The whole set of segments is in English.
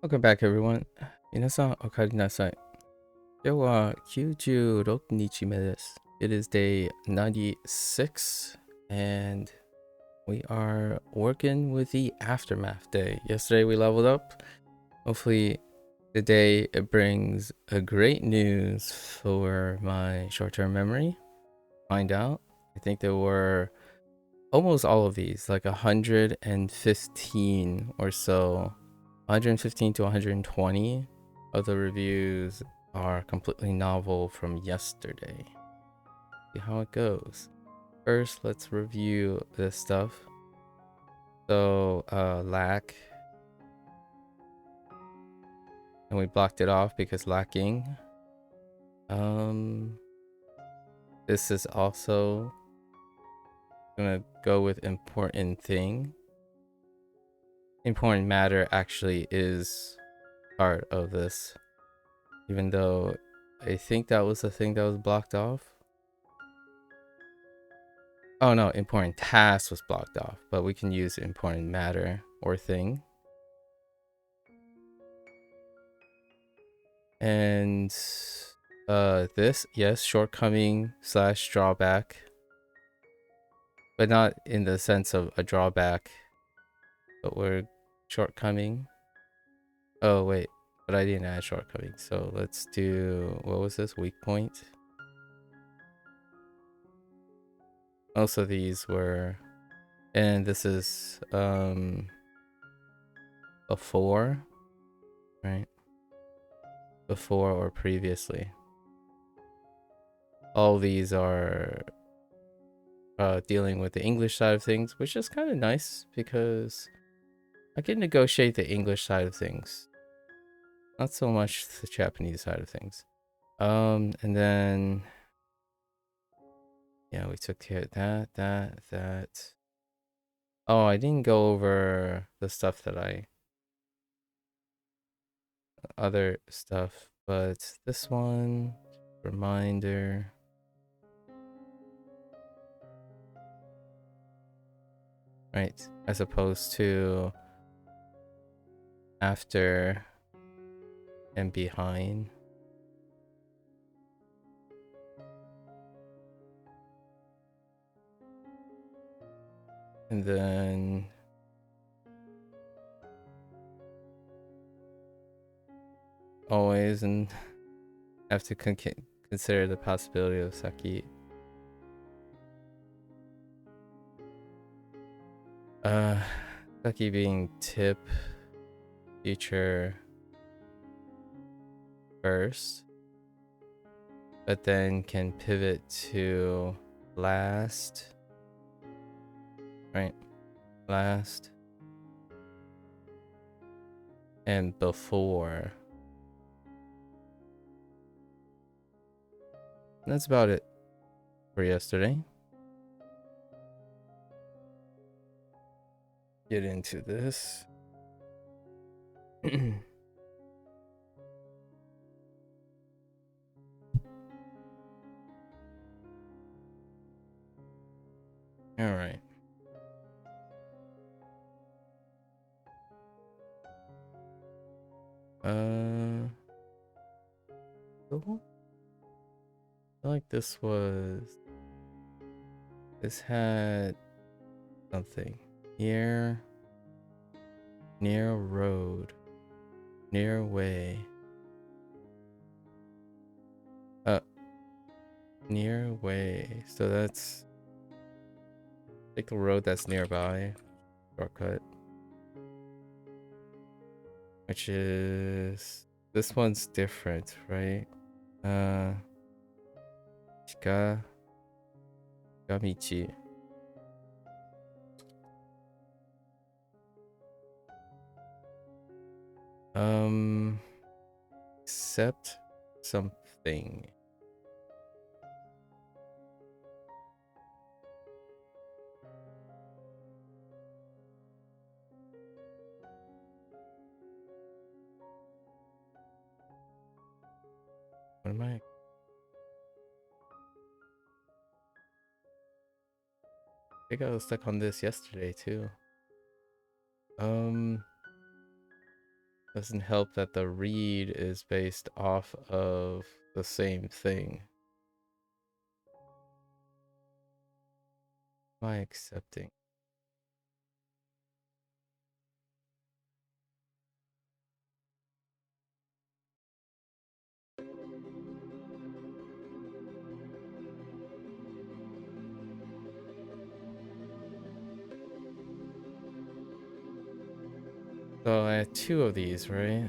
Welcome back, everyone. 皆さん、お帰りなさい。今日は96日目です。It is day 96, and we are working with the aftermath day. Yesterday we leveled up. Hopefully today it brings a great news for my short-term memory. Find out. I think there were almost all of these, like 115 or so. 115 to 120 of the reviews are completely novel from yesterday. See how it goes. First, let's review this stuff. So, lack. And we blocked it off because lacking. This is also gonna go with important thing. Important matter actually is part of this, even though I think that was the thing that was blocked off. Oh no, important task was blocked off, but we can use important matter or thing. And this, yes, shortcoming / drawback, but not in the sense of a drawback, but we're shortcoming. Oh wait, but I didn't add shortcoming, so let's do, what was this, weak point? Most of these were, and this is before, right? Before or previously. All these are dealing with the English side of things, which is kind of nice because I can negotiate the English side of things, not so much the Japanese side of things. And then yeah, we took care of that. Oh, I didn't go over the stuff that other stuff, but this one, reminder. Right, as opposed to after and behind. And then always, and have to consider the possibility of Saki. Saki being tip feature first, but then can pivot to last, right? Last and before. And that's about it for yesterday. Get into this. All right. Cool. I feel like this had something near road, near way, near way. So that's like a road that's nearby, shortcut, which is, this one's different, right? Shikamichi. Accept something. What am I? I think I was stuck on this yesterday too. Doesn't help that the read is based off of the same thing. Am I accepting? So I had 2 of these, right?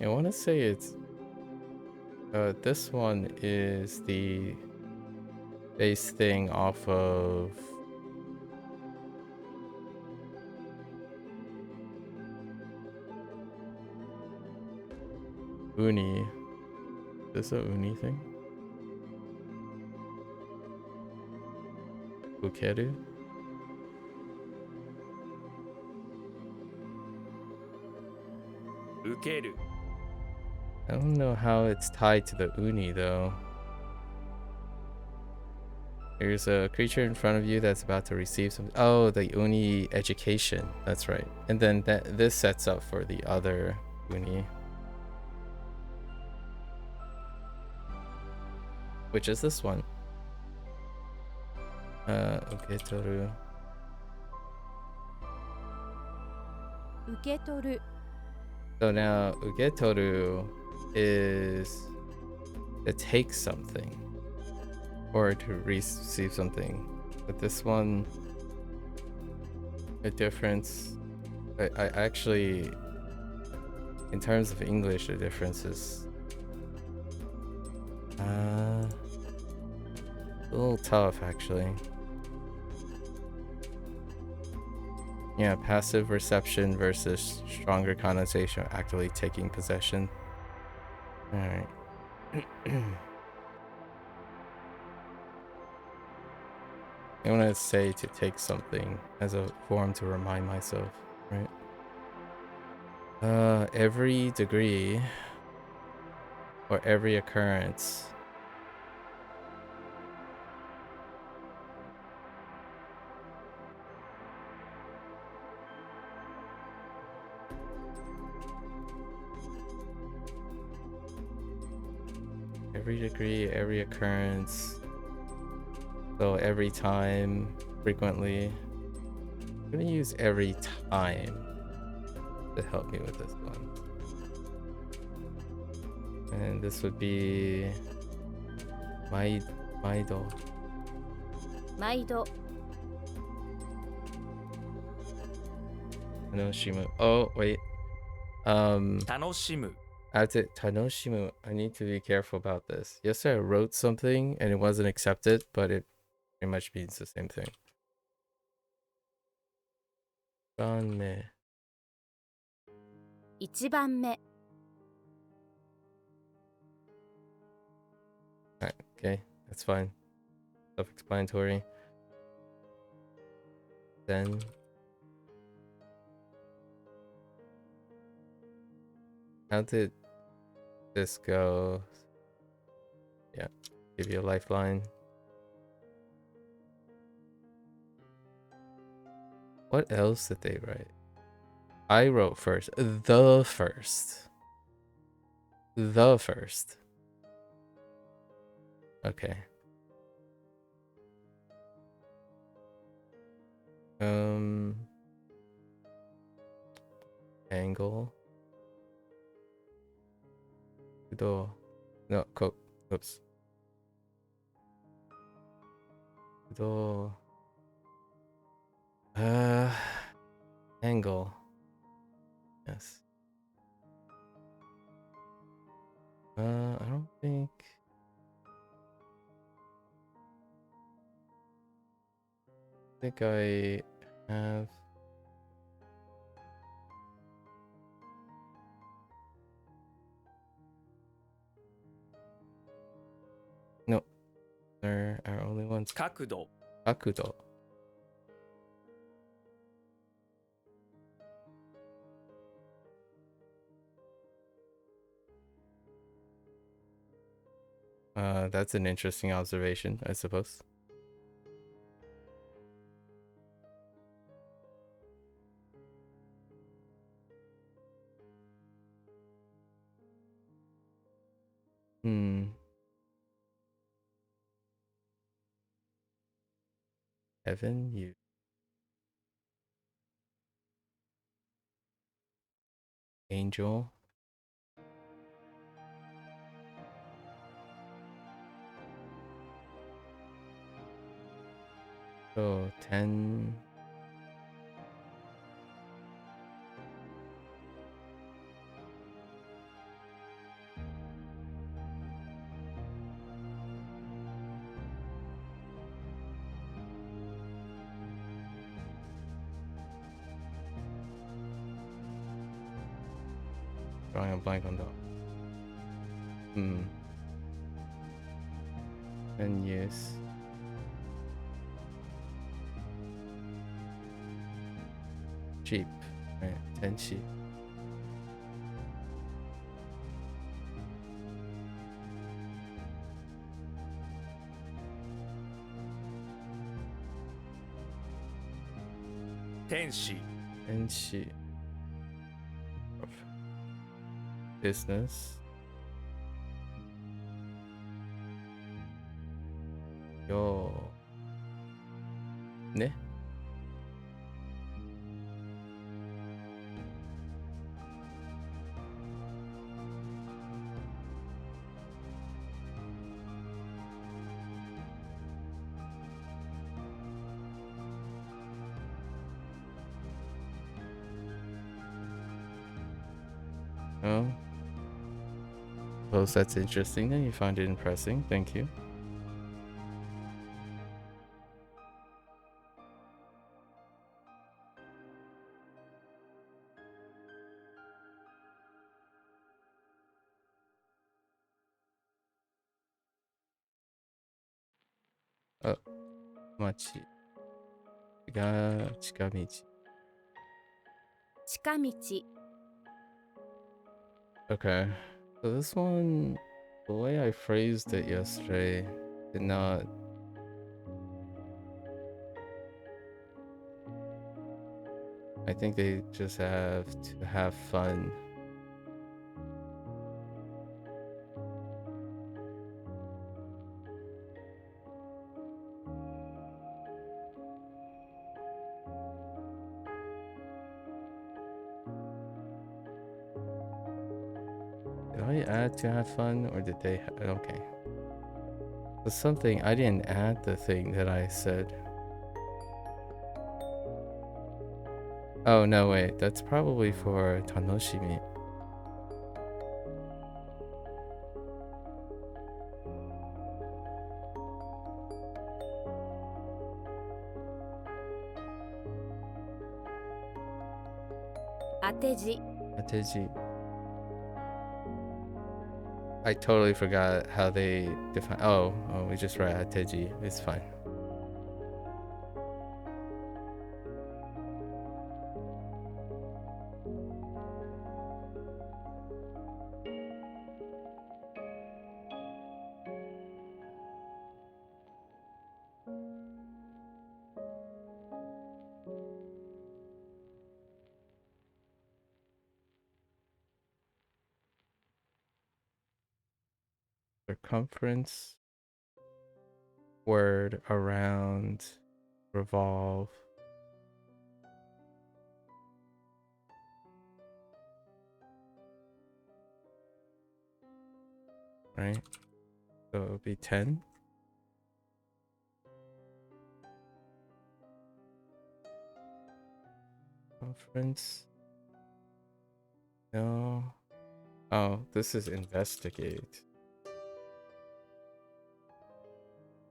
I want to say it's this one is the base thing off of uni. Is this a uni thing? Ukeru? Ukeru. I don't know how it's tied to the uni though. There's a creature in front of you that's about to receive some. Oh, the uni education. That's right. And then this sets up for the other uni, which is this one. Uketoru. Uketoru. So now uketoru is to take something or to receive something. But this one, the difference, I actually, in terms of English, the difference is a little tough actually. Yeah, passive reception versus stronger connotation of actively taking possession. Alright. I want to say to take something as a form to remind myself, right? Every degree or every occurrence. Every degree, every occurrence. So every time, frequently. I'm gonna use every time to help me with this one. And this would be Maido. Maido. Tanoshimu. Oh, wait. Tanoshimu. I have to Tanoshimu. I need to be careful about this. Yesterday I wrote something and it wasn't accepted, but it pretty much means the same thing. Banme. 1番目 Alright, okay, that's fine. Self-explanatory. Then how did this go? Yeah, give you a lifeline. What else did they write? I wrote first. The first. The first. Okay. Angle. Kudo. No, oops. Kudo. Angle. Yes. I don't think. I think I have. No, there are only ones. 角度。 Kakudo. That's an interesting observation, I suppose. Heaven, you. Angel. So 10. Drawing a blank on that. 10 years. Sheep. Right, 10 sheep. Tenshi. 10 sheep. Business. Yo. Ne? Oh. Well, that's interesting. Then you found it impressing. Thank you. Oh, machi. Chikamichi. 近道 Okay. So this one, the way I phrased it yesterday did not. I think they just have to have fun. Did I add to have fun or did they? Okay. There's something I didn't add the thing that I said. Oh no, wait. That's probably for Tanoshimi. Ateji. Ateji. I totally forgot how they define. Oh, we just write Ateji. It's fine. Circumference. Word around. Revolve. Right? So it would be 10. Conference. No. Oh, this is investigate.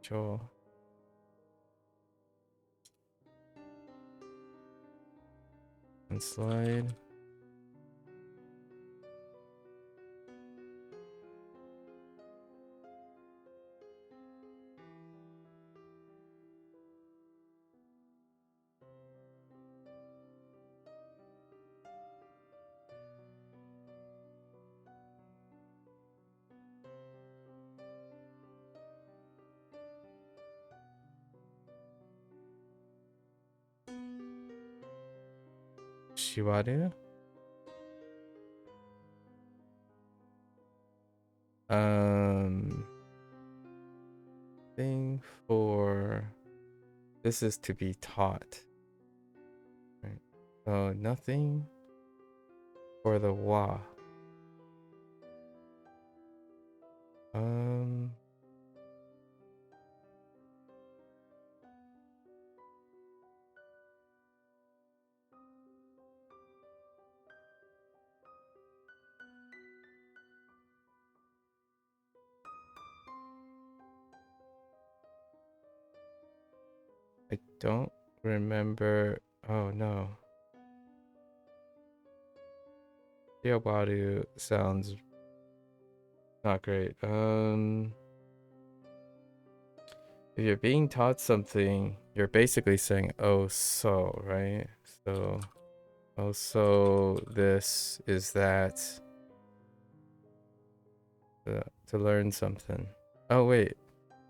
Joel. And slide. Shiwaru. Thing for This is to be taught. Right. So nothing for the wa. I don't remember. Oh no. Yobaru sounds not great. If you're being taught something, you're basically saying, oh, so, right? So, oh, so this is that. To learn something. Oh, wait.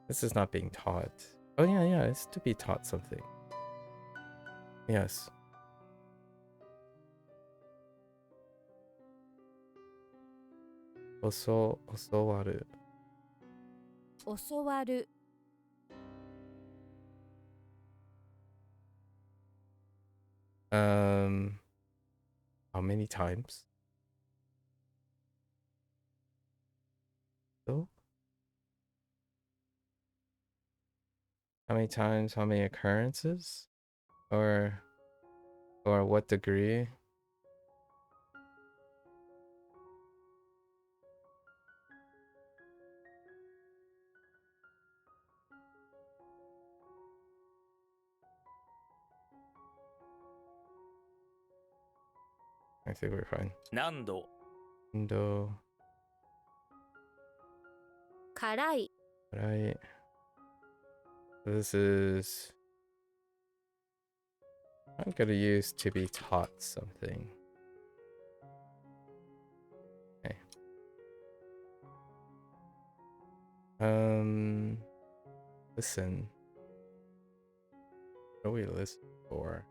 This is not being taught. Oh, yeah, it's to be taught something. Yes. Osowaru. 教わる How many times? So? How many times? How many occurrences? Or what degree? I think we're fine. 何度 Indo. 辛い Right. This is. I'm gonna use to be taught something. Okay. Listen. What do we listen for?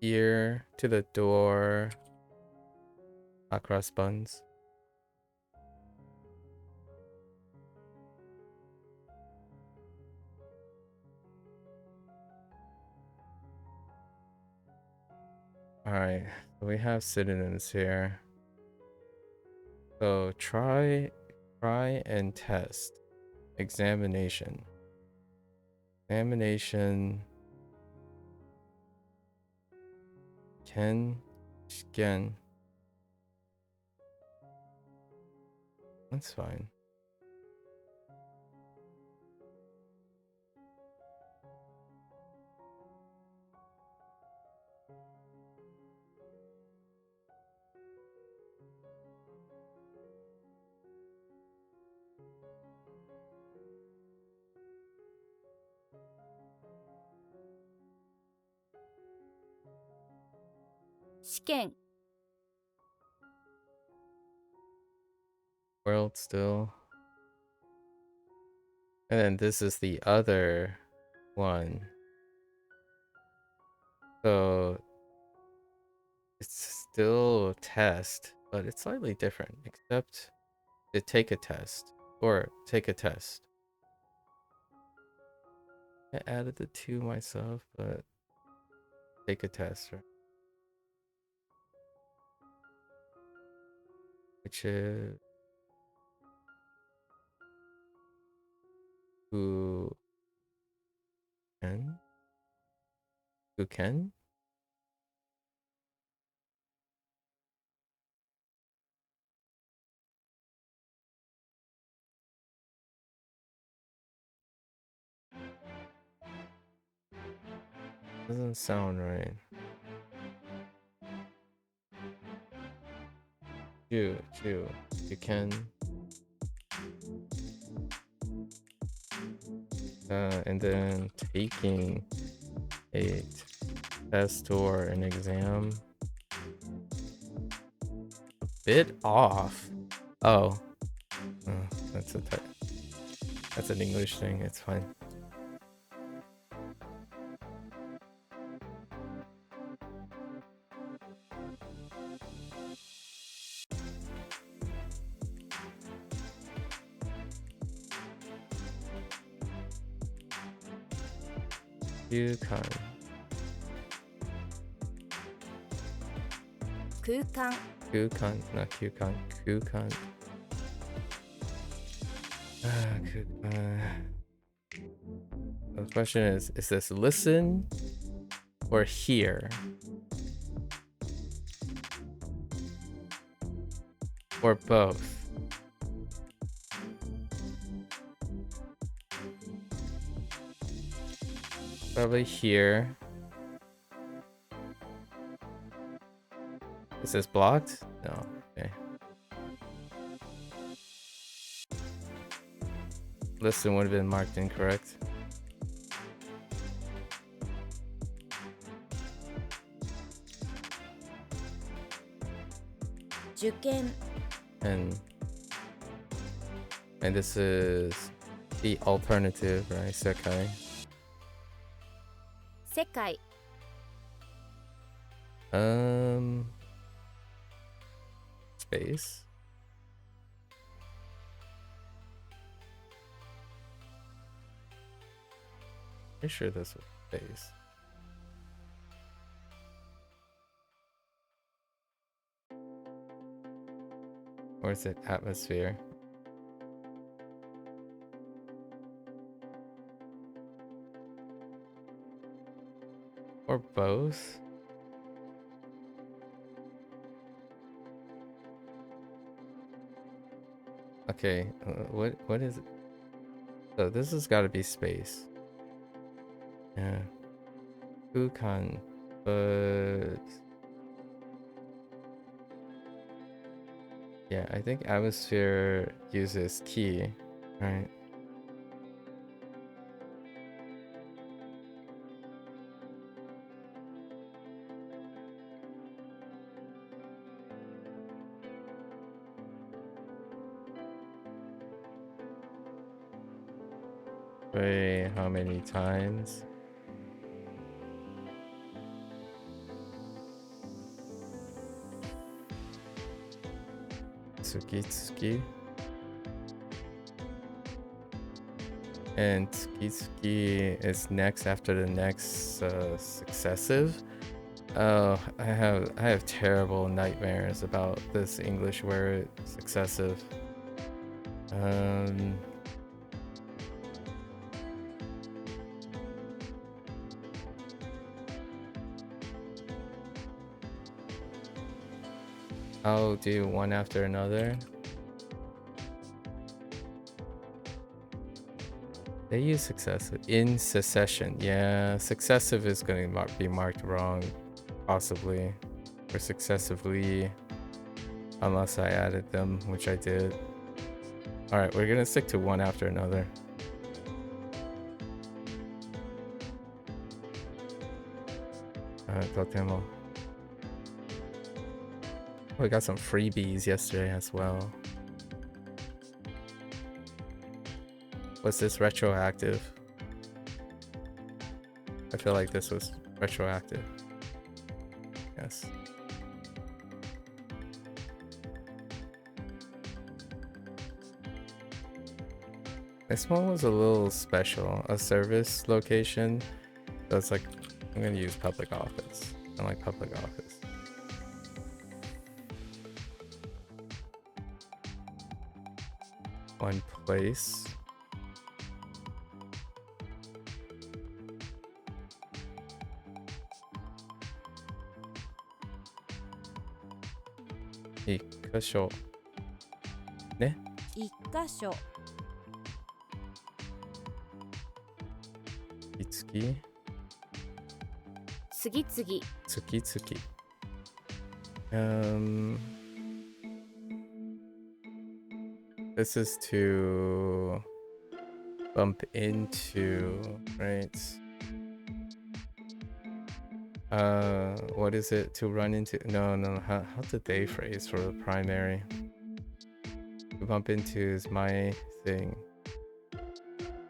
Ear to the door. Across buns. Alright, so we have synonyms here. So try and test. Examination. Examination. Ken. Shigen. That's fine.試験 World still. And then this is the other one. So it's still test, but it's slightly different, except to take a test or take a test. I added the two myself, but take a test, right? Which is who can? Who can? Doesn't sound right. You can. And then taking a test or an exam. A bit off. Oh, that's an English thing. It's fine. Kyukan. 空間 Kyukan, not Kyukan. Kyukan. Kyukan. The question is this listen or hear? Or both? Probably hear. Is this blocked? No. Okay. Listen would have been marked incorrect. Juken And this is the alternative, right? Sekai. 世界 Space. Pretty sure this was space. Or is it atmosphere? Or both? Okay, what is it? So this has got to be space. Yeah. Kukan, but yeah, I think atmosphere uses ki, right? Wait, how many times? Tsukitsuki. And Tsukitsuki is next after the next successive. Oh, I have terrible nightmares about this English word successive. I'll do one after another. They use successive in succession. Yeah, successive is going to be marked wrong, possibly, or successively, unless I added them, which I did. All right, we're gonna stick to one after another. Totemo. We got some freebies yesterday as well. Was this retroactive? I feel like this was retroactive. Yes. This one was a little special. A service location. So it's like, I'm gonna use public office. I like public office. One place. Ikkasho. Ne? 一箇所 Itsuki. 次々 Tsukitsuki. This is to bump into, right? What is it? To run into? No. How did they phrase for the primary? To bump into is my thing.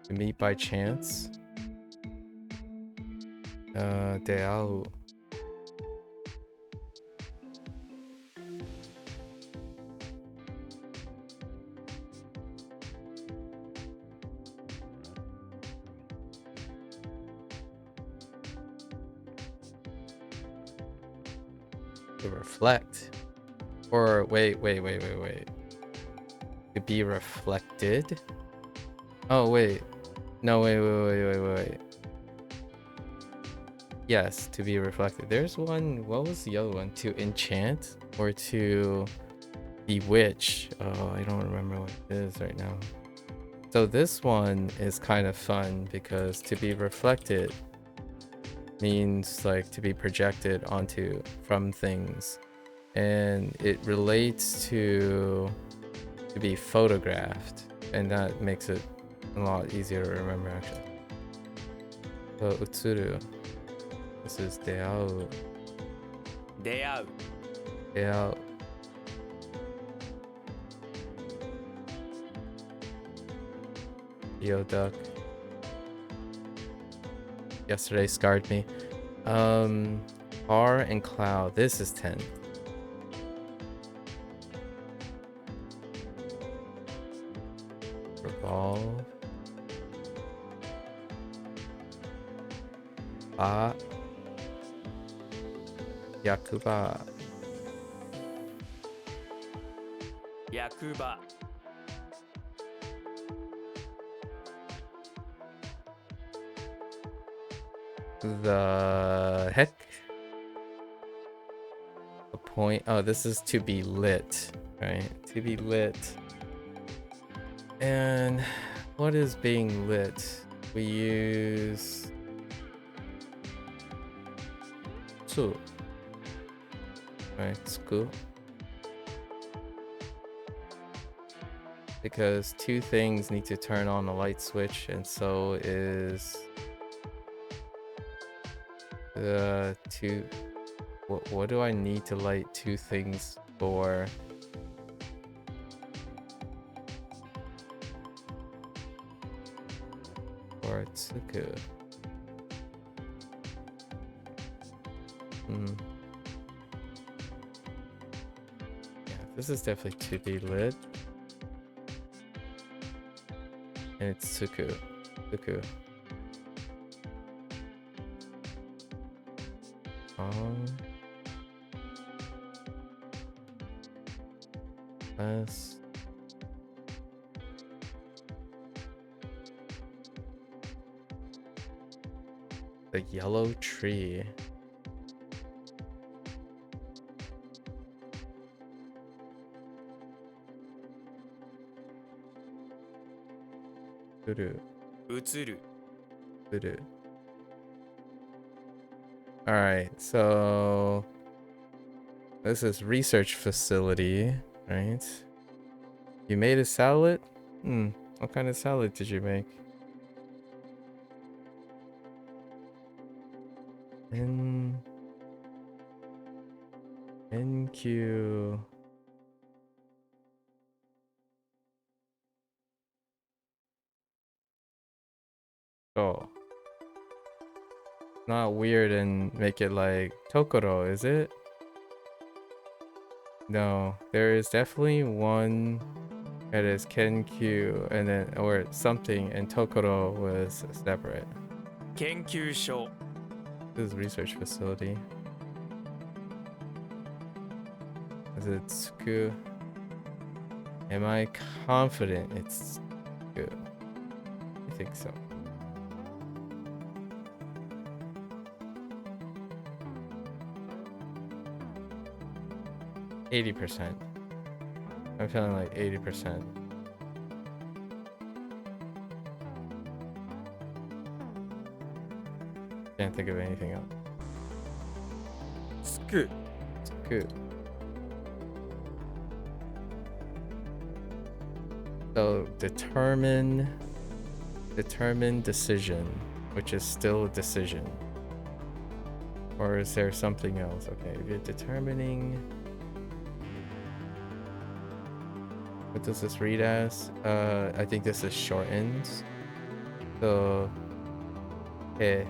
To meet by chance. Deau. To reflect. Or wait. To be reflected? Oh, wait. No, wait. Yes, to be reflected. There's one, what was the other one? To enchant or to bewitch? Oh, I don't remember what it is right now. So this one is kind of fun because to be reflected means like to be projected onto from things. And it relates to be photographed. And that makes it a lot easier to remember actually. So utsuru. This is 出会う。出会う。出会う。Geoduck. Yesterday scarred me. R and Cloud. This is 10. Revolve. Yakuba. 役場。The heck? A point. Oh, this is to be lit, right? To be lit. And what is being lit? We use tsu, right? Tsuku. Because two things need to turn on the light switch, and so is the two. What do I need to light two things for? For Tsuku. Yeah, this is definitely to be lit. And it's Tsuku. Tsuku. Yes. The yellow tree. Uru. 移る。 Uru. Alright, so this is research facility, right? You made a salad? What kind of salad did you make? NQ. Oh. Not weird and make it like Tokoro, is it? No, there is definitely one that is Kenkyu and then or something, and Tokoro was separate. 研究所。 This is research facility. Is it Tsuku? Am I confident it's Tsuku? I think so. %. I'm feeling like 80%. Can't think of anything else. つく。 Good. So determine decision, which is still a decision. Or is there something else? Okay, if you're determining. What does this read as? I think this is shortened. So te.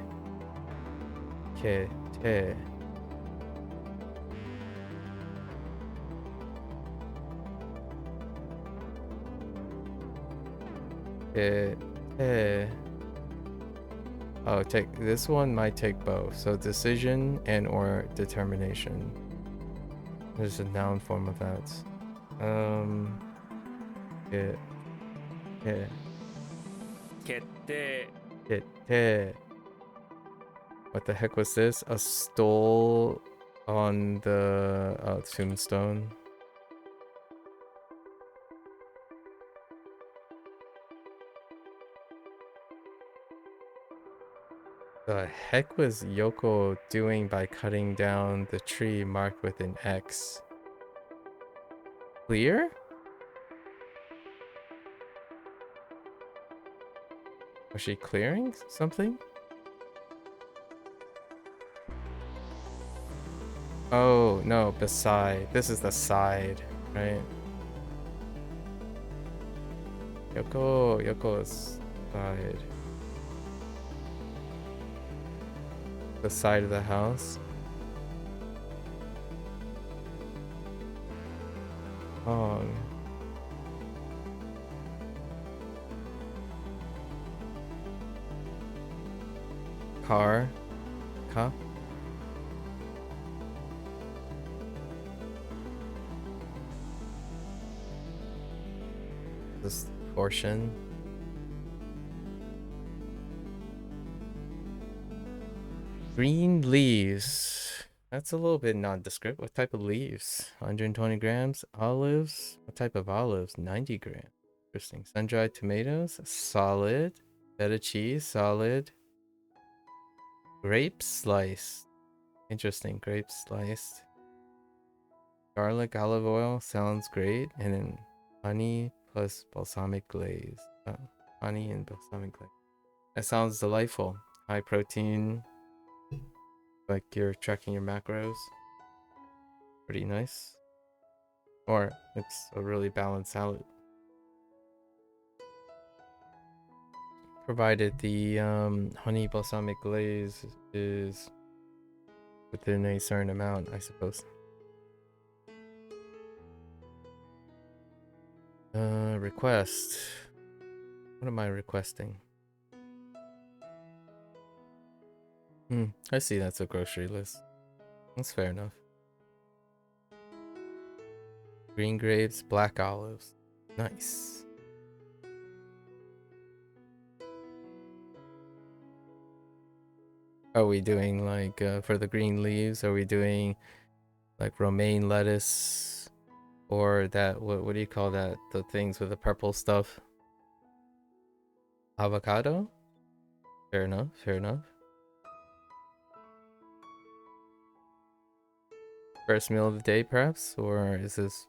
Oh, take this one might take both. So decision and or determination. There's a noun form of that. Yeah, yeah. 決定 Yeah. What the heck was this? A stole on the tombstone. The heck was Yoko doing by cutting down the tree marked with an X? Clear? Was she clearing something? Oh, no, beside. This is the side, right? Yoko's side. The side of the house. Hoang. Car. Ka. This portion. Green leaves. That's a little bit nondescript. What type of leaves? 120 grams. Olives. What type of olives? 90 grams. Interesting. Sun-dried tomatoes. Solid. Feta cheese. Solid. Grape sliced. Interesting. Grape sliced. Garlic olive oil. Sounds great. And then honey plus balsamic glaze. Oh, honey and balsamic glaze. That sounds delightful. High protein. Like you're tracking your macros. Pretty nice. Or it's a really balanced salad. Provided the honey balsamic glaze is within a certain amount, I suppose. Request. What am I requesting? I see that's a grocery list. That's fair enough. Green grapes, black olives. Nice. Are we doing like for the green leaves? Are we doing like romaine lettuce or that what do you call that? The things with the purple stuff? Avocado? Fair enough. Fair enough. First meal of the day, perhaps, or is this?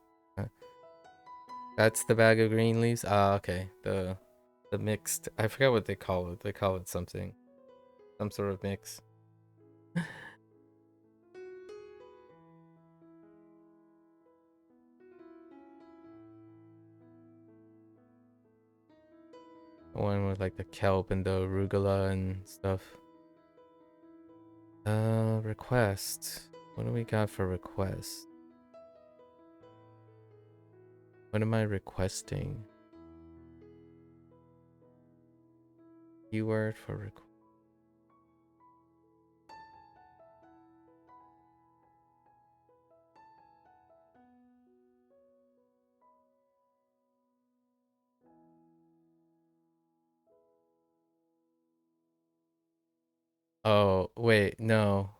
That's the bag of green leaves. Ah, okay. The mixed. I forgot what they call it. They call it something, some sort of mix. One with like the kelp and the arugula and stuff. Request. What do we got for request? What am I requesting? Keyword for request. Oh, wait, no.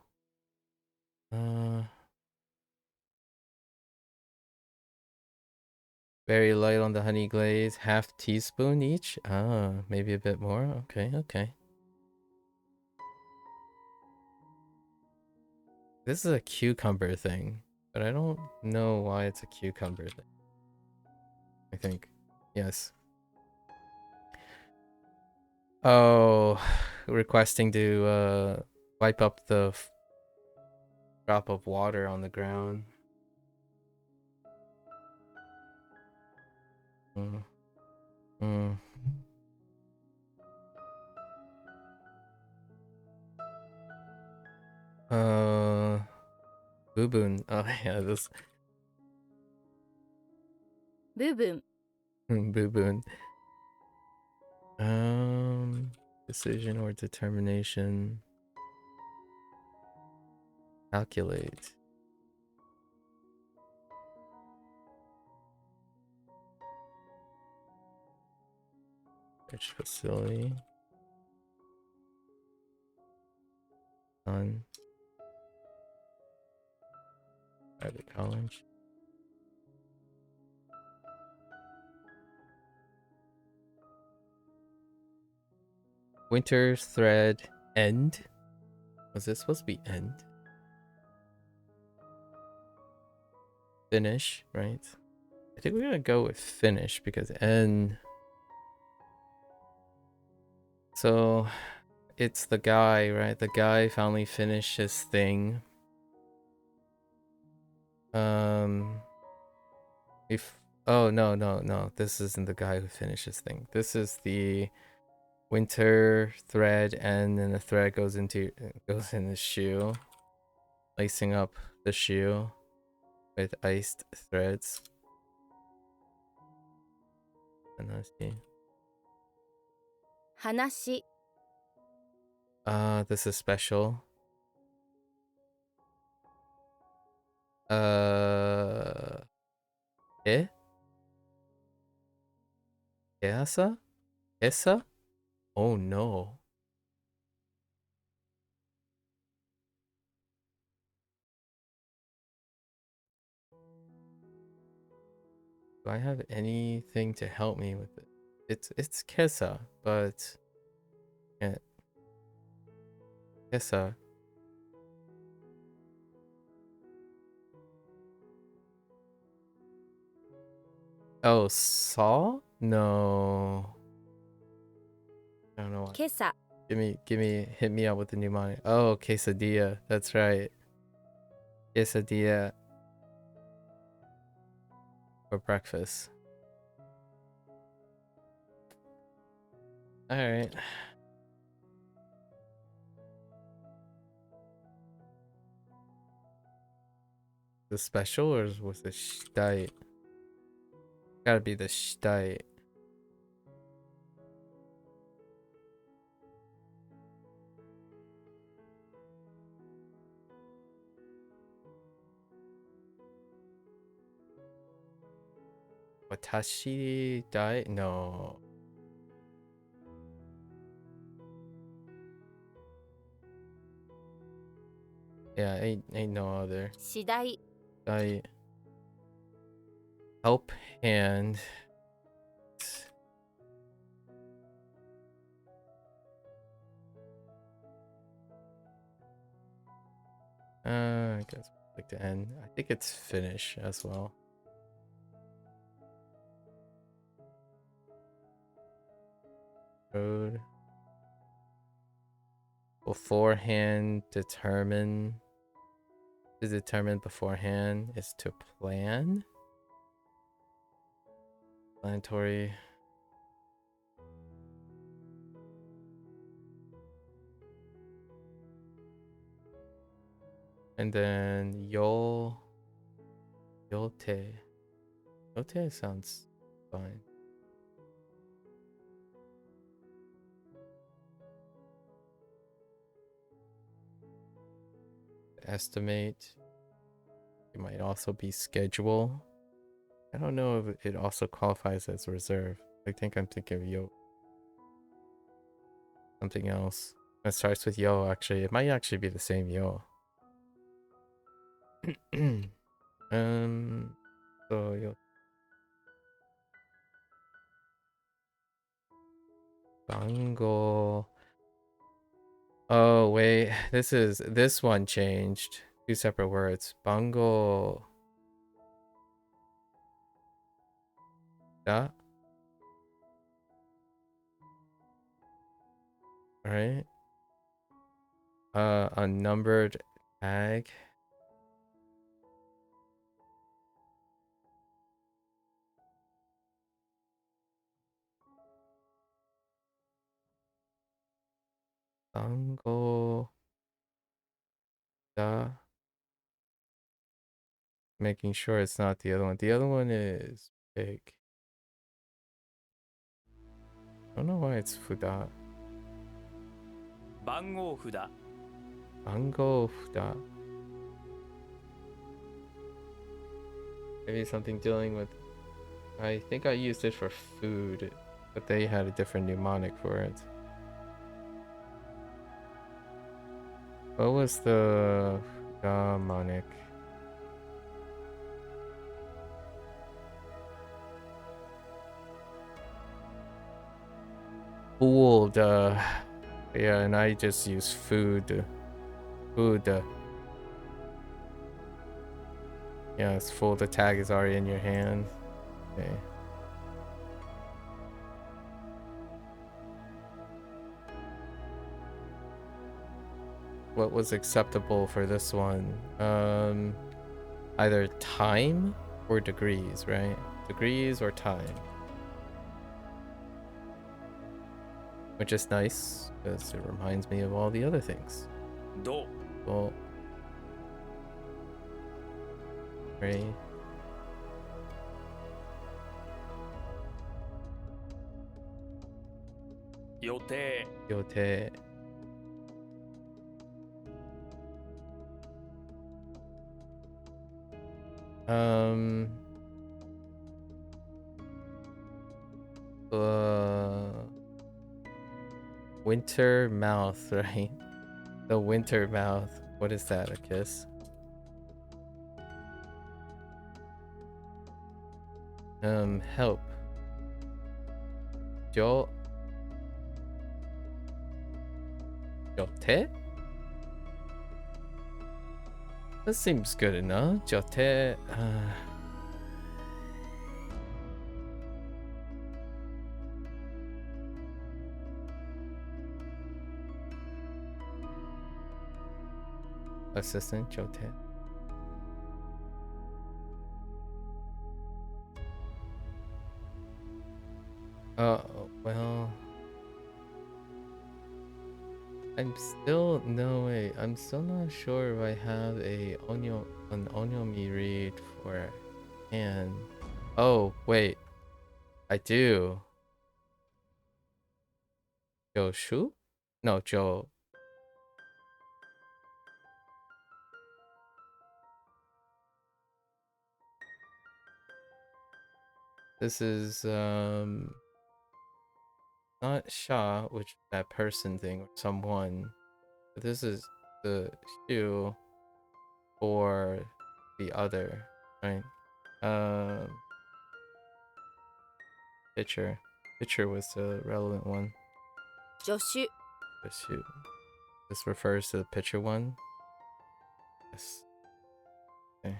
Very light on the honey glaze, half teaspoon each. Ah, maybe a bit more. Okay, okay. This is a cucumber thing, but I don't know why it's a cucumber thing. I think. Yes. Oh, requesting to wipe up the drop of water on the ground. Mm. Mm. Boo-boon. Oh yeah, this 部分 boo-boon. Decision or determination. Calculate. Research facility. On private college. Winter thread end. Was this supposed to be end? Finish, right? I think we're gonna go with finish because end. So it's the guy, right? The guy finally finished his thing. If oh no, this isn't the guy who finished his thing. This is the winter thread, and then the thread goes in the shoe, lacing up the shoe with iced threads. And let's see. 話 This is special. Eh? Esa? Esa? Oh no. Do I have anything to help me with it? It's Kesa, but yeah, Kesa. Oh, Saw? No. I don't know why. 今朝 Hit me up with the mnemonic. Oh, quesadilla. That's right. Quesadilla for breakfast. All right. The special or was the shite? Gotta be the shite. Watashi dai? No. Yeah, ain't no other. 次第 I help hand. I guess like to end. I think it's finish as well. Road. Beforehand determine. To determine beforehand is to plan. Planetary. And then Yolte. Yolte sounds fine. Estimate. It might also be schedule. I don't know if it also qualifies as reserve. I think I'm thinking of yo. Something else. It starts with yo, actually. It might actually be the same yo. So yo. Bango. Oh wait, this one changed. Two separate words. Bango. Da. Right. A numbered tag. Bango. Da. Making sure it's not the other one. The other one is big. I don't know why it's Fuda. 番号札 Bango Fuda. Maybe something dealing with. I think I used it for food But they had a different mnemonic for it. What was the mnemonic? Fooled. Yeah, and I just use food. Food. Yeah, it's full. The tag is already in your hand. Okay. What was acceptable for this one? Either time or degrees, right? Degrees or time. Which is nice, because it reminds me of all the other things. Do. Well, right. Yote. Yote. Winter mouth, right? The winter mouth. What is that? A kiss? Help. Yo. Yote? That seems good enough. Yote. Assistant Yote. Well, I'm still not sure if I have an onyomi read for hand. Oh wait, I do. Joshu? No, Jo. This is not Sha, which is that person thing or someone. But this is the Shu for the other, right? Picture. Picture was the relevant one. 助手 The Shu. This refers to the picture one. Yes. Okay.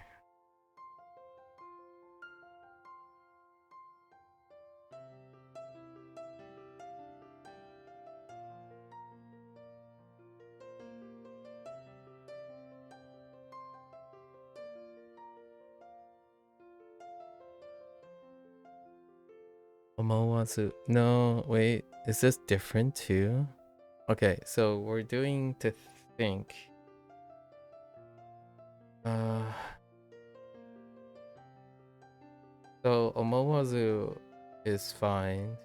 Omowazu. No, wait. Is this different too? Okay, so we're doing to think. So omowazu is fine.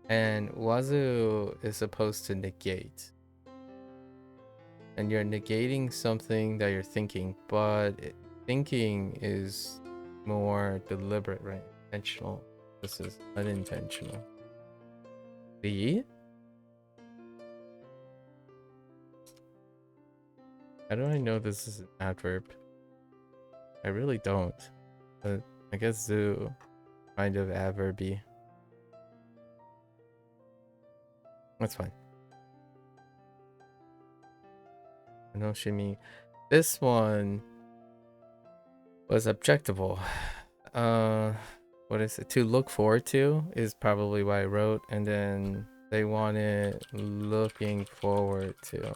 And wazu is supposed to negate. And you're negating something that you're thinking, but thinking is more deliberate, right? Intentional. This is unintentional. B? How do I know this is an adverb? I really don't. But I guess zoo kind of adverby. That's fine. Enoshimi. This one was objectable. What is it? To look forward to is probably what I wrote, and then they wanted looking forward to.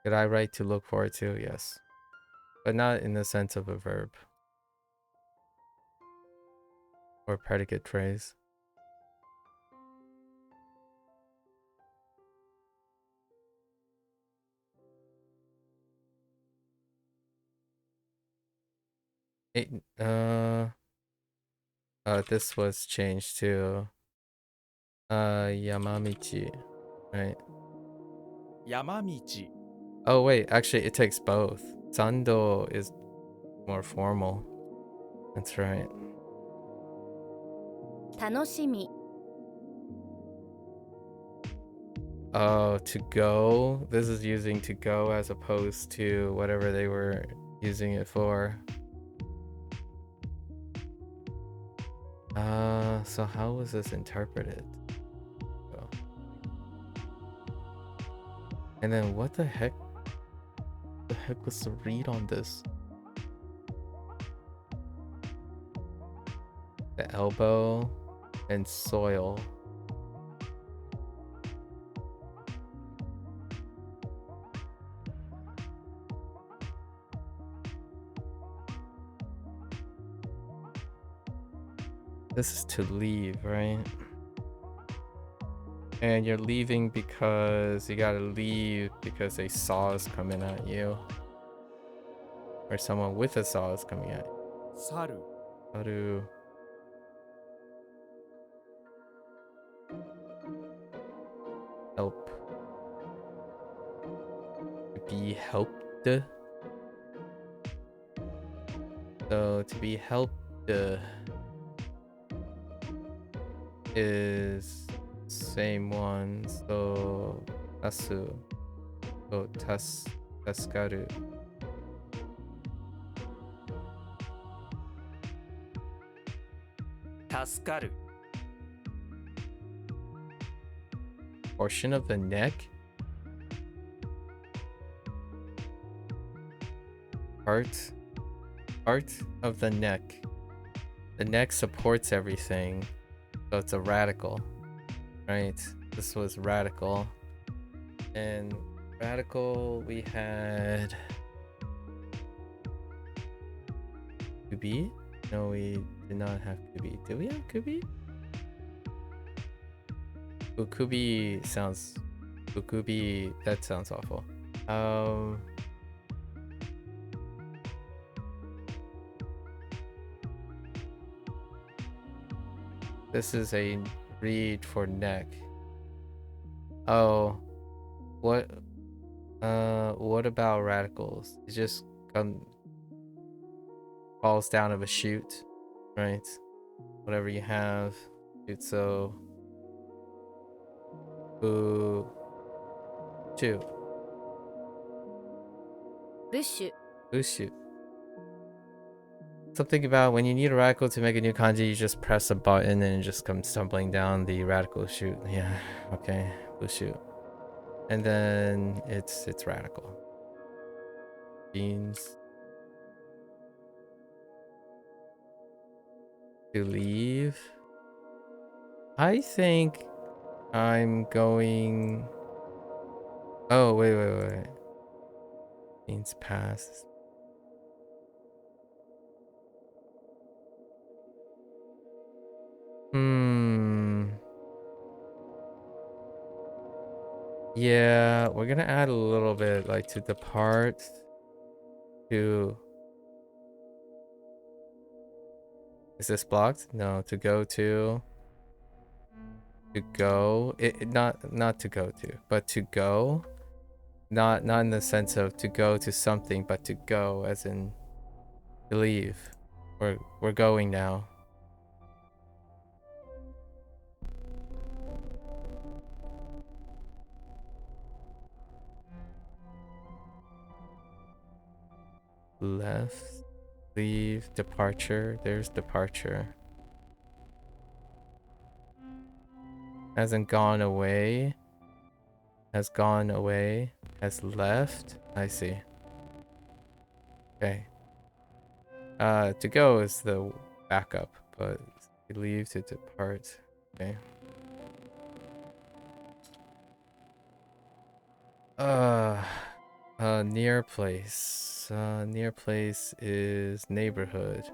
Did I write to look forward to? Yes. But not in the sense of a verb. Or predicate phrase. This was changed to Yamamichi, right? Yamamichi. Oh wait, actually it takes both. Sando is more formal. That's right. 楽しみ Oh, to go. This is using to go as opposed to whatever they were using it for. So how was this interpreted? Oh. And then what the heck? The heck was the read on this? The elbow and soil. This is to leave, right? And you're leaving because you gotta leave because a saw is coming at you. Or someone with a saw is coming at you. 去る How to help? To be helped? So to be helped is same one. So tasu. So tasukaru. 助かる Portion of the neck? Part of the neck. The neck supports everything. So it's a radical. Right? This was radical. And radical we had Kubi? No, we did not have Kubi. Did we have Kubi? Ukubi sounds... Ukubi... That sounds awful. This is a read for neck. Oh. What about radicals? It just falls down of a chute, right? Whatever you have. Shoot, so... Ooh. 2. ブッシュ Ushu. Something about when you need a radical to make a new kanji, you just press a button and it just comes tumbling down the radical chute. Yeah, okay. Ushu. And then it's radical. Beans. To leave. I think I'm going... Oh, wait. Means pass. Yeah, we're gonna add a little bit, like, to depart. To... Is this blocked? No, to go to... To go... Not to go to, but to go. Not in the sense of to go to something, but to go as in to leave. We're going now. Left, leave, departure. There's departure. Hasn't gone away. Has gone away. Has left. I see. Okay. To go is the backup, but to leave, to depart. Okay. Near place. Near place is neighborhood.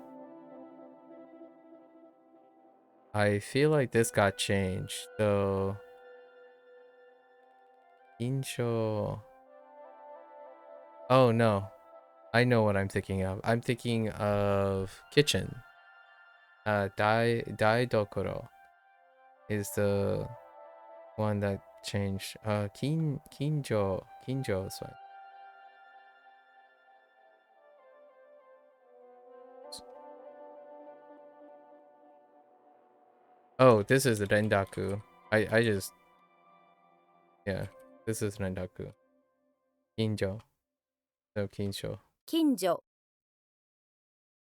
I feel like this got changed, so... Insho... Oh no. I know what I'm thinking of. I'm thinking of kitchen. Daidokoro is the one that changed. Kinjo is fine. Oh, this is Rendaku. I just, yeah, this is Rendaku. Kinjo. No, Kinsho. 近所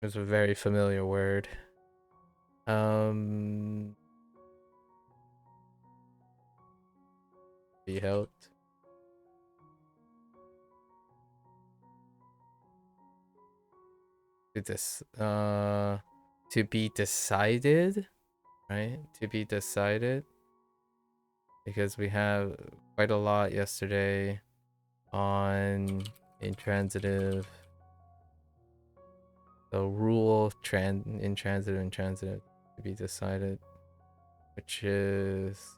It's a very familiar word. Be helped. To be decided, right? To be decided. Because we have quite a lot yesterday on intransitive. The rule intransitive and transitive to be decided, which is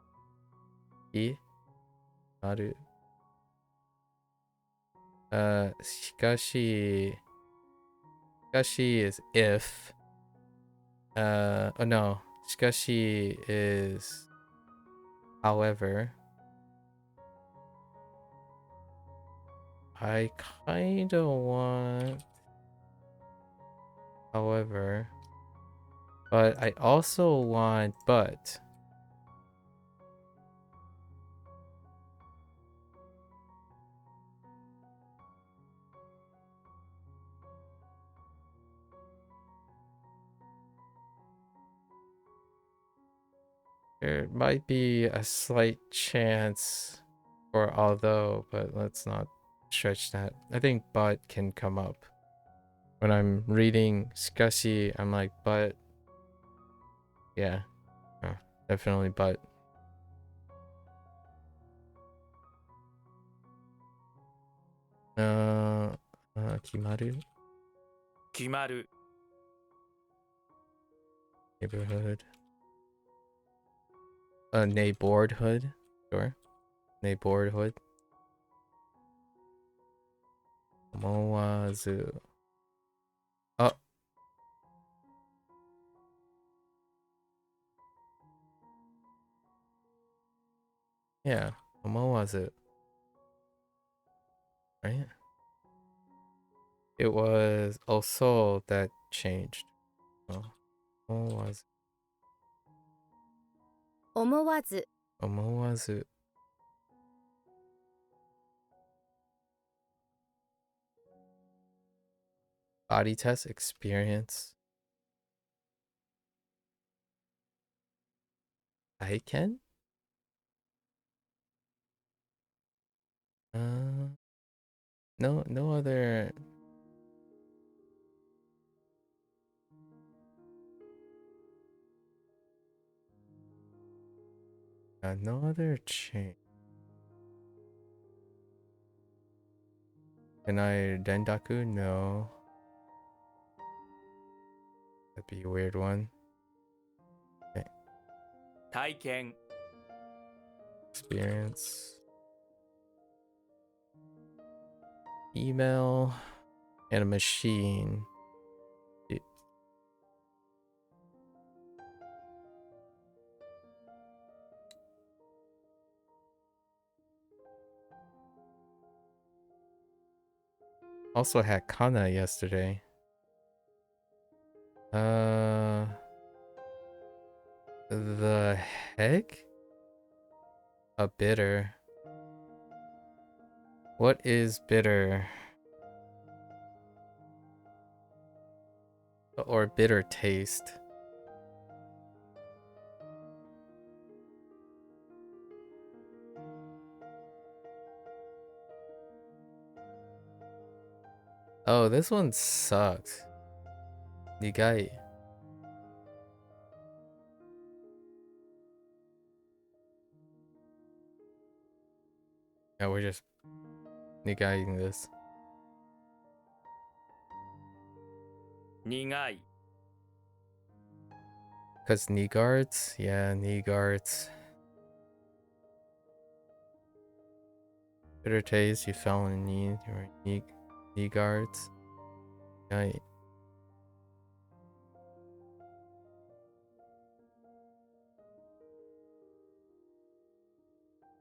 I naru. しかし is if. Oh no. しかし is however. I kinda want however. But I also want but. There might be a slight chance for although, but let's not stretch that. I think but can come up. When I'm reading Skashi, I'm like, but. Yeah. Definitely but. Kimaru? 決まる Neighborhood. Neighborhood. Sure. Neighborhood. Omowazu. Oh. Yeah. Omowazu. Right? It was also that changed. Oh. Omowazu. 思わず Omowazu. Body test experience. I can? No other. No other change. Can I Dendaku? No. That'd be a weird one. Okay. 体験 Experience. Email. And a machine. Also had Kana yesterday. The heck? A bitter. What is bitter? Or bitter taste? Oh, this one sucks. Nigai. Yeah, we're just Nigaiing this. 苦い Because knee guards? Yeah, knee guards. Bitter taste, you fell in need. Your knee guards. Right.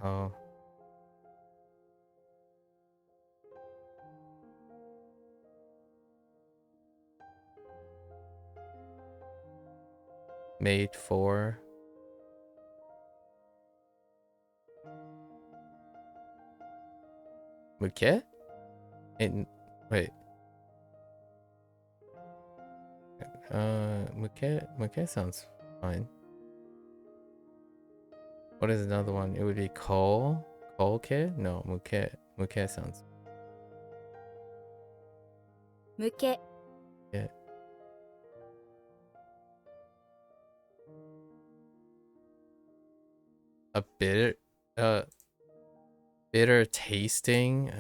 Oh. Made for. Muke? And wait. Muke sounds fine. What is another one? It would be Kolke? No, Muke sounds. 向け Yeah. A bitter tasting.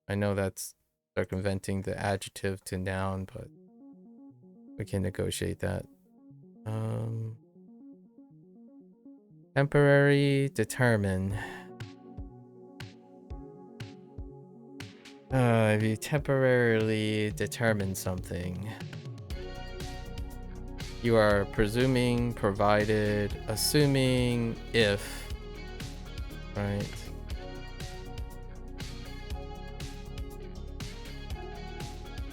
I know that's circumventing the adjective to noun, but we can negotiate that. Temporary determine. If you temporarily determine something, you are presuming, provided, assuming, if, right?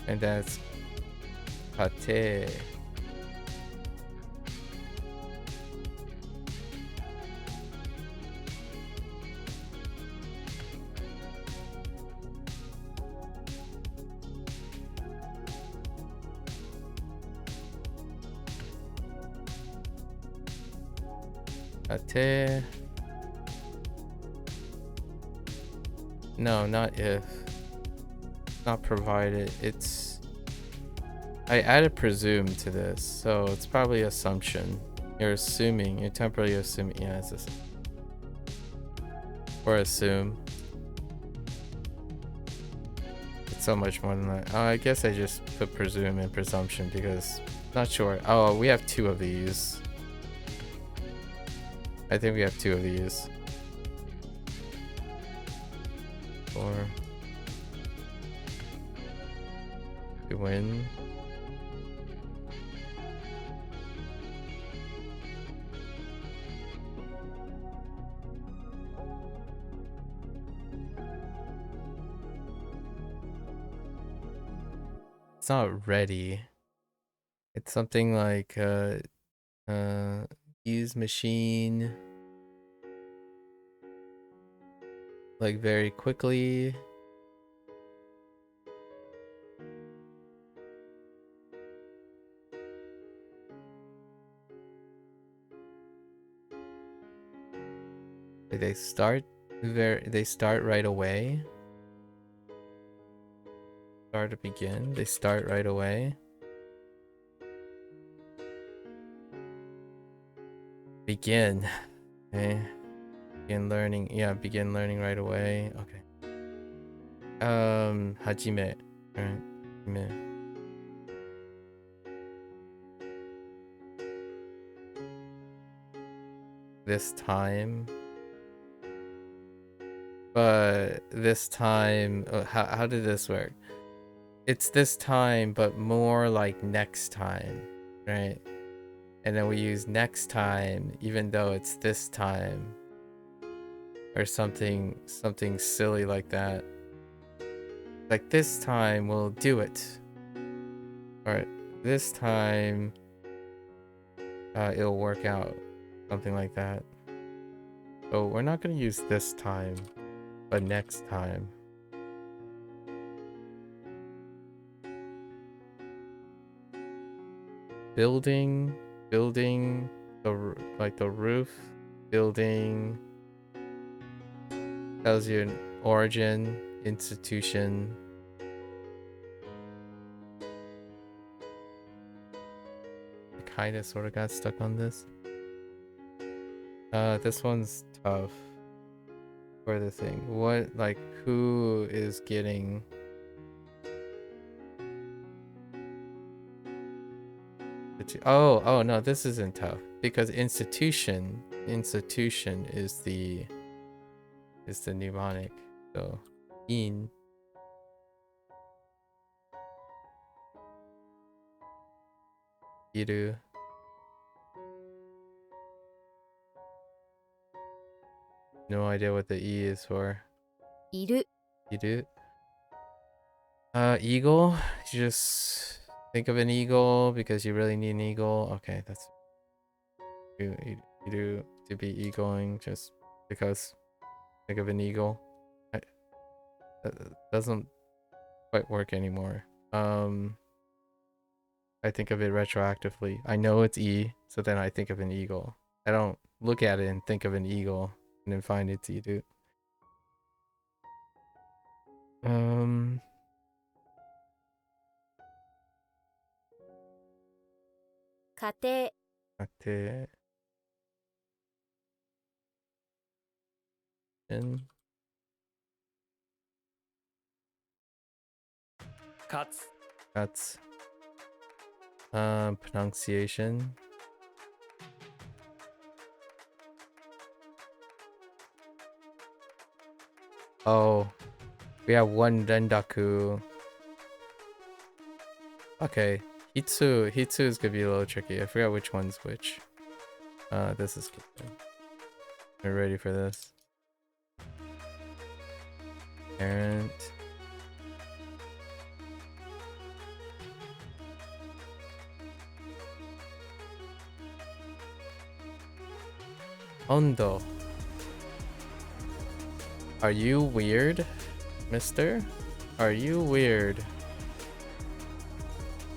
And that's pate. Pate. No, not if. Not provided. It's. I added presume to this, so it's probably assumption. You're assuming. You're temporarily assuming. Yeah, it's this. Or assume. It's so much more than that. I guess I just put presume and presumption because not sure. Oh, we have 2 of these. I think we have 2 of these. Or to win. It's not ready. It's something like use machine like very quickly. Like they start right away. Start to begin. They start right away. Begin. Okay. Begin learning. Yeah, begin learning right away. Okay. Hajime. Alright. Hajime. This time. But this time, how did this work? It's this time, but more like next time, right? And then we use next time, even though it's this time, or something silly like that. Like this time we'll do it, or this time it'll work out, something like that. So we're not gonna use this time, but next time. Building the roof. Building tells you an origin, institution. I kind of sort of got stuck on this. This one's tough for the thing. What, like, who is getting? Oh no, this isn't tough because institution is the mnemonic. So in iru. No idea what the E is for. いる Iru. Eagle. You just think of an eagle because you really need an eagle. Okay, that's you do to be eagling just because Think of an eagle. That doesn't quite work anymore. I think of it retroactively. I know it's E, so then I think of an eagle. I don't look at it and think of an eagle and then find it's E, dude. 家庭 Ate. And 勝つ that's pronunciation. Oh, we have one rendaku. Okay, Hitsu is gonna be a little tricky. I forgot which one's which. This is good. We're ready for this. Parent. Ondo. Are you weird, mister? Are you weird?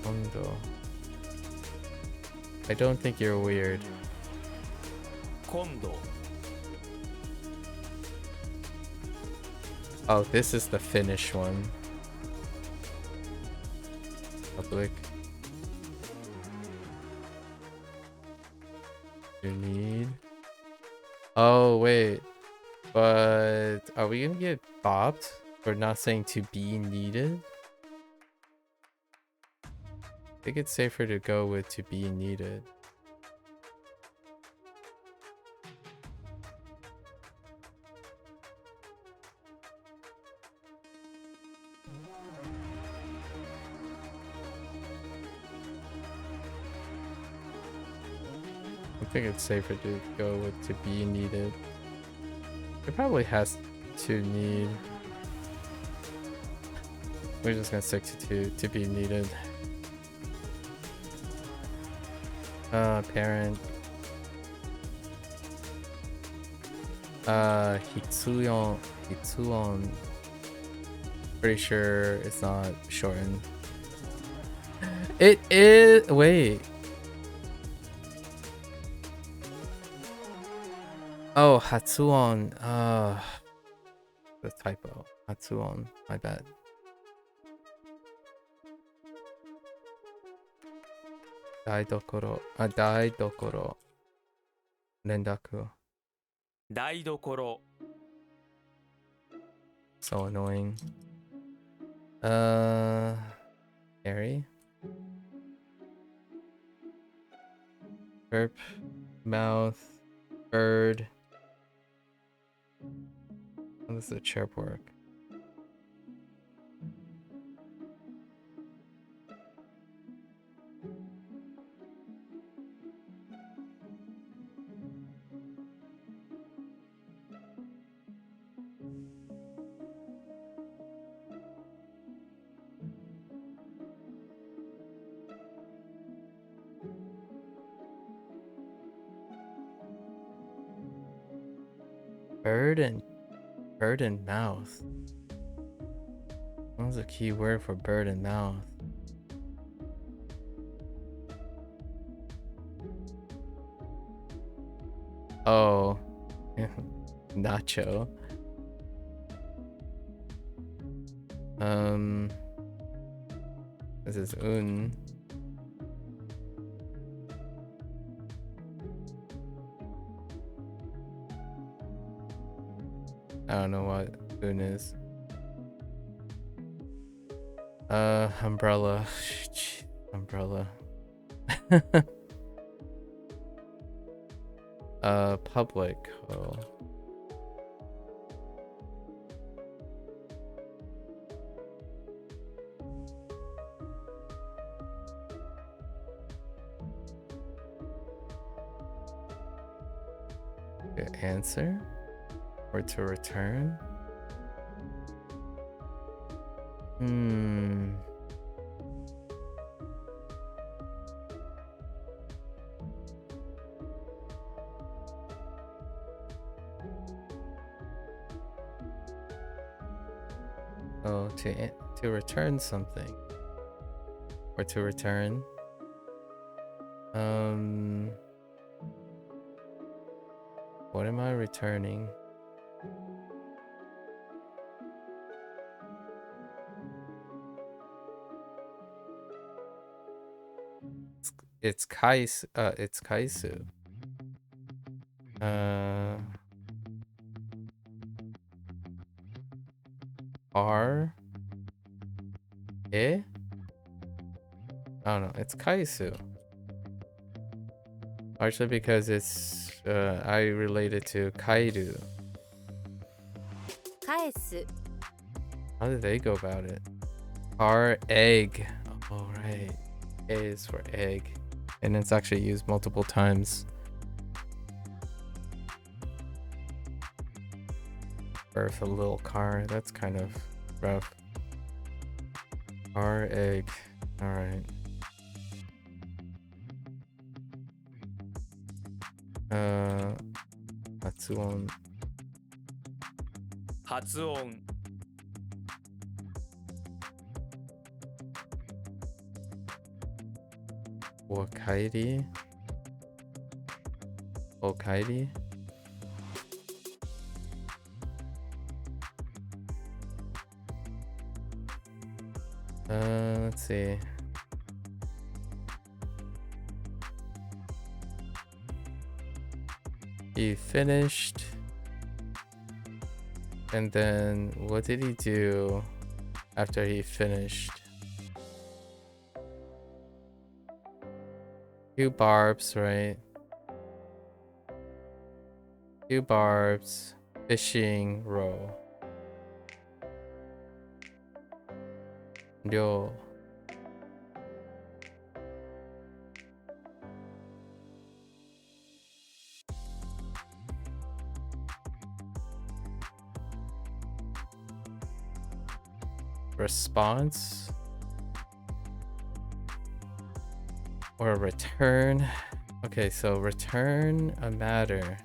Ondo. I don't think you're weird. 今度 Oh, this is the Finnish one. Public. You need. Oh, wait. But are we gonna get bopped for not saying to be needed? I think it's safer to go with to be needed. I think it's safer to go with to be needed. It probably has to need. We're just gonna stick to be needed. Parent. Hitsuon. Pretty sure it's not shortened. It is. Wait. Oh, Hatsuon. The typo. Hatsuon. My bad. Daidokoro. Daidokoro. Rendaku. 台所 So annoying. Harry. Burp. Mouth. Bird. How does the chirp work? Bird and mouth. What was a key word for bird and mouth? Oh, nacho. This is un. I don't know what un is. Umbrella. Umbrella. Public. Oh. To answer or to return? Oh, to return something. Or to return. What am I returning? It's kaisu. It's kaisu. R. Eh? I don't know. It's kaisu. Partially because it's I relate it to kairu. 返す How did they go about it? R egg. Oh right. A is for egg. And it's actually used multiple times. Or for a little car. That's kind of rough. R egg. Alright. Hatsuon. 発音 Wakairi. Okairi. Let's see. He finished. And then what did he do after he finished? Two barbs, right? Two barbs. Fishing row. Ryo. Response or return. Okay, so return a matter,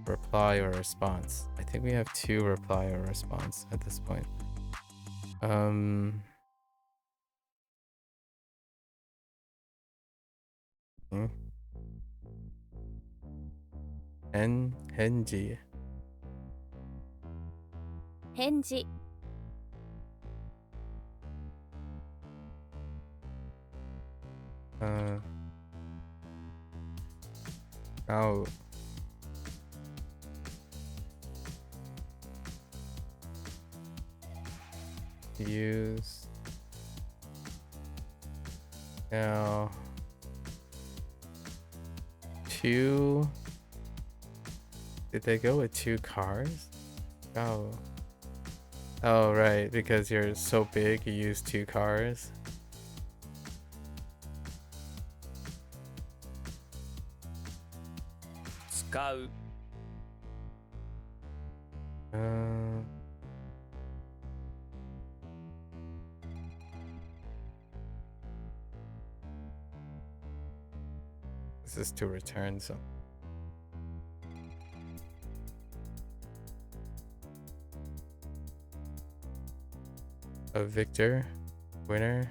reply or response. I think we have two reply or response at this point. Henji. 返事 Now use now two. Did they go with two cars? Oh right, because you're so big you use two cars. Skau. This is to return some. A victor, winner.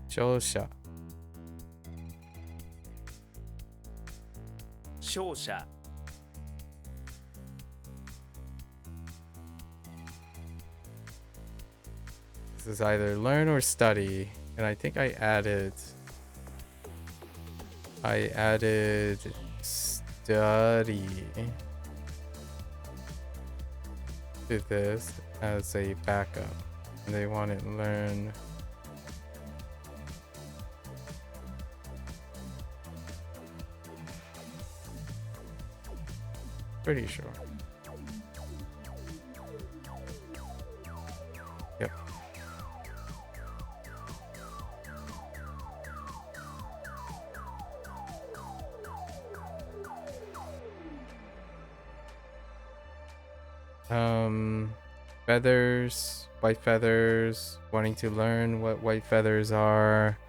Shosha. 勝者 This is either learn or study, and I think I added study to this as a backup. And they want it learn. Pretty sure. Yep. Feathers, white feathers, wanting to learn what white feathers are.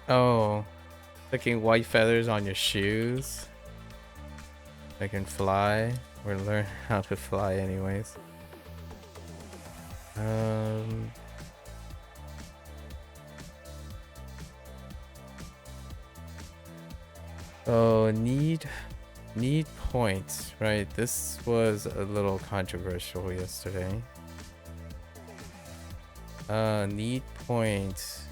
Oh, sticking white feathers on your shoes. I can fly or learn how to fly anyways. Oh, need points, right? This was a little controversial yesterday. Need points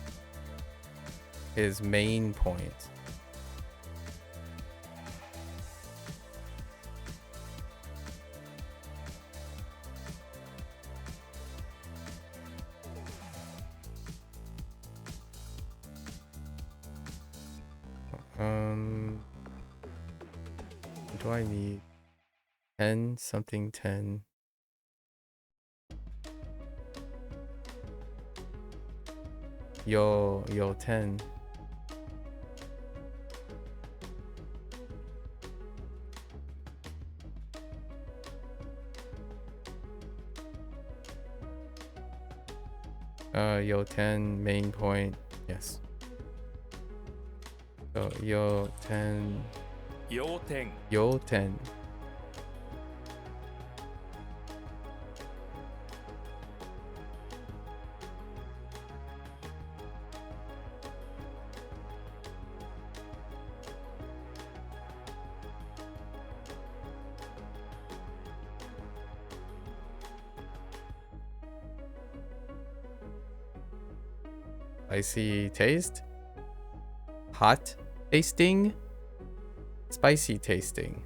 is main point. What do I need? 10 something 10. Yo 10. Yo 10 main point. Yes. So yo 10. 要点 Yo 10. Spicy taste? Hot tasting? Spicy tasting.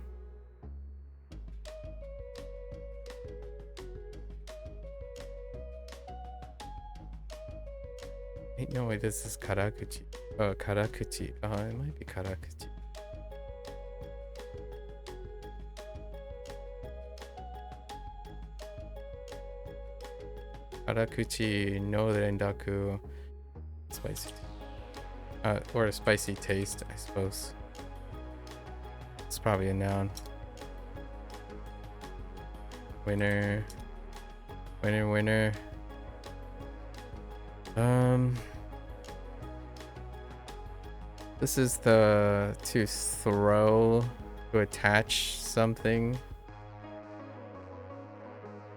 Ain't no way this is karakuchi. Karakuchi. It might be karakuchi. Karakuchi no rendaku. Spicy. Or a spicy taste, I suppose. It's probably a noun. Winner. Winner, winner. This is the to throw, to attach something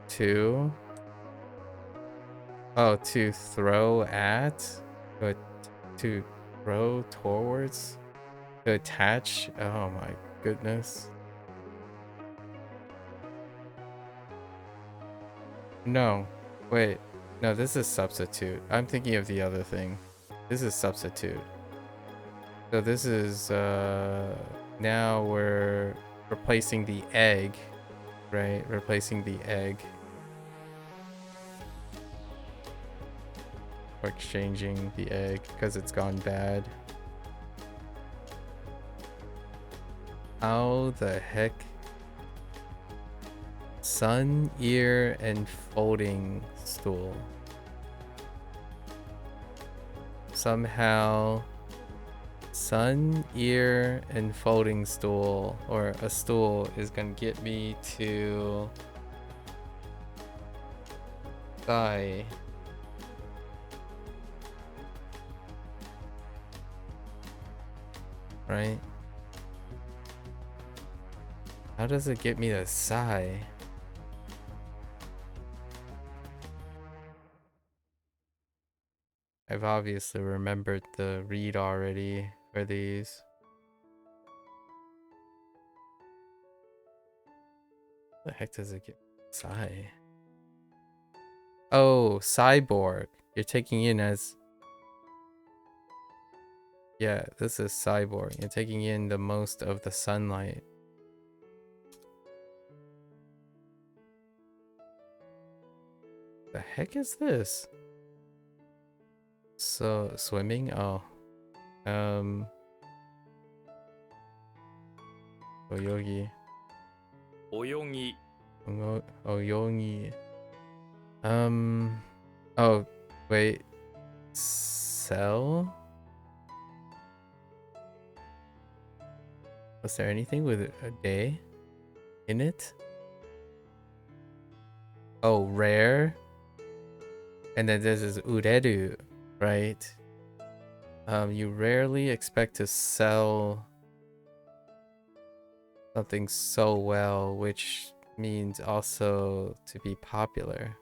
to. Oh, to throw at, to throw towards, to attach. Oh my goodness. No, wait. No, this is substitute. I'm thinking of the other thing. This is substitute. So this is, now we're replacing the egg, right? Replacing the egg. Or exchanging the egg because it's gone bad. How the heck? Sun, ear, and folding stool. Somehow, sun, ear, and folding stool, or a stool, is gonna get me to thigh. Right? How does it get me to sigh? I've obviously remembered the read already for these. The heck does it get sigh? Oh, cyborg. You're taking in as... Yeah, this is cyborg. You're taking in the most of the sunlight. The heck is this? So, swimming? Oh. Oyogi. 泳ぎ Oyogi. Oh, wait. Sell? Was there anything with a day in it? Oh, rare? And then this is ureru, right? You rarely expect to sell something so well, which means also to be popular.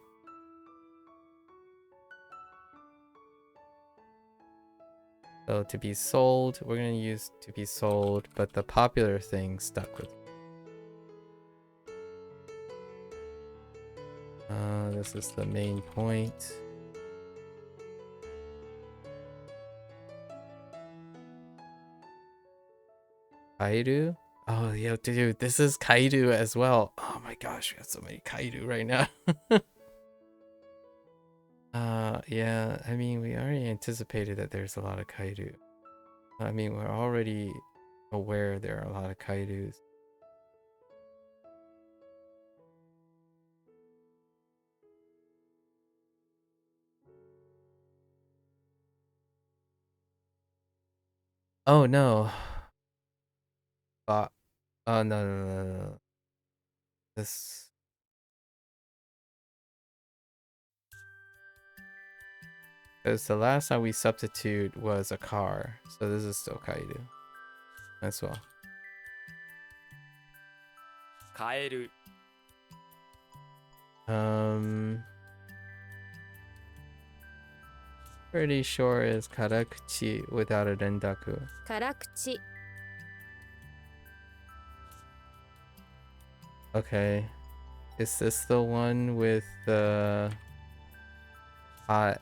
So to be sold, we're gonna use to be sold, but the popular thing stuck with. This is the main point. Kairu? Oh, yo, dude, this is Kairu as well. Oh my gosh, we have so many Kairu right now. Yeah, I mean, we already anticipated that there's a lot of Kairu. I mean, we're already aware there are a lot of Kairus. Oh no. Oh no, no, no, no, no. This. Because the last time we substitute was a car, so this is still Kairu as well. 変える Pretty sure is karakuchi without a rendaku. 辛口 Okay. Is this the one with the hot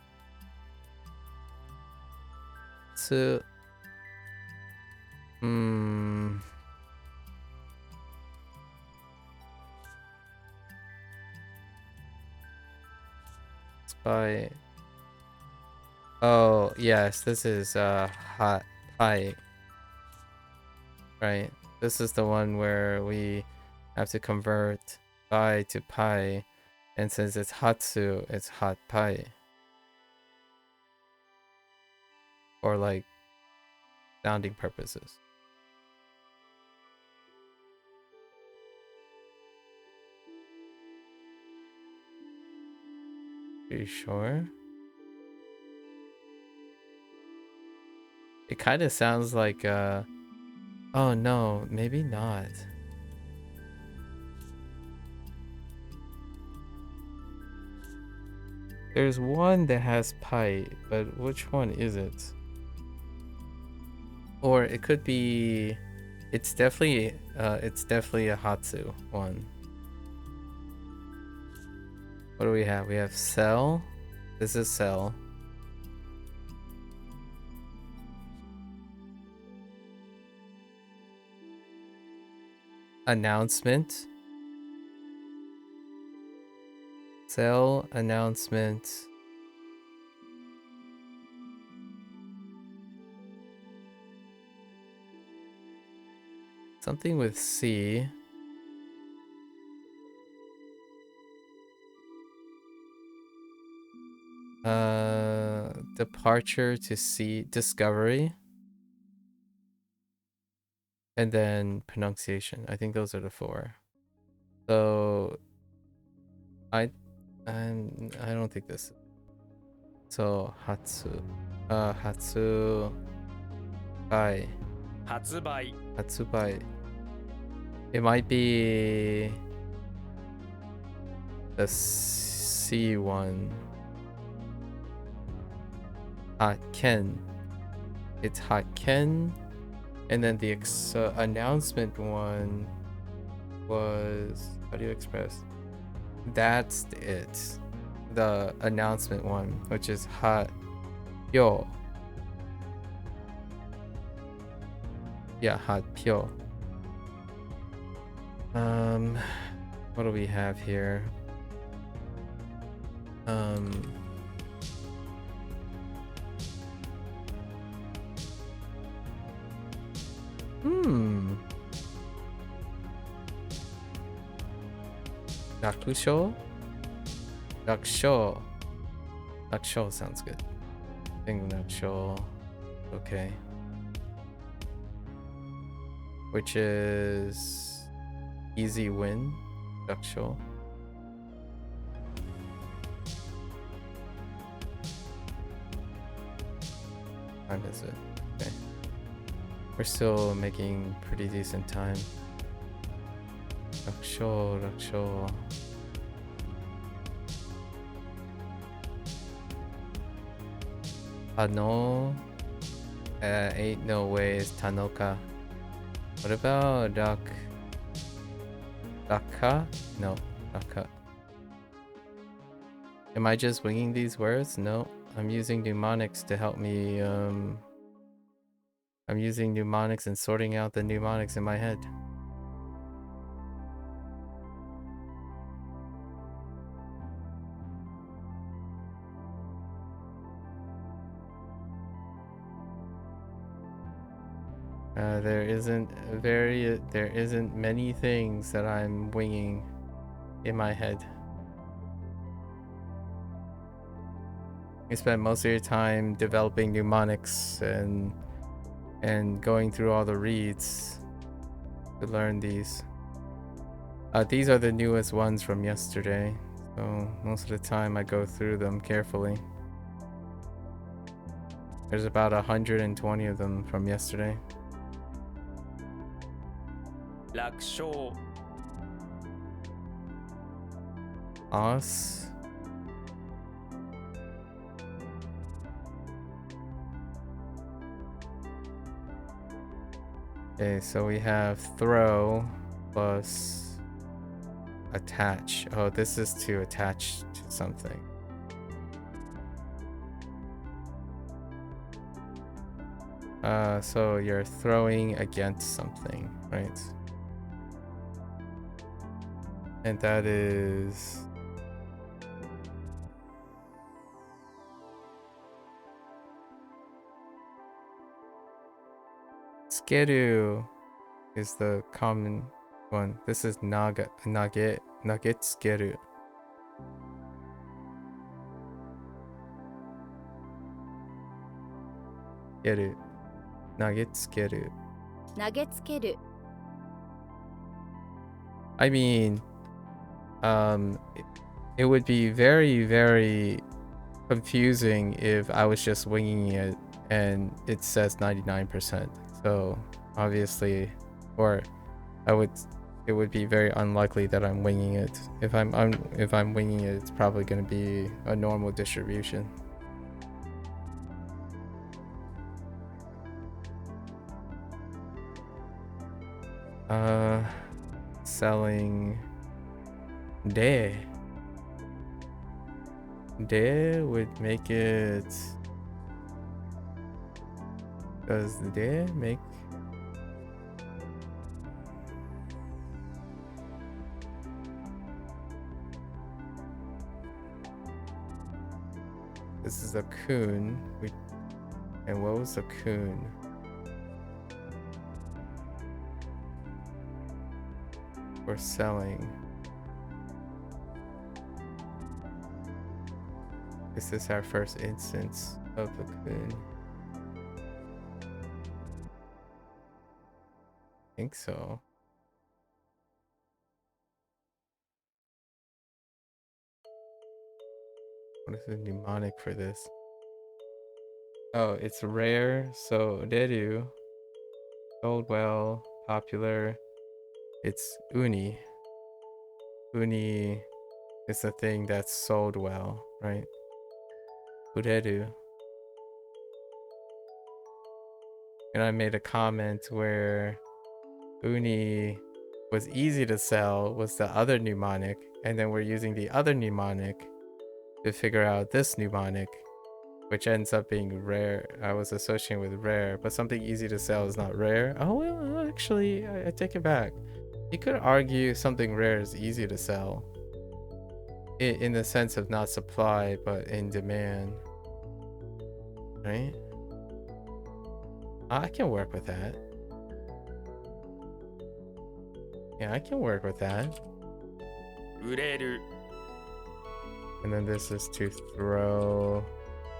tsu? By oh yes, this is hot pie, right? This is the one where we have to convert pie to pie, and since it's hatsu, it's hot pie, for like sounding purposes. Are you sure? It kind of sounds like oh no, maybe not. There's one that has pie, but which one is it? Or it could be it's definitely a hatsu one. What do we have? We have sell. This is sell. Announcement. Sell announcement. Something with C. Departure to C, discovery. And then pronunciation. I think those are the four. So I don't think this. So hatsu. Hatsu bai. 発売 Hatsubai. It might be the C one. Hakken. It's Hakken. And then the announcement one was, how do you express? That's it. The announcement one, which is Yo. Yeah, Hatpyo. What do we have here? Nakusho? Nakusho. Nakusho sounds good. I think Nakusho. Okay. Which is easy win. Nakusho. time is it? Okay. We're still making pretty decent time. Raksho. Tano. Ain't no way is Tanoka. What about Raka? No, Raka. Am I just winging these words? No, I'm using mnemonics to help me. I'm using mnemonics and sorting out the mnemonics in my head. There isn't many things that I'm winging in my head. You spend most of your time developing mnemonics and going through all the reads to learn these. These are the newest ones from yesterday, so most of the time I go through them carefully. There's about 120 of them from yesterday. 楽勝 Os. Okay, so we have throw plus attach. Oh, this is to attach to something. So you're throwing against something, right? And that is Skeru is the common one. This is nugget skeru. Skeru. Nugget skeru. 投げつける I mean, it would be very, very confusing if I was just winging it and it says 99%. So obviously, or it would be very unlikely that I'm winging it. If I'm winging it, it's probably going to be a normal distribution. Selling de would make it. Does the de make? This is a kun. And what was a kun? We're selling. This is our first instance of the kun. I think so. What is the mnemonic for this? Oh, it's rare. So Reru, sold well, popular. It's uni. Uni is a thing that's sold well, right? Ureru. And I made a comment where uni was easy to sell was the other mnemonic, and then we're using the other mnemonic to figure out this mnemonic, which ends up being rare. I was associating with rare, but something easy to sell is not rare. Oh, well, actually, I take it back. You could argue something rare is easy to sell in the sense of not supply, but in demand, right? I can work with that. Yeah, I can work with that. 売れる And then this is to throw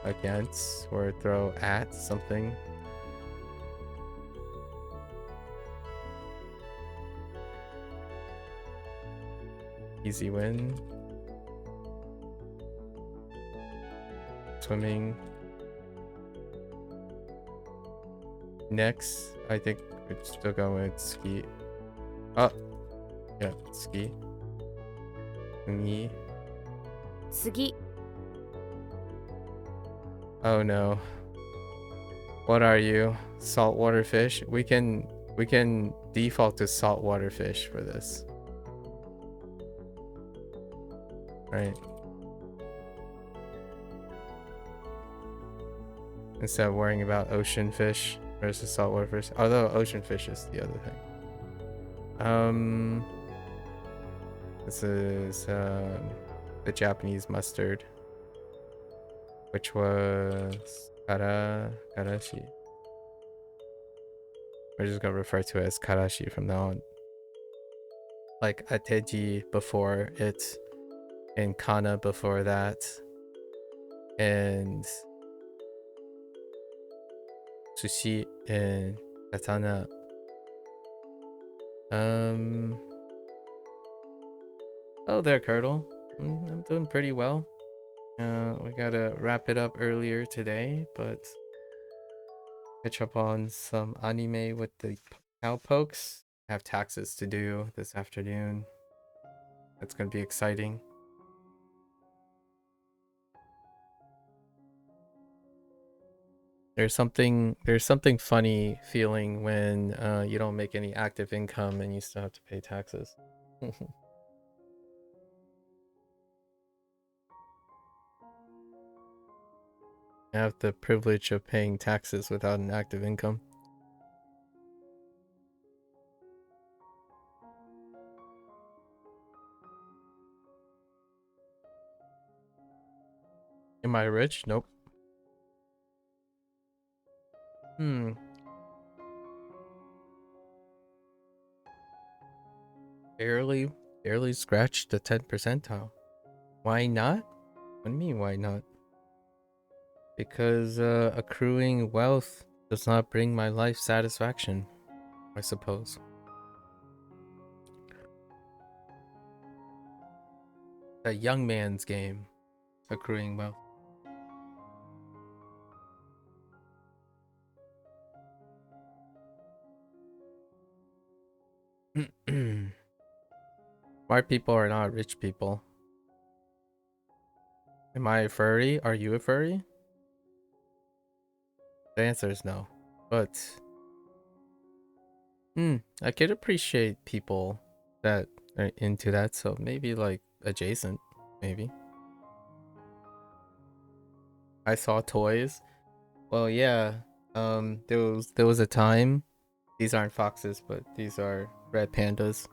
against or throw at something. Easy win. Swimming. Next, I think we're still going with ski. Oh, yeah, ski. Ungi. 次 Oh no. What are you? Saltwater fish? We can default to saltwater fish for this. Right. Instead of worrying about ocean fish versus saltwater fish. Although ocean fish is the other thing. This is the Japanese mustard, which was karashi. We're just gonna refer to it as karashi from now on. Like ateji before it, and kana before that, and sushi and katana. Oh there, Curdle. I'm doing pretty well. We gotta wrap it up earlier today, but catch up on some anime with the cowpokes. Have taxes to do this afternoon. That's gonna be exciting. There's something funny feeling when you don't make any active income and you still have to pay taxes. I have the privilege of paying taxes without an active income. Am I rich? Nope. Barely scratched the 10th percentile. Why not? What do you mean, why not? Because accruing wealth does not bring my life satisfaction, I suppose. A young man's game, accruing wealth. Smart people are not rich people. Am I a furry? Are you a furry? The answer is no. But I could appreciate people that are into that, so maybe like adjacent, maybe. I saw toys. Well, yeah. There was a time. These aren't foxes, but these are red pandas.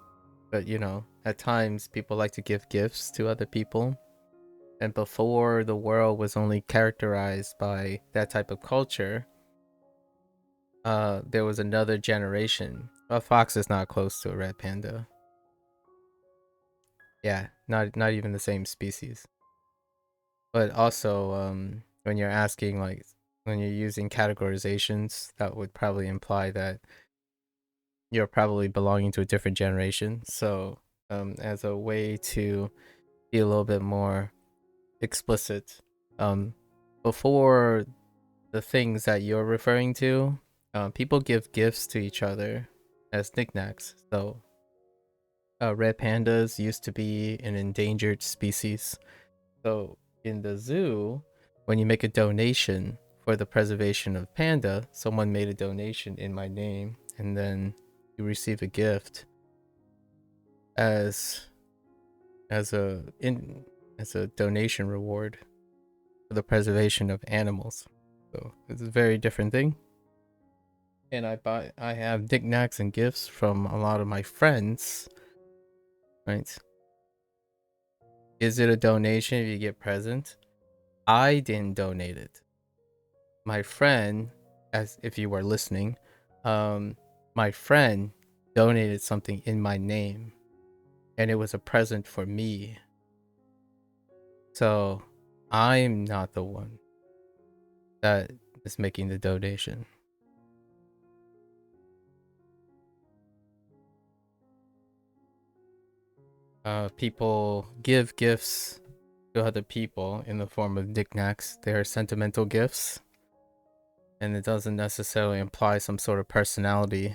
But you know, at times people like to give gifts to other people. And before the world was only characterized by that type of culture, there was another generation. A fox is not close to a red panda. Yeah, not even the same species. But also, when you're asking, like, when you're using categorizations, that would probably imply that you're probably belonging to a different generation. So, as a way to be a little bit more explicit, before the things that you're referring to, people give gifts to each other as knickknacks. So, red pandas used to be an endangered species. So, in the zoo, when you make a donation for the preservation of panda, someone made a donation in my name, and then you receive a gift as a donation reward for the preservation of animals. So it's a very different thing. And I have knickknacks and gifts from a lot of my friends. Right? Is it a donation if you get present? I didn't donate it. My friend, as if you were listening, my friend donated something in my name, and it was a present for me. So I'm not the one that is making the donation. People give gifts to other people in the form of knickknacks. They are sentimental gifts. And it doesn't necessarily imply some sort of personality.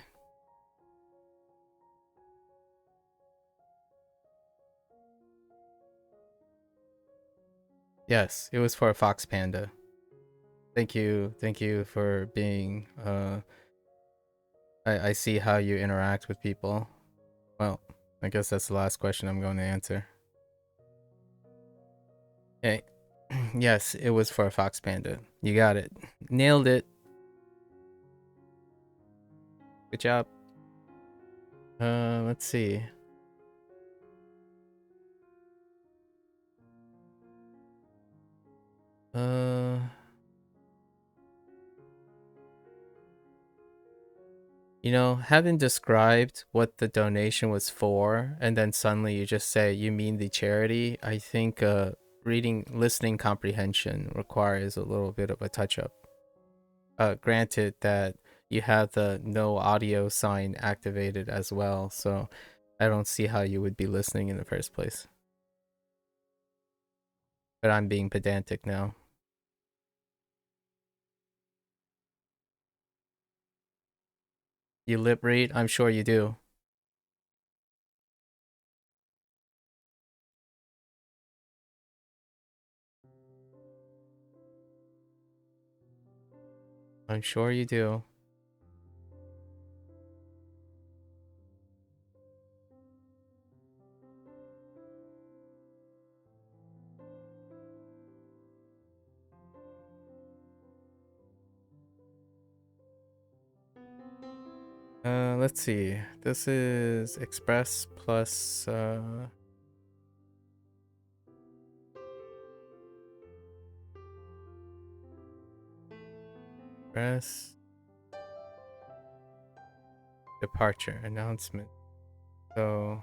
Yes, it was for a fox panda. Thank you for being, I see how you interact with people. Well, I guess that's the last question I'm going to answer. Okay. Yes, it was for a fox panda. You got it. Nailed it. Good job. Let's see. You know, having described what the donation was for, and then suddenly you just say you mean the charity, I think listening comprehension requires a little bit of a touch-up. Granted that you have the no audio sign activated as well, so I don't see how you would be listening in the first place. But I'm being pedantic now. You lip read? I'm sure you do. I'm sure you do. Let's see. This is Express plus Express departure announcement. So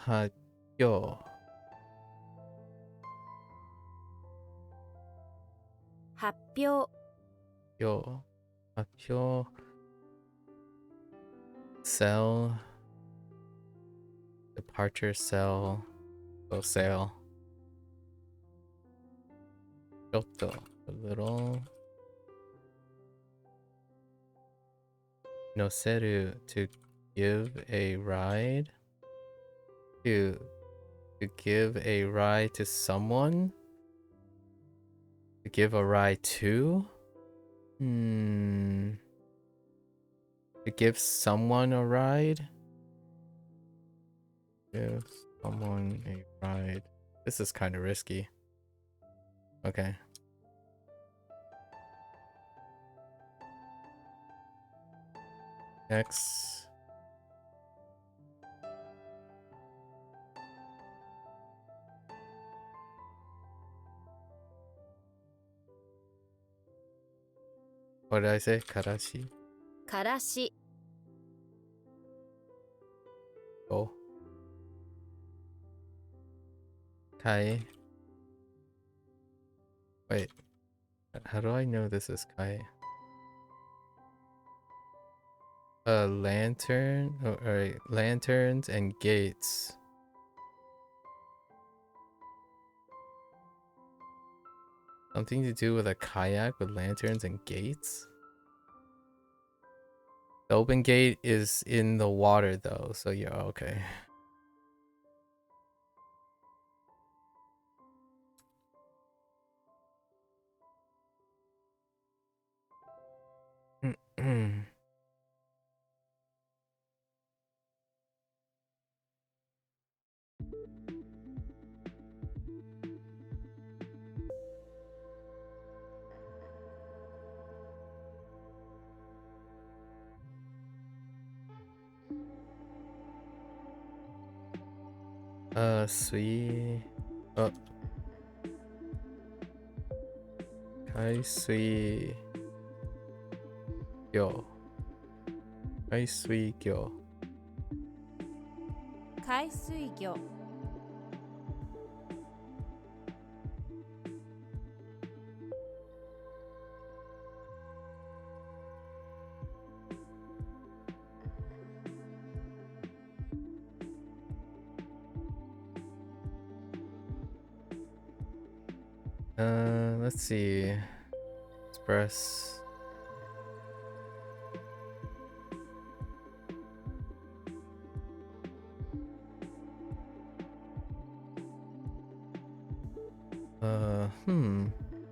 発発表発表 sell departure sell go sale ちょっと a little 乗せる to give a ride to give a ride to someone to give a ride to to give someone a ride give someone a ride. This is kind of risky. Okay. Next. What did I say? Karashi? からし Oh. Kai. Wait. How do I know this is Kai? A lantern? Oh, alright. Lanterns and gates. Something to do with a kayak with lanterns and gates? The open gate is in the water though, so yeah, okay. Sui. Oh. Kai Sui. Gyo. Kai Sui Gyo. 海水魚 Kai Let's see. Express.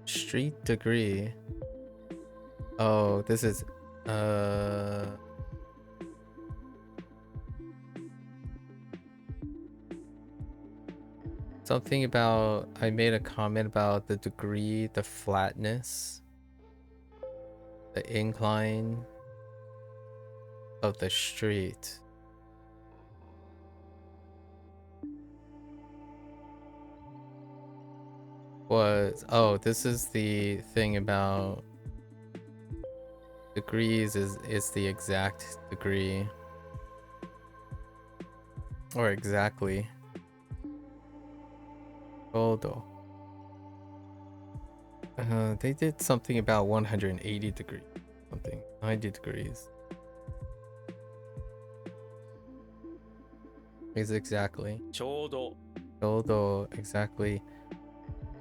Street degree. Oh, this is something about, I made a comment about the degree, the flatness, the incline of the street. Oh, this is the thing about degrees is the exact degree. Or exactly. Todo. They did something about 180 degrees. Something. 90 degrees. Is exactly. ちょうど Todo, exactly.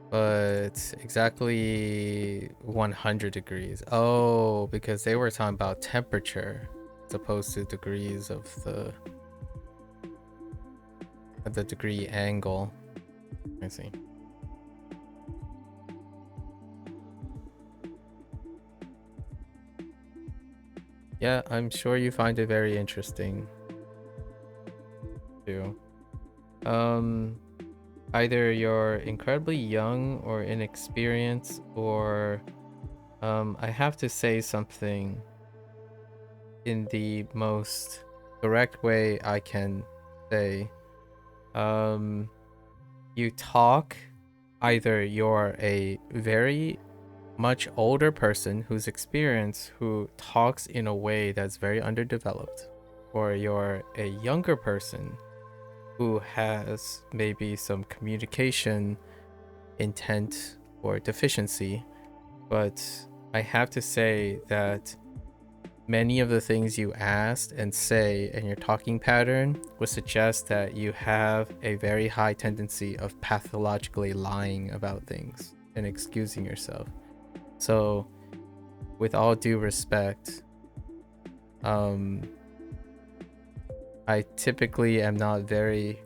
But exactly 100 degrees. Oh, because they were talking about temperature as opposed to degrees of the degree angle. I see. Yeah, I'm sure you find it very interesting too. Either you're incredibly young or inexperienced, or I have to say something in the most direct way I can say. You talk, either you're a very much older person who's experienced, who talks in a way that's very underdeveloped, or you're a younger person who has maybe some communication intent or deficiency. But I have to say that many of the things you asked and say in your talking pattern would suggest that you have a very high tendency of pathologically lying about things and excusing yourself. So, with all due respect, I typically am not very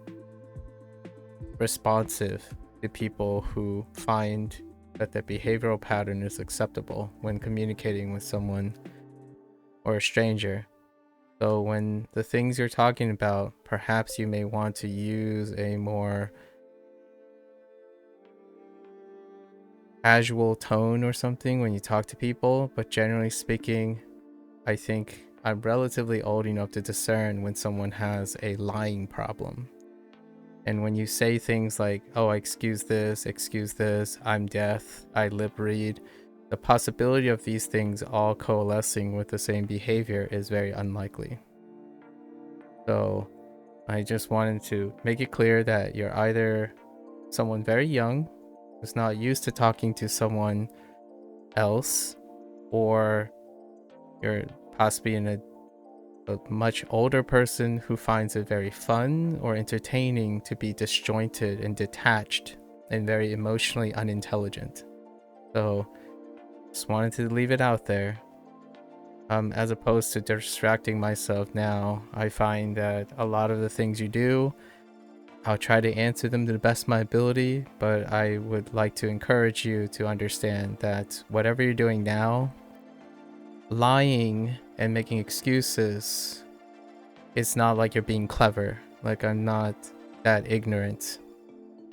responsive to people who find that their behavioral pattern is acceptable when communicating with someone or a stranger. So when the things you're talking about, perhaps you may want to use a more casual tone or something when you talk to people, but generally speaking, I think I'm relatively old enough to discern when someone has a lying problem. And when you say things like, oh, excuse this, I'm deaf, I lip read, the possibility of these things all coalescing with the same behavior is very unlikely. So I just wanted to make it clear that you're either someone very young who's not used to talking to someone else, or you're possibly in a much older person who finds it very fun or entertaining to be disjointed and detached and very emotionally unintelligent. So just wanted to leave it out there. As opposed to distracting myself now, I find that a lot of the things you do, I'll try to answer them to the best of my ability, but I would like to encourage you to understand that whatever you're doing now, lying and making excuses, it's not like you're being clever. Like, I'm not that ignorant.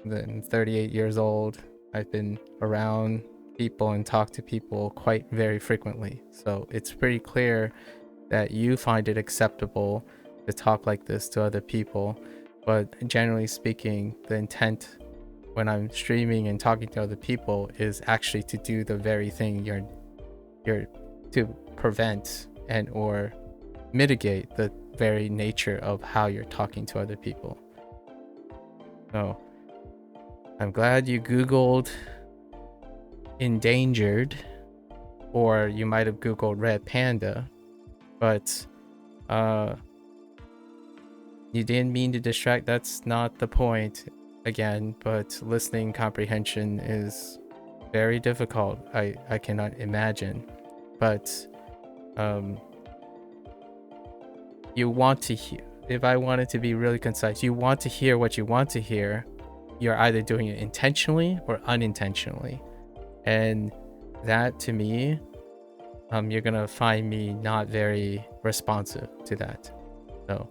I'm 38 years old. I've been around people and talked to people quite very frequently. So it's pretty clear that you find it acceptable to talk like this to other people. But generally speaking, the intent when I'm streaming and talking to other people is actually to do the very thing you're to prevent and or mitigate the very nature of how you're talking to other people. So I'm glad you Googled endangered, or you might have Googled red panda, but you didn't mean to distract. That's not the point again, but listening comprehension is very difficult. I cannot imagine. But you want to hear, if I wanted to be really concise, you want to hear what you want to hear. You're either doing it intentionally or unintentionally. And that, to me, you're gonna find me not very responsive to that. So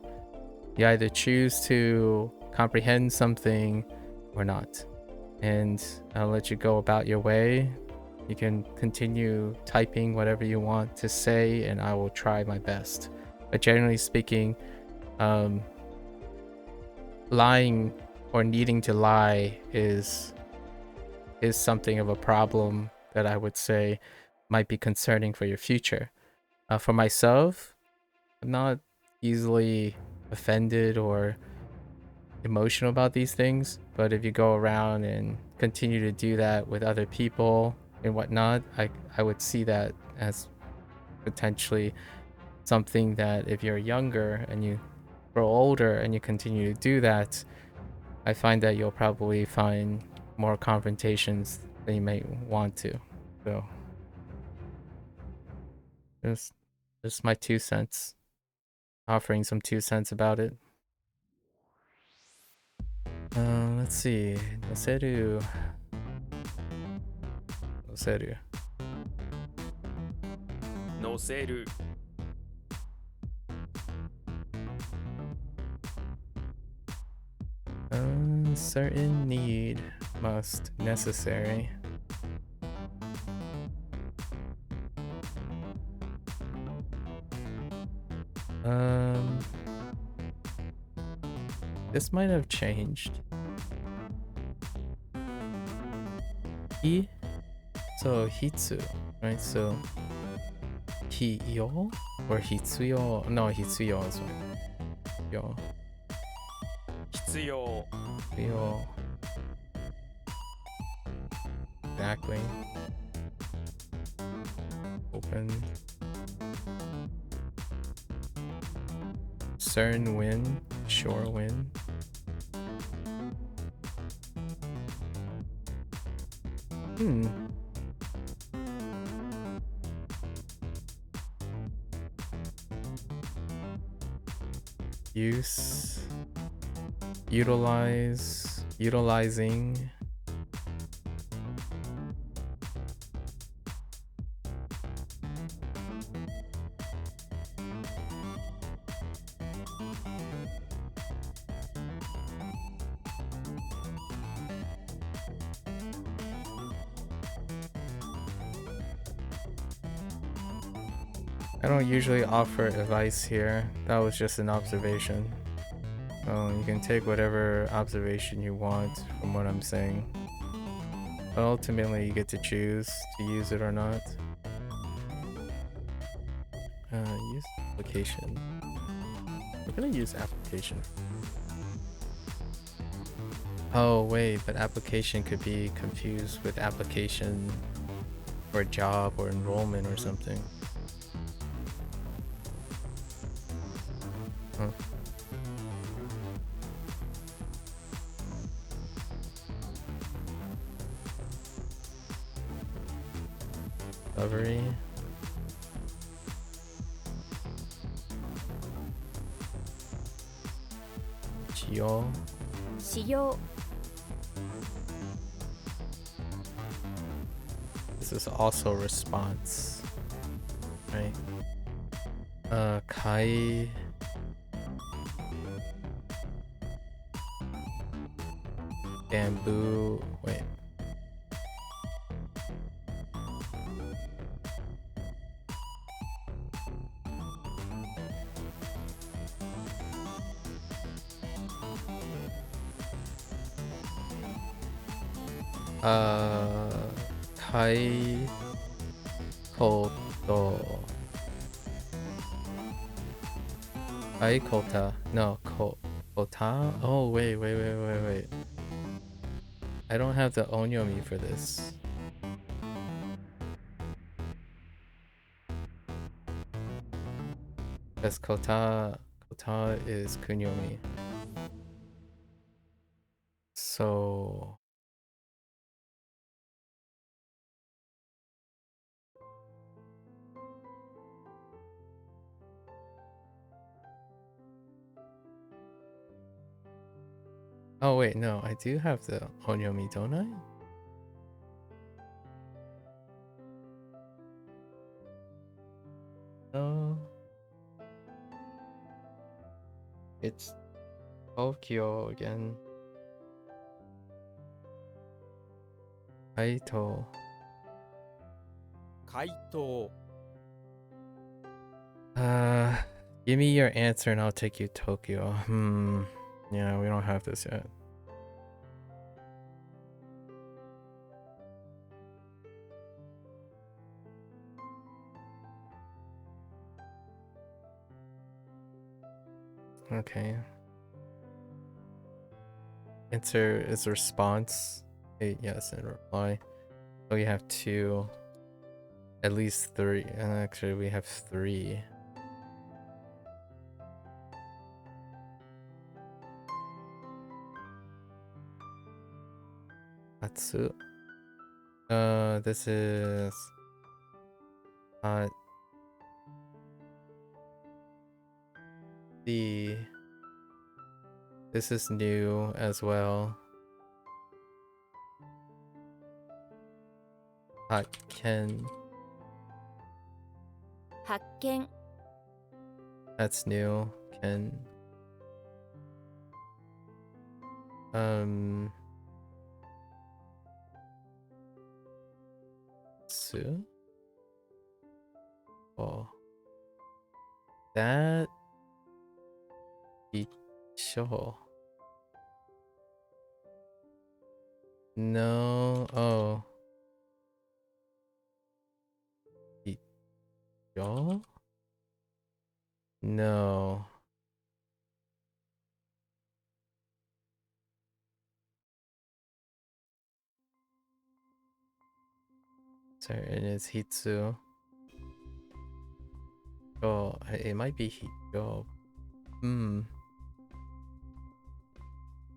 you either choose to comprehend something or not, and I'll let you go about your way. You can continue typing whatever you want to say, and I will try my best. But generally speaking, lying or needing to lie is something of a problem that I would say might be concerning for your future. For myself, I'm not easily offended or emotional about these things, but if you go around and continue to do that with other people and whatnot, I would see that as potentially something that if you're younger and you grow older and you continue to do that, I find that you'll probably find more confrontations than you may want to. So just my 2 cents, offering some 2 cents about it. Let's see. Noseru. Noseru. 乗せる Certain need, must, necessary. This might have changed. Hi, so hitsu, right? So hiyo or hitsuyo? No, hitsuyo is right. Yo. 必要 Feel exactly. Open. Cern win. Shore win. Use. Utilize. Utilizing. I don't usually offer advice here. That was just an observation. You can take whatever observation you want from what I'm saying. But ultimately, you get to choose to use it or not. Use application. We're gonna use application. Oh wait, but application could be confused with application for a job or enrollment or something. Huh. Discovery. Chio. 使用 This is also response, right? Kai. Bamboo. Wait. Kai Koto. Kai Kota. No, Kota? Oh, wait. I don't have the onyomi for this. Because Kota is kunyomi. So Oh wait, no, I do have the onyomi, don't I? No. It's Tokyo again. Kaito. 回答 Give me your answer and I'll take you Tokyo. Yeah, we don't have this yet. Okay. Answer is response. Yes, and reply. So we have two. At least three. Actually, we have three. Atsu. This is this is new as well. Ken. 発見 That's new. Ken. Su. Oh. That. Sure. No. Oh. Yo? No. Sorry, it is Hitsu. Oh, it might be Hitsu.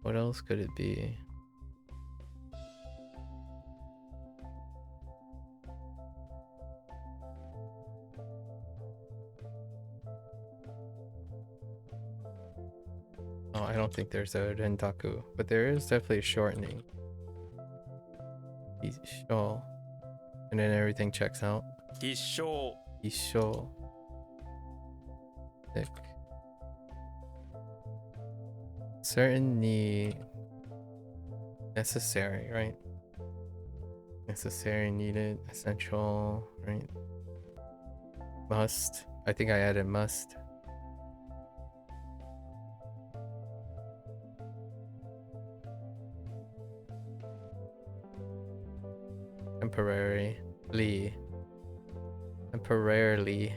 What else could it be? Oh, I don't think there's a Rentaku, but there is definitely a shortening. Isho. And then everything checks out. 必勝 Isho. Thick. Certainly necessary, right? Necessary, needed, essential, right? Must. I think I added must. Temporarily. Temporarily.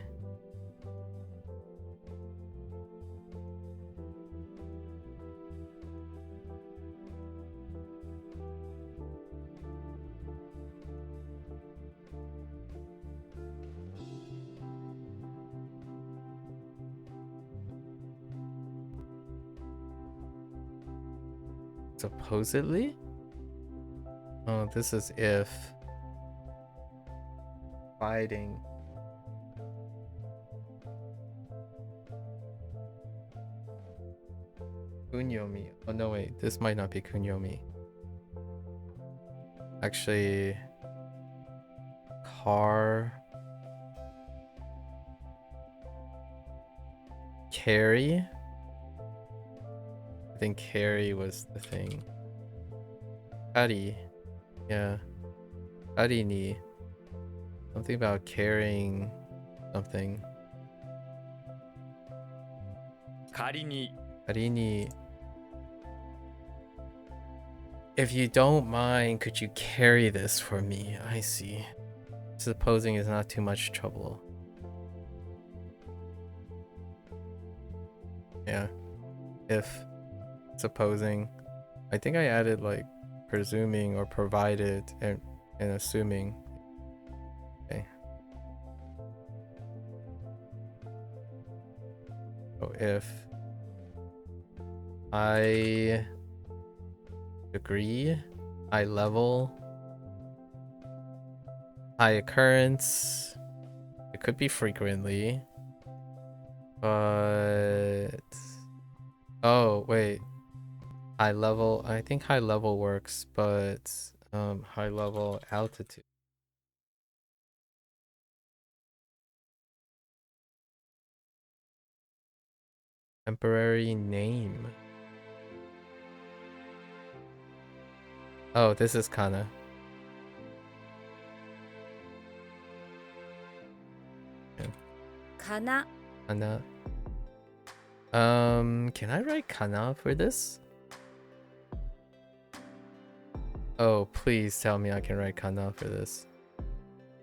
Supposedly? Oh, this is if. Fighting. Kunyomi. Oh no, wait. This might not be Kunyomi. Actually, car. Carry? I think carry was the thing. Kari. Yeah. Kari ni. Something about carrying something. 仮に Kari ni. If you don't mind, could you carry this for me? I see. Supposing it's not too much trouble. Yeah. If. Supposing. I think I added like presuming or provided and assuming. Okay. So if I agree, high level, high occurrence, it could be frequently, but oh wait, High level, I think high level works, but high level altitude. Temporary name. Oh, this is kana. Kana. Kana. Can I write kana for this? Oh, please tell me I can write kana for this.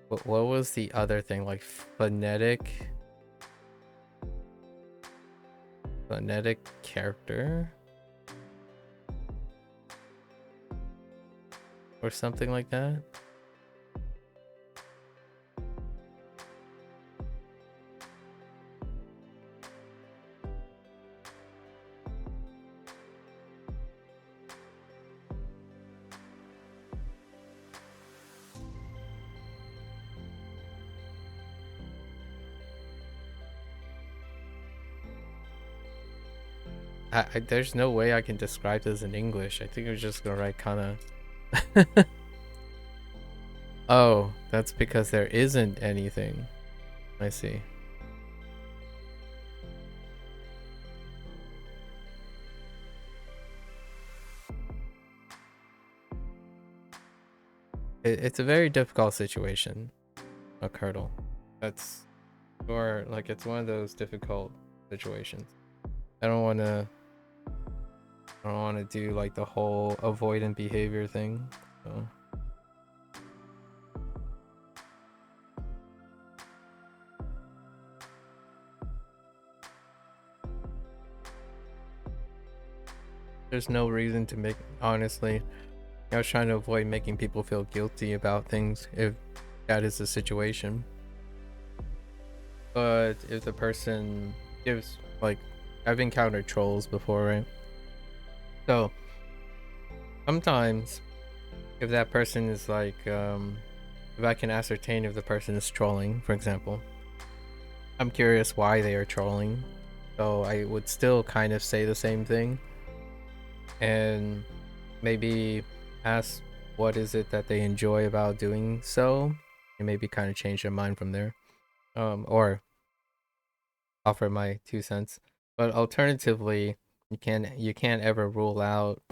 What was the other thing? Like phonetic character? Or something like that? There's no way I can describe this in English. I think I'm just gonna write kana. Oh, that's because there isn't anything. I see. It's a very difficult situation, a curdle. That's, or like it's one of those difficult situations. I don't want to do like the whole avoidant behavior thing. So there's no reason to make, honestly, I was trying to avoid making people feel guilty about things if that is the situation. But if the person gives, like, I've encountered trolls before, right? So sometimes if that person is like, if I can ascertain if the person is trolling, for example, I'm curious why they are trolling. So I would still kind of say the same thing and maybe ask what is it that they enjoy about doing so, and maybe kind of change their mind from there, or offer my 2 cents. But alternatively, you can't ever rule out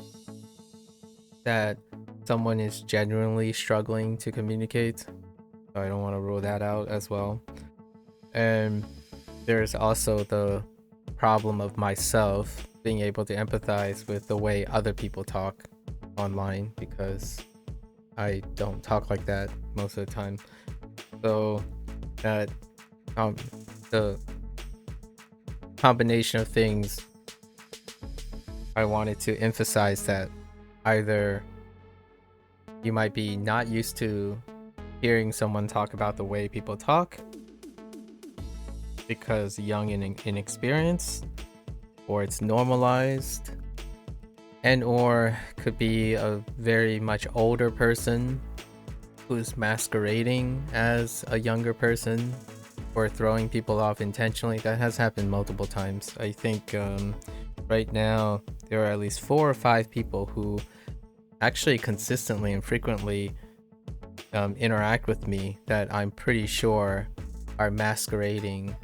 that someone is genuinely struggling to communicate. So I don't want to rule that out as well. And there's also the problem of myself being able to empathize with the way other people talk online, because I don't talk like that most of the time. So that the combination of things, I wanted to emphasize that either you might be not used to hearing someone talk about the way people talk because young and inexperienced, or it's normalized, and or could be a very much older person who's masquerading as a younger person or throwing people off intentionally. That has happened multiple times. I think right now there are at least 4 or 5 people who actually consistently and frequently interact with me that I'm pretty sure are masquerading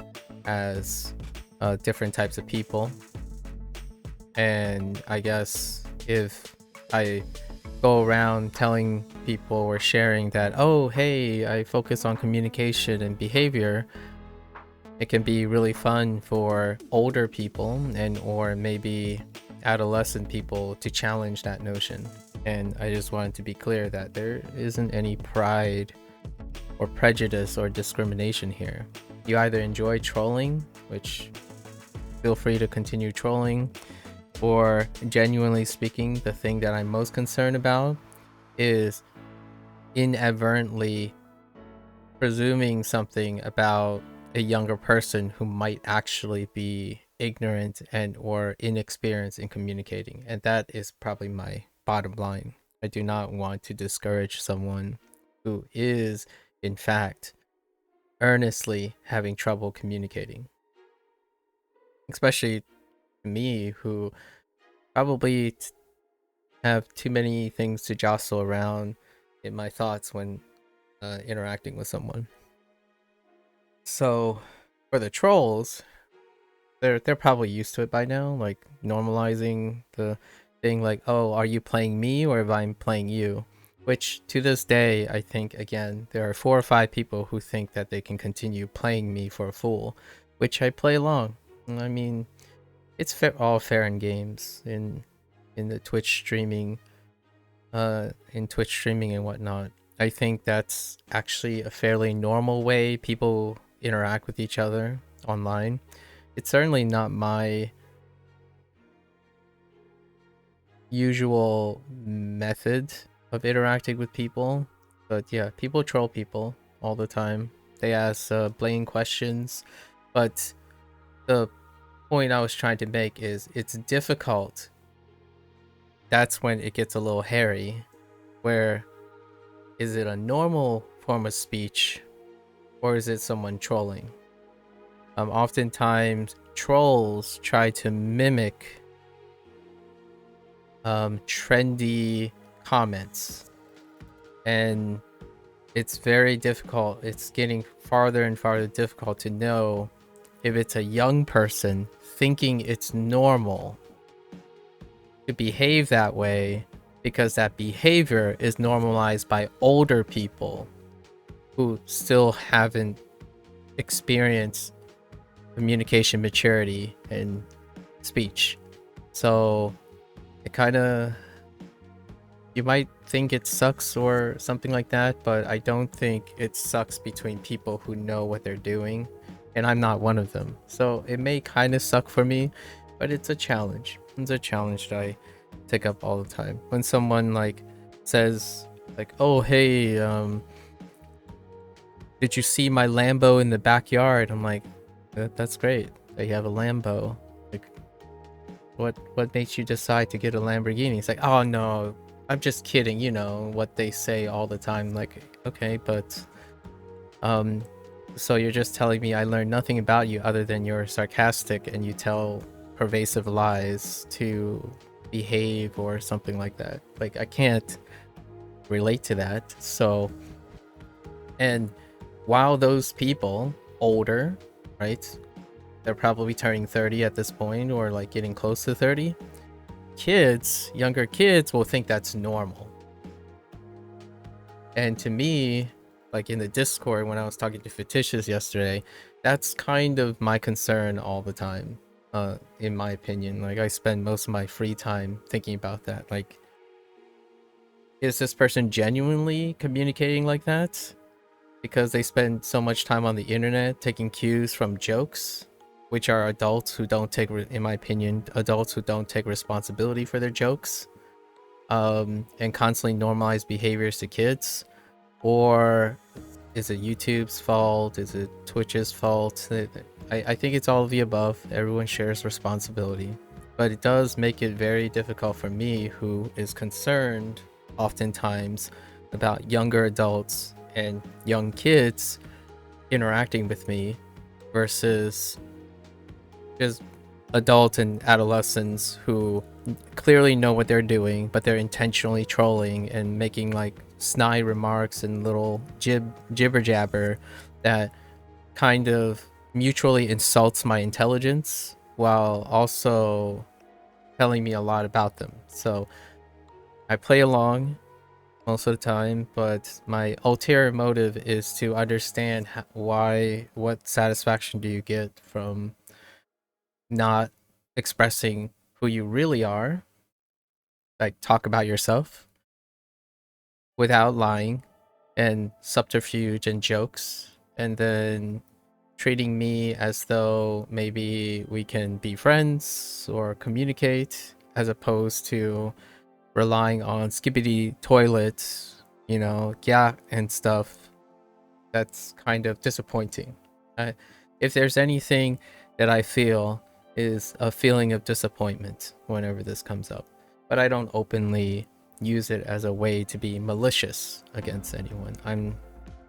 as different types of people. And I guess if I go around telling people or sharing that, oh hey, I focus on communication and behavior, it can be really fun for older people and or maybe adolescent people to challenge that notion. And I just wanted to be clear that there isn't any pride or prejudice or discrimination here. You either enjoy trolling, which feel free to continue trolling, or genuinely speaking, the thing that I'm most concerned about is inadvertently presuming something about a younger person who might actually be ignorant and or inexperienced in communicating. And that is probably my bottom line. I do not want to discourage someone who is, in fact, earnestly having trouble communicating. Especially me, who probably have too many things to jostle around in my thoughts when interacting with someone. So for the trolls, they're probably used to it by now, like normalizing the thing like, oh, are you playing me or if I'm playing you? Which to this day, I think again, there are 4 or 5 people who think that they can continue playing me for a fool, which I play along. I mean, it's all fair in games in the Twitch streaming, in Twitch streaming and whatnot. I think that's actually a fairly normal way people interact with each other online. It's certainly not my usual method of interacting with people, but yeah, people troll people all the time. They ask blatant questions, but the point I was trying to make is it's difficult. That's when it gets a little hairy, where is it a normal form of speech or is it someone trolling? Oftentimes trolls try to mimic trendy comments, and it's very difficult. It's getting farther and farther difficult to know if it's a young person thinking it's normal to behave that way because that behavior is normalized by older people who still haven't experienced communication maturity and speech. So it kind of, you might think it sucks or something like that, but I don't think it sucks between people who know what they're doing, and I'm not one of them. So it may kind of suck for me, but it's a challenge. It's a challenge that I take up all the time. When someone like says like, oh hey, did you see my Lambo in the backyard? I'm like, that's great that you have a Lambo. Like, what makes you decide to get a Lamborghini? It's like, oh no, I'm just kidding. You know what they say all the time. Like, okay, but so you're just telling me I learned nothing about you other than you're sarcastic and you tell pervasive lies to behave or something like that. Like, I can't relate to that. So, and while those people older, right, they're probably turning 30 at this point or like getting close to 30, kids, younger kids will think that's normal. And to me, like in the Discord when I was talking to Fictitious yesterday, that's kind of my concern all the time. In my opinion, like I spend most of my free time thinking about that. Like, is this person genuinely communicating like that because they spend so much time on the internet taking cues from jokes, which are adults who don't take, in my opinion, adults who don't take responsibility for their jokes, and constantly normalize behaviors to kids? Or is it YouTube's fault? Is it Twitch's fault? I think it's all of the above. Everyone shares responsibility, but it does make it very difficult for me, who is concerned oftentimes about younger adults and young kids interacting with me versus just adults and adolescents who clearly know what they're doing, but they're intentionally trolling and making like snide remarks and little jibber jabber that kind of mutually insults my intelligence while also telling me a lot about them. So I play along most of the time, but my ulterior motive is to understand what satisfaction do you get from not expressing who you really are, like talk about yourself without lying and subterfuge and jokes, and then treating me as though maybe we can be friends or communicate, as opposed to relying on skippity toilets, you know, yeah, and stuff. That's kind of disappointing. If there's anything that I feel is a feeling of disappointment whenever this comes up, but I don't openly use it as a way to be malicious against anyone. I'm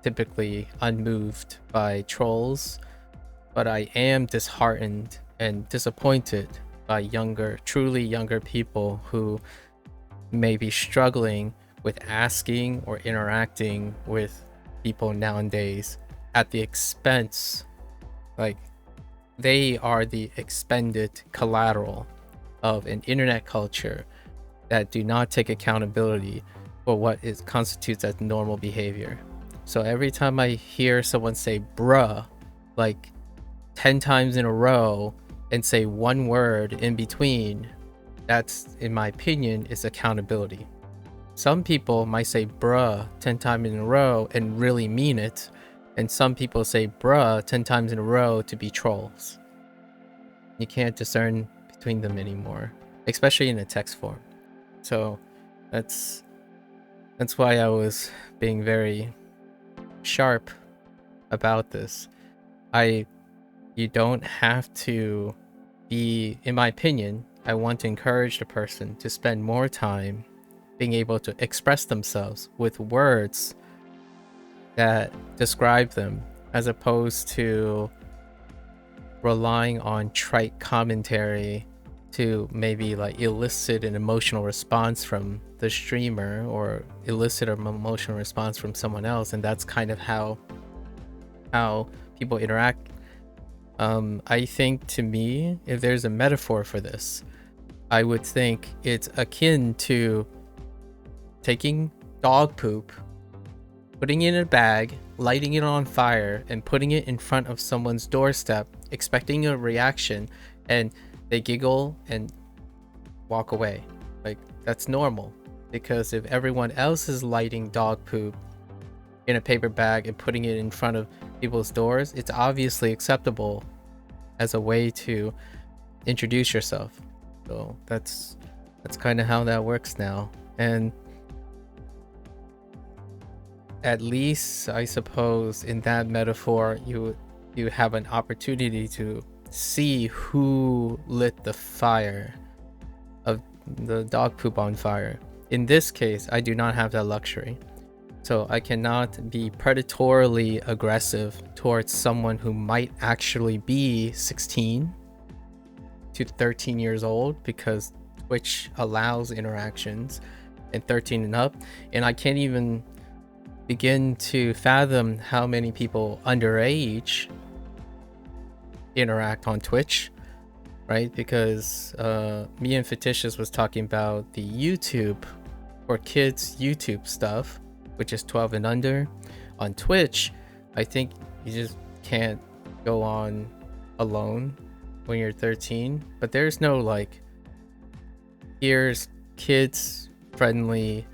typically unmoved by trolls, but I am disheartened and disappointed by younger, truly younger people who may be struggling with asking or interacting with people nowadays at the expense, like they are the expended collateral of an internet culture that do not take accountability for what is constitutes as normal behavior. So every time I hear someone say bruh like 10 times in a row and say one word in between, that's, in my opinion, is accountability. Some people might say bruh 10 times in a row and really mean it, and some people say bruh 10 times in a row to be trolls. You can't discern between them anymore, especially in a text form. So that's why I was being very sharp about this. You don't have to be, in my opinion, I want to encourage the person to spend more time being able to express themselves with words that describe them, as opposed to relying on trite commentary to maybe like elicit an emotional response from the streamer or elicit an emotional response from someone else. And that's kind of how people interact. I think, to me, if there's a metaphor for this, I would think it's akin to taking dog poop, putting it in a bag, lighting it on fire, and putting it in front of someone's doorstep, expecting a reaction, and they giggle and walk away. Like, that's normal, because if everyone else is lighting dog poop in a paper bag and putting it in front of people's doors, it's obviously acceptable as a way to introduce yourself. So that's kind of how that works now. And at least, I suppose, in that metaphor, you have an opportunity to see who lit the fire of the dog poop on fire. In this case, I do not have that luxury. So I cannot be predatorily aggressive towards someone who might actually be 16 to 13 years old, because Twitch allows interactions and 13 and up. And I can't even begin to fathom how many people underage interact on Twitch, right? Because me and Fictitious was talking about the YouTube for kids YouTube stuff, which is 12 and under. On Twitch, I think you just can't go on alone when you're 13, but there's no like, here's kids friendly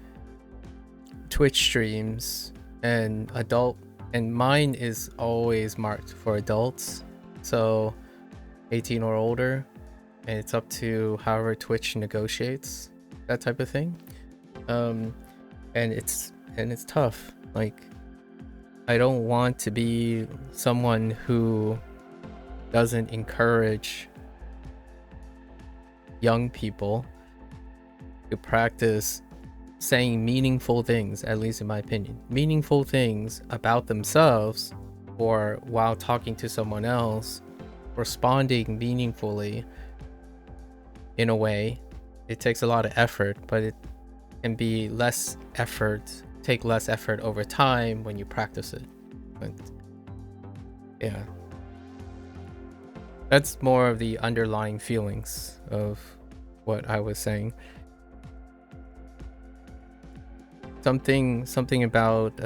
Twitch streams and adult, and mine is always marked for adults, so 18 or older, and it's up to however Twitch negotiates that type of thing. And it's tough. Like, I don't want to be someone who doesn't encourage young people to practice saying meaningful things, at least in my opinion, meaningful things about themselves, or while talking to someone else, responding meaningfully in a way. It takes a lot of effort, but it can be less effort, take less effort over time when you practice it. But yeah, that's more of the underlying feelings of what I was saying. Something about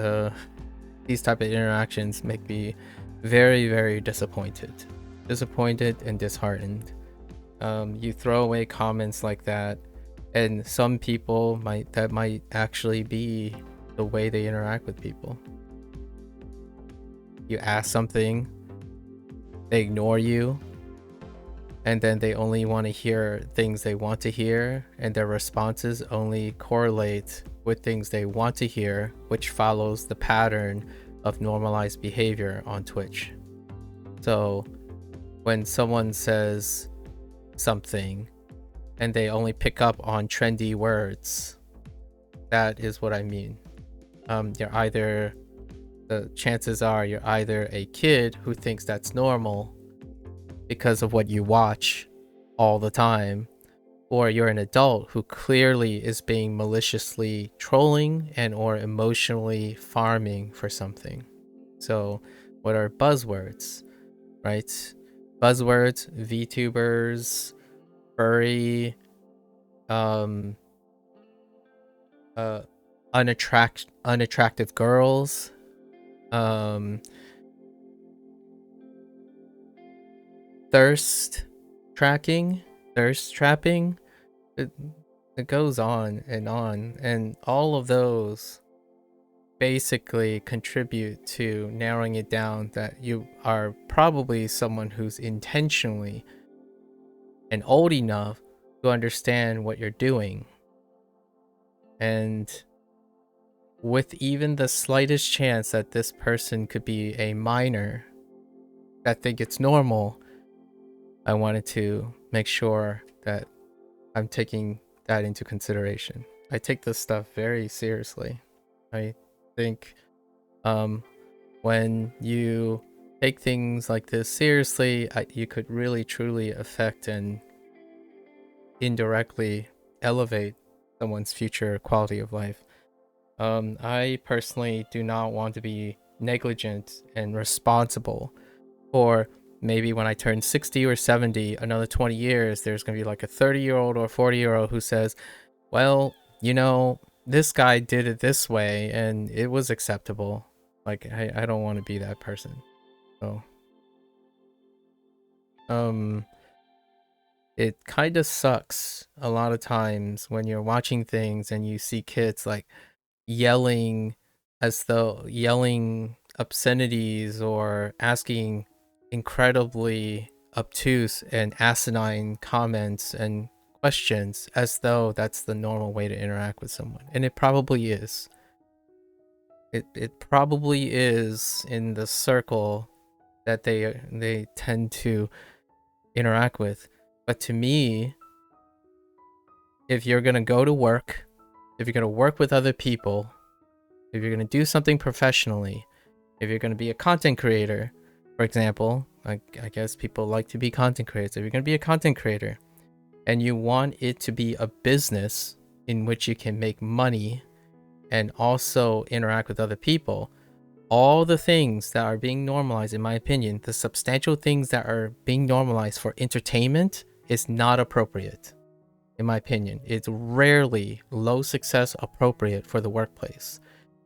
these type of interactions make me very, very disappointed and disheartened. You throw away comments like that, and some people might actually be the way they interact with people. You ask something, they ignore you, and then they only want to hear things they want to hear, and their responses only correlate with things they want to hear, which follows the pattern of normalized behavior on Twitch. So when someone says something and they only pick up on trendy words, that is what I mean. The chances are you're either a kid who thinks that's normal because of what you watch all the time, or you're an adult who clearly is being maliciously trolling and or emotionally farming for something. So what are buzzwords, right? Buzzwords, VTubers, furry, unattractive girls, thirst trapping. It goes on, and all of those basically contribute to narrowing it down that you are probably someone who's intentionally and old enough to understand what you're doing. And with even the slightest chance that this person could be a minor that think it's normal, I wanted to make sure that I'm taking that into consideration. I take this stuff very seriously. I think when you take things like this seriously, you could really truly affect and indirectly elevate someone's future quality of life. I personally do not want to be negligent and responsible for maybe when I turn 60 or 70, another 20 years, there's going to be like a 30-year-old or 40-year-old who says, well, you know, this guy did it this way and it was acceptable. Like, I don't want to be that person. So, it kind of sucks a lot of times when you're watching things and you see kids like yelling obscenities or asking incredibly obtuse and asinine comments and questions as though that's the normal way to interact with someone. And it probably is. It probably is in the circle that they tend to interact with. But to me, if you're going to go to work, if you're going to work with other people, if you're going to do something professionally, if you're going to be a content creator, for example, I guess people like to be content creators. If you're going to be a content creator and you want it to be a business in which you can make money and also interact with other people, all the things that are being normalized, in my opinion, the substantial things that are being normalized for entertainment is not appropriate. In my opinion, it's rarely low success appropriate for the workplace.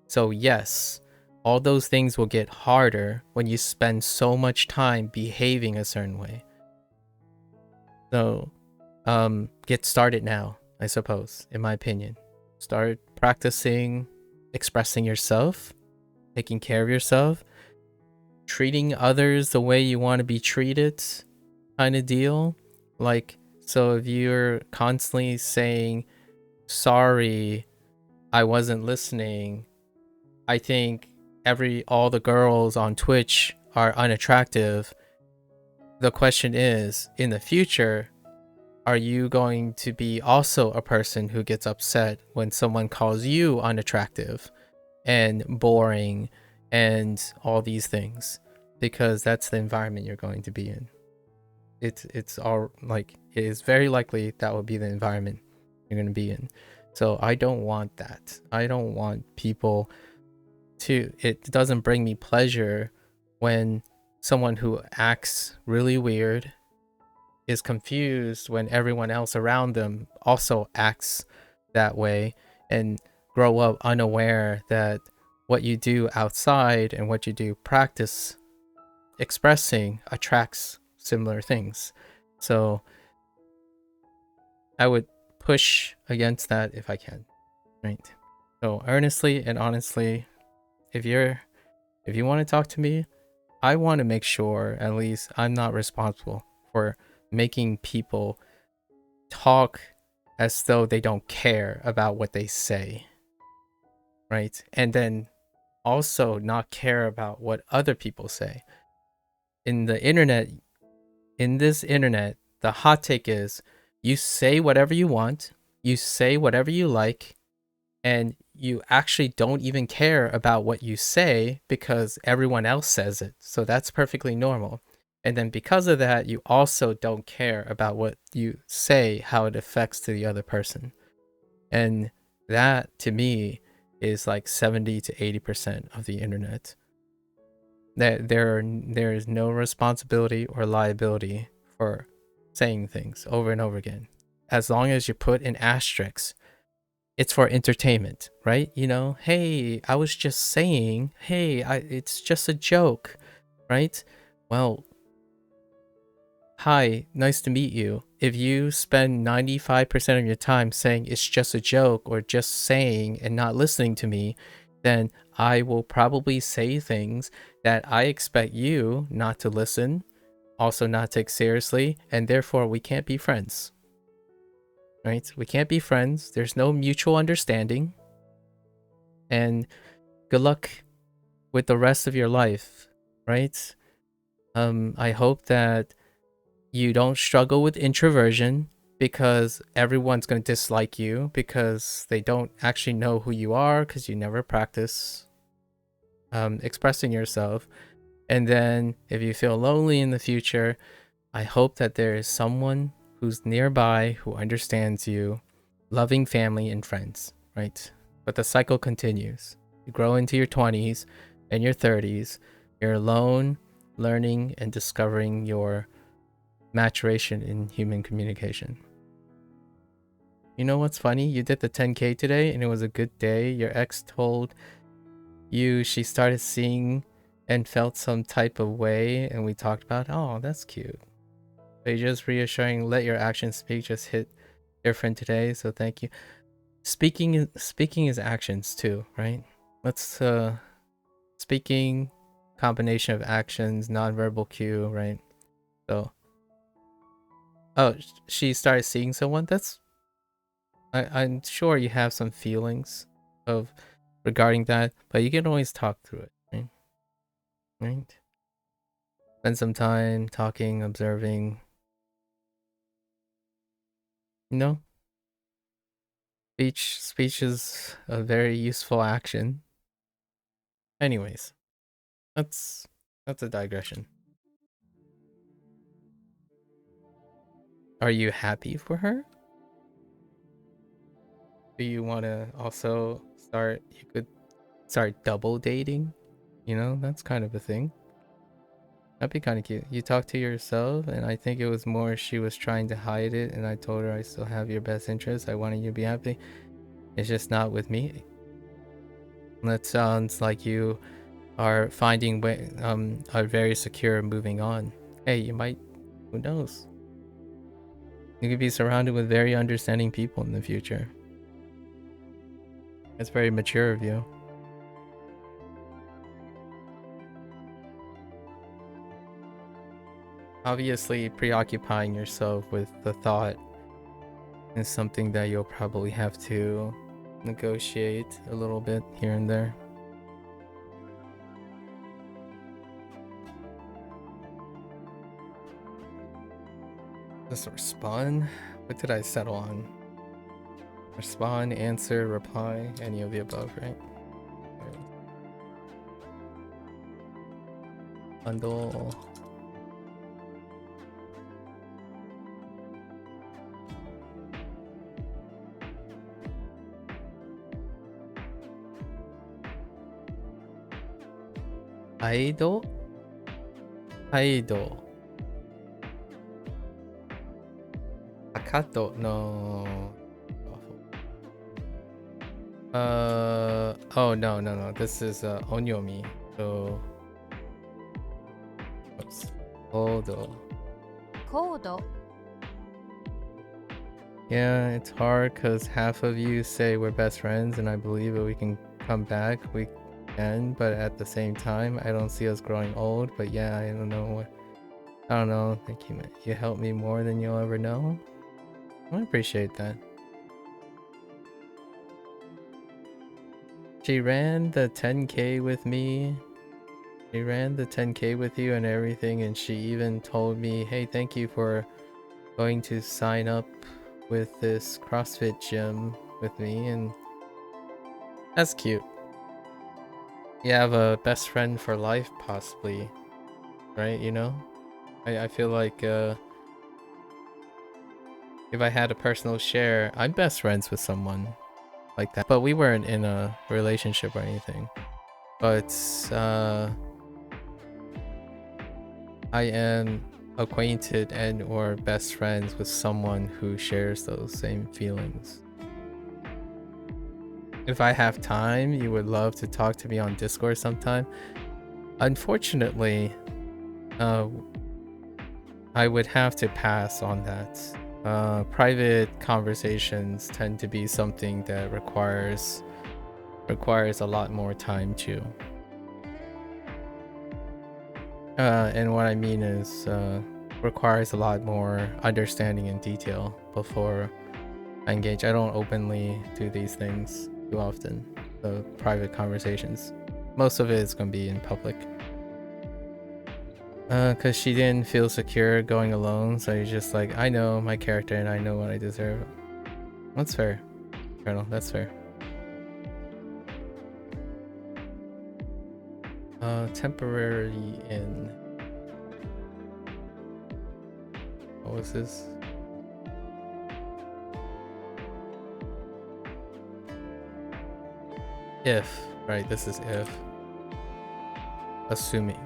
So yes, all those things will get harder when you spend so much time behaving a certain way. So, get started now, I suppose, in my opinion. Start practicing expressing yourself, taking care of yourself, treating others the way you want to be treated, kind of deal. Like, so if you're constantly saying, sorry, I wasn't listening, I think all the girls on Twitch are unattractive. The question is, in the future, are you going to be also a person who gets upset when someone calls you unattractive and boring and all these things? Because that's the environment you're going to be in. It's all like, it is very likely that will be the environment you're going to be in. So I don't want that. I don't want people to, it doesn't bring me pleasure when someone who acts really weird is confused when everyone else around them also acts that way, and grow up unaware that what you do outside and what you do practice expressing attracts similar things. So I would push against that if I can, right? So earnestly and honestly, if you want to talk to me, I want to make sure at least I'm not responsible for making people talk as though they don't care about what they say, right? And then also not care about what other people say. In this internet, the hot take is you say whatever you want, you say whatever you like, and you actually don't even care about what you say because everyone else says it. So that's perfectly normal. And then because of that, you also don't care about what you say, how it affects to the other person. And that to me is like 70 to 80% of the internet. That there is no responsibility or liability for saying things over and over again. As long as you put in asterisks, it's for entertainment, right? You know, hey, I was just saying, hey, it's just a joke, right? Well, hi, nice to meet you. If you spend 95% of your time saying it's just a joke or just saying and not listening to me, then I will probably say things that I expect you not to listen, also not take seriously, and therefore we can't be friends. Right? We can't be friends. There's no mutual understanding. And good luck with the rest of your life, right? I hope that you don't struggle with introversion because everyone's going to dislike you because they don't actually know who you are because you never practice expressing yourself. And then if you feel lonely in the future, I hope that there is someone who's nearby who understands you, loving family and friends, right? But the cycle continues. You grow into your 20s and your 30s. You're alone, learning and discovering your maturation in human communication. You know what's funny? You did the 10K today and it was a good day. Your ex told you she started seeing and felt some type of way, and we talked about, oh, that's cute. So you're just reassuring, let your actions speak, just hit different today, so thank you. Speaking is actions too, right? Let's speaking, combination of actions, nonverbal cue, right? So oh, she started seeing someone. That's I'm sure you have some feelings of regarding that, but you can always talk through it, right? Right? Spend some time talking, observing. You know, speech is a very useful action. Anyways, that's a digression. Are you happy for her? Do you want to also start? You could start double dating. You know, that's kind of a thing. That'd be kind of cute. You talked to yourself, and I think it was more she was trying to hide it, and I told her I still have your best interest. I wanted you to be happy. It's just not with me. That sounds like you are finding way, are very secure moving on. Hey, you might, who knows? You could be surrounded with very understanding people in the future. That's very mature of you. Obviously, preoccupying yourself with the thought is something that you'll probably have to negotiate a little bit here and there. Just respond? What did I settle on? Respond, answer, reply, any of the above, right? Bundle. Aido? Aido. Akato, no. Oh, no. This is onyomi. So, oops. Odo. Kodo. Yeah, it's hard because half of you say we're best friends, and I believe that we can come back. We can, but at the same time, I don't see us growing old. But yeah, I don't know what. I don't know. Thank you, man. You helped me more than you'll ever know. I appreciate that. She ran the 10K with me. She ran the 10K with you and everything, and she even told me, hey, thank you for going to sign up with this CrossFit gym with me, and that's cute. You have a best friend for life, possibly, right? You know? I feel like if I had a personal share, I'm best friends with someone like that. But we weren't in a relationship or anything. But I am acquainted and or best friends with someone who shares those same feelings. If I have time, you would love to talk to me on Discord sometime. Unfortunately, I would have to pass on that. Private conversations tend to be something that requires a lot more time too. And what I mean is requires a lot more understanding and detail before I engage. I don't openly do these things too often, the private conversations. Most of it is going to be in public. Because she didn't feel secure going alone, so you're just like, I know my character and I know what I deserve. That's fair, Colonel, that's fair. Temporary in... What was this? If, right, this is if. Assuming.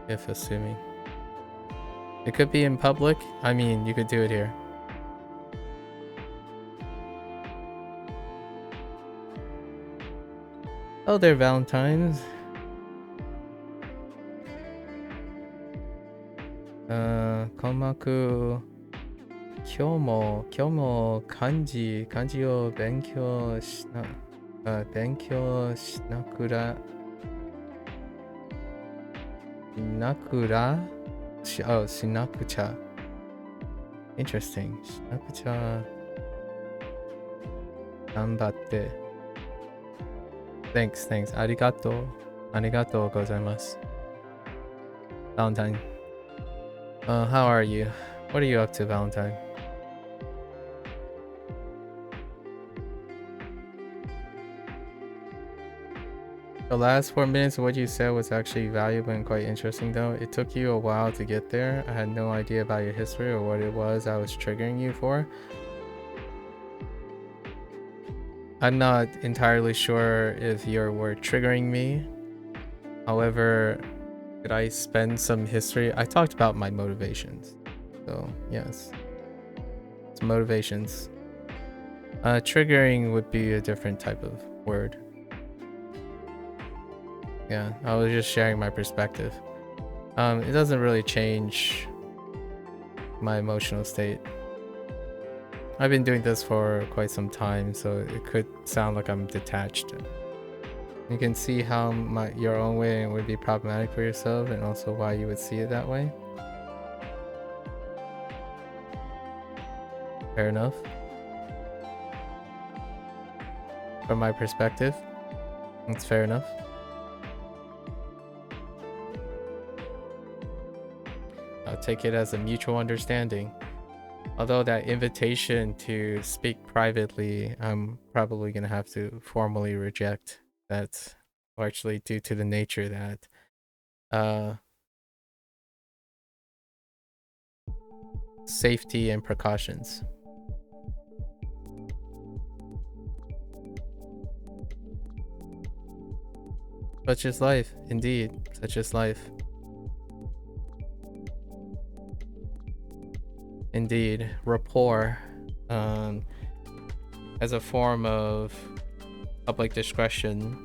If assuming. It could be in public. I mean, you could do it here. Oh, they're Valentine's. MAKU 今日も漢字を勉強しなくらしなくちゃ Interesting しなくちゃ頑張って Thanks ありがとうございます Valentine how are you? What are you up to, Valentine? The last 4 minutes of what you said was actually valuable and quite interesting though. It took you a while to get there. I had no idea about your history or what it was I was triggering you for. I'm not entirely sure if you were triggering me. However, could I spend some history? I talked about my motivations. So, yes. It's motivations. Triggering would be a different type of word. Yeah, I was just sharing my perspective. It doesn't really change my emotional state. I've been doing this for quite some time, so it could sound like I'm detached. You can see how your own way would be problematic for yourself and also why you would see it that way. Fair enough. From my perspective, it's fair enough. I'll take it as a mutual understanding. Although that invitation to speak privately, I'm probably going to have to formally reject that, largely due to the nature that safety and precautions. Such is life, indeed, such is life. Indeed, rapport as a form of public discretion.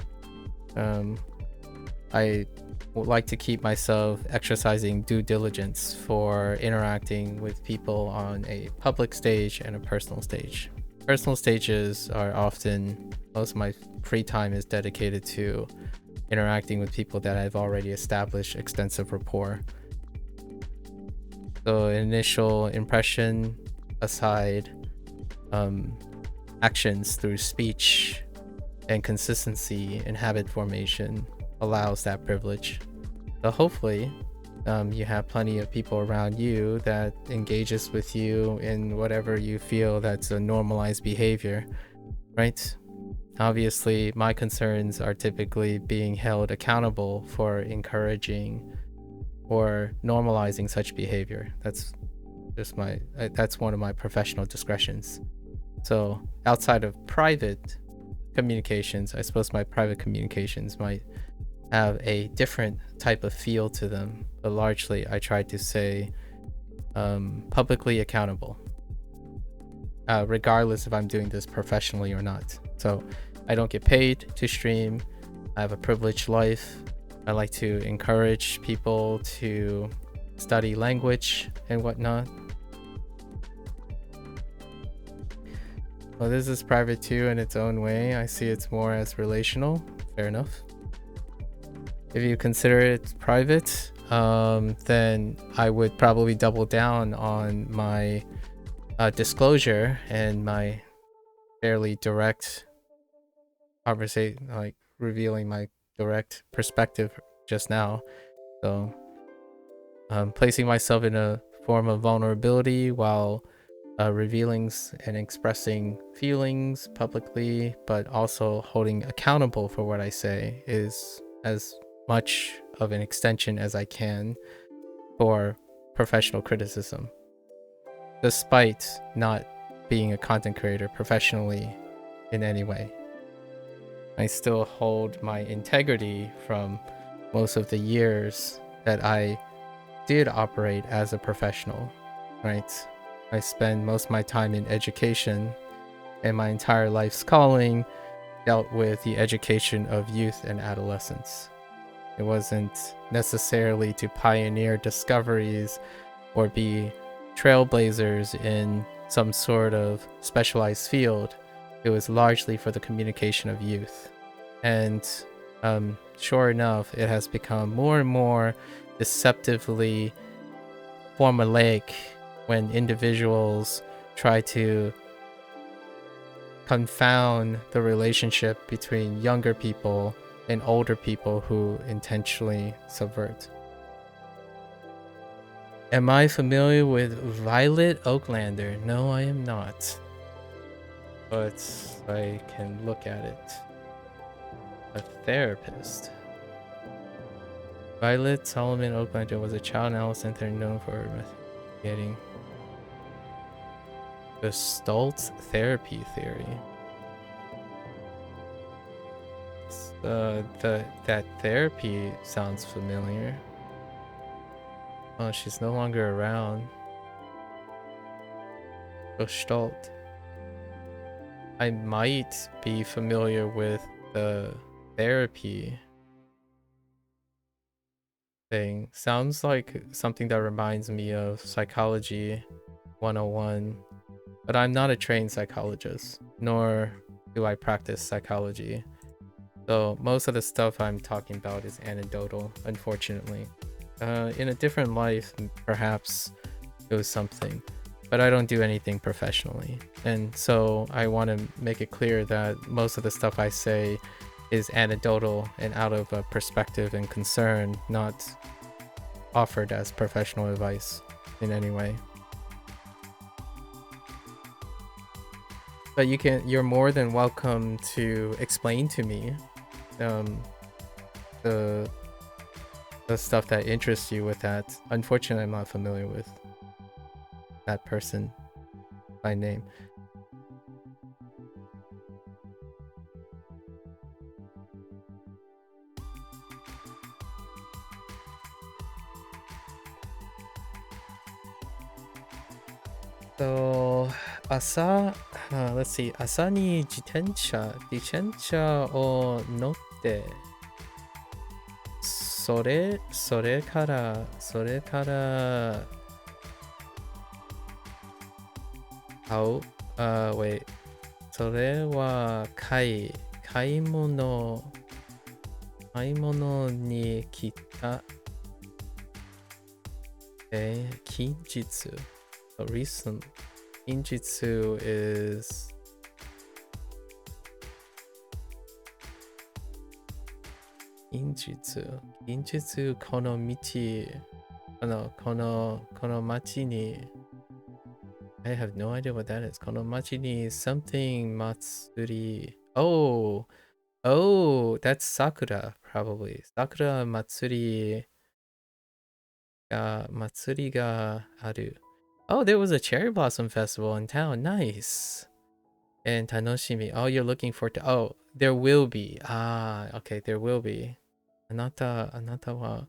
I would like to keep myself exercising due diligence for interacting with people on a public stage and a personal stage. Personal stages are often, most of my free time is dedicated to interacting with people that I've already established extensive rapport. So initial impression aside, actions through speech and consistency in habit formation allows that privilege. So hopefully you have plenty of people around you that engages with you in whatever you feel that's a normalized behavior, right? Obviously, my concerns are typically being held accountable for encouraging or normalizing such behavior. That's just that's one of my professional discretions. So outside of private communications, I suppose my private communications might have a different type of feel to them, but largely I try to say publicly accountable, regardless if I'm doing this professionally or not. So I don't get paid to stream. I have a privileged life. I like to encourage people to study language and whatnot. Well, this is private too in its own way. I see it's more as relational. Fair enough. If you consider it private, then I would probably double down on my disclosure and my fairly direct conversation, like revealing my direct perspective just now. So placing myself in a form of vulnerability while revealing and expressing feelings publicly, but also holding accountable for what I say is as much of an extension as I can for professional criticism, despite not being a content creator professionally in any way. I still hold my integrity from most of the years that I did operate as a professional, right? I spend most of my time in education, and my entire life's calling dealt with the education of youth and adolescents. It wasn't necessarily to pioneer discoveries or be trailblazers in some sort of specialized field. It was largely for the communication of youth. And sure enough, it has become more and more deceptively formulaic when individuals try to confound the relationship between younger people and older people who intentionally subvert. Am I familiar with Violet Oaklander? No, I am not. But I can look at it. A therapist. Violet Solomon Oaklander was a child analyst center known for investigating Gestalt therapy theory. That therapy sounds familiar. Oh, she's no longer around. Gestalt. I might be familiar with the therapy thing. Sounds like something that reminds me of Psychology 101. But I'm not a trained psychologist, nor do I practice psychology. So most of the stuff I'm talking about is anecdotal, unfortunately. In a different life, perhaps it was something, but I don't do anything professionally. And so I want to make it clear that most of the stuff I say is anecdotal and out of a perspective and concern, not offered as professional advice in any way. But you're more than welcome to explain to me the stuff that interests you with that. Unfortunately, I'm not familiar with that person by name. So, let's see. 朝に自転車を乗って、それから、wait. それは買い物に来た。近日。So recent. Injitsu is Injitsu この道この町に I have no idea what that is. この町に something matsuri. Oh, that's Sakura probably. Sakura matsuri Matsuri ga aru. Oh, there was a cherry blossom festival in town. Nice. And Tanoshimi. Oh, you're looking for oh, there will be. Ah, okay, there will be. Anata wa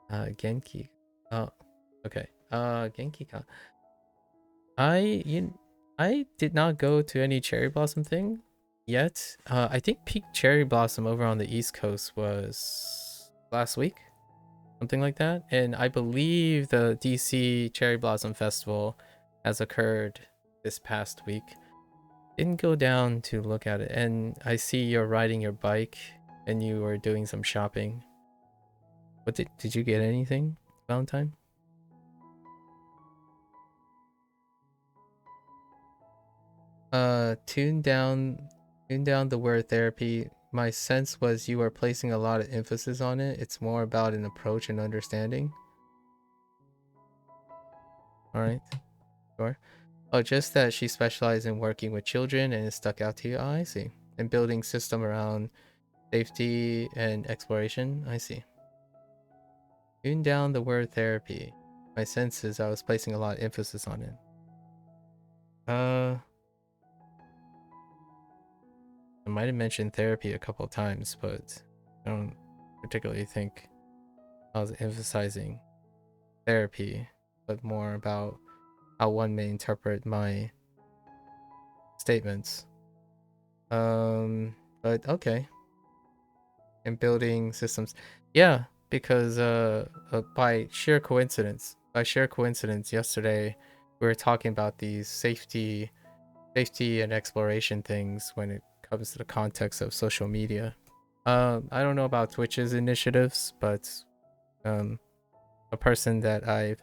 genki. Oh, okay. Genki ka. I did not go to any cherry blossom thing yet. I think peak cherry blossom over on the East Coast was last week, something like that. And I believe the DC Cherry Blossom Festival has occurred this past week. Didn't go down to look at it. And I see you're riding your bike and you were doing some shopping. What did you get anything, Valentine? Tune down the word therapy. My sense was you were placing a lot of emphasis on it. It's more about an approach and understanding. All right, sure. Oh, just that she specialized in working with children and it stuck out to you. Oh, I see. And building system around safety and exploration. I see. Tune down the word therapy. My sense is I was placing a lot of emphasis on it. I might have mentioned therapy a couple of times, but I don't particularly think I was emphasizing therapy, but more about how one may interpret my statements. But okay. And building systems. Yeah, because by sheer coincidence, yesterday we were talking about these safety and exploration things when it comes to the context of social media. I don't know about Twitch's initiatives, but a person that I've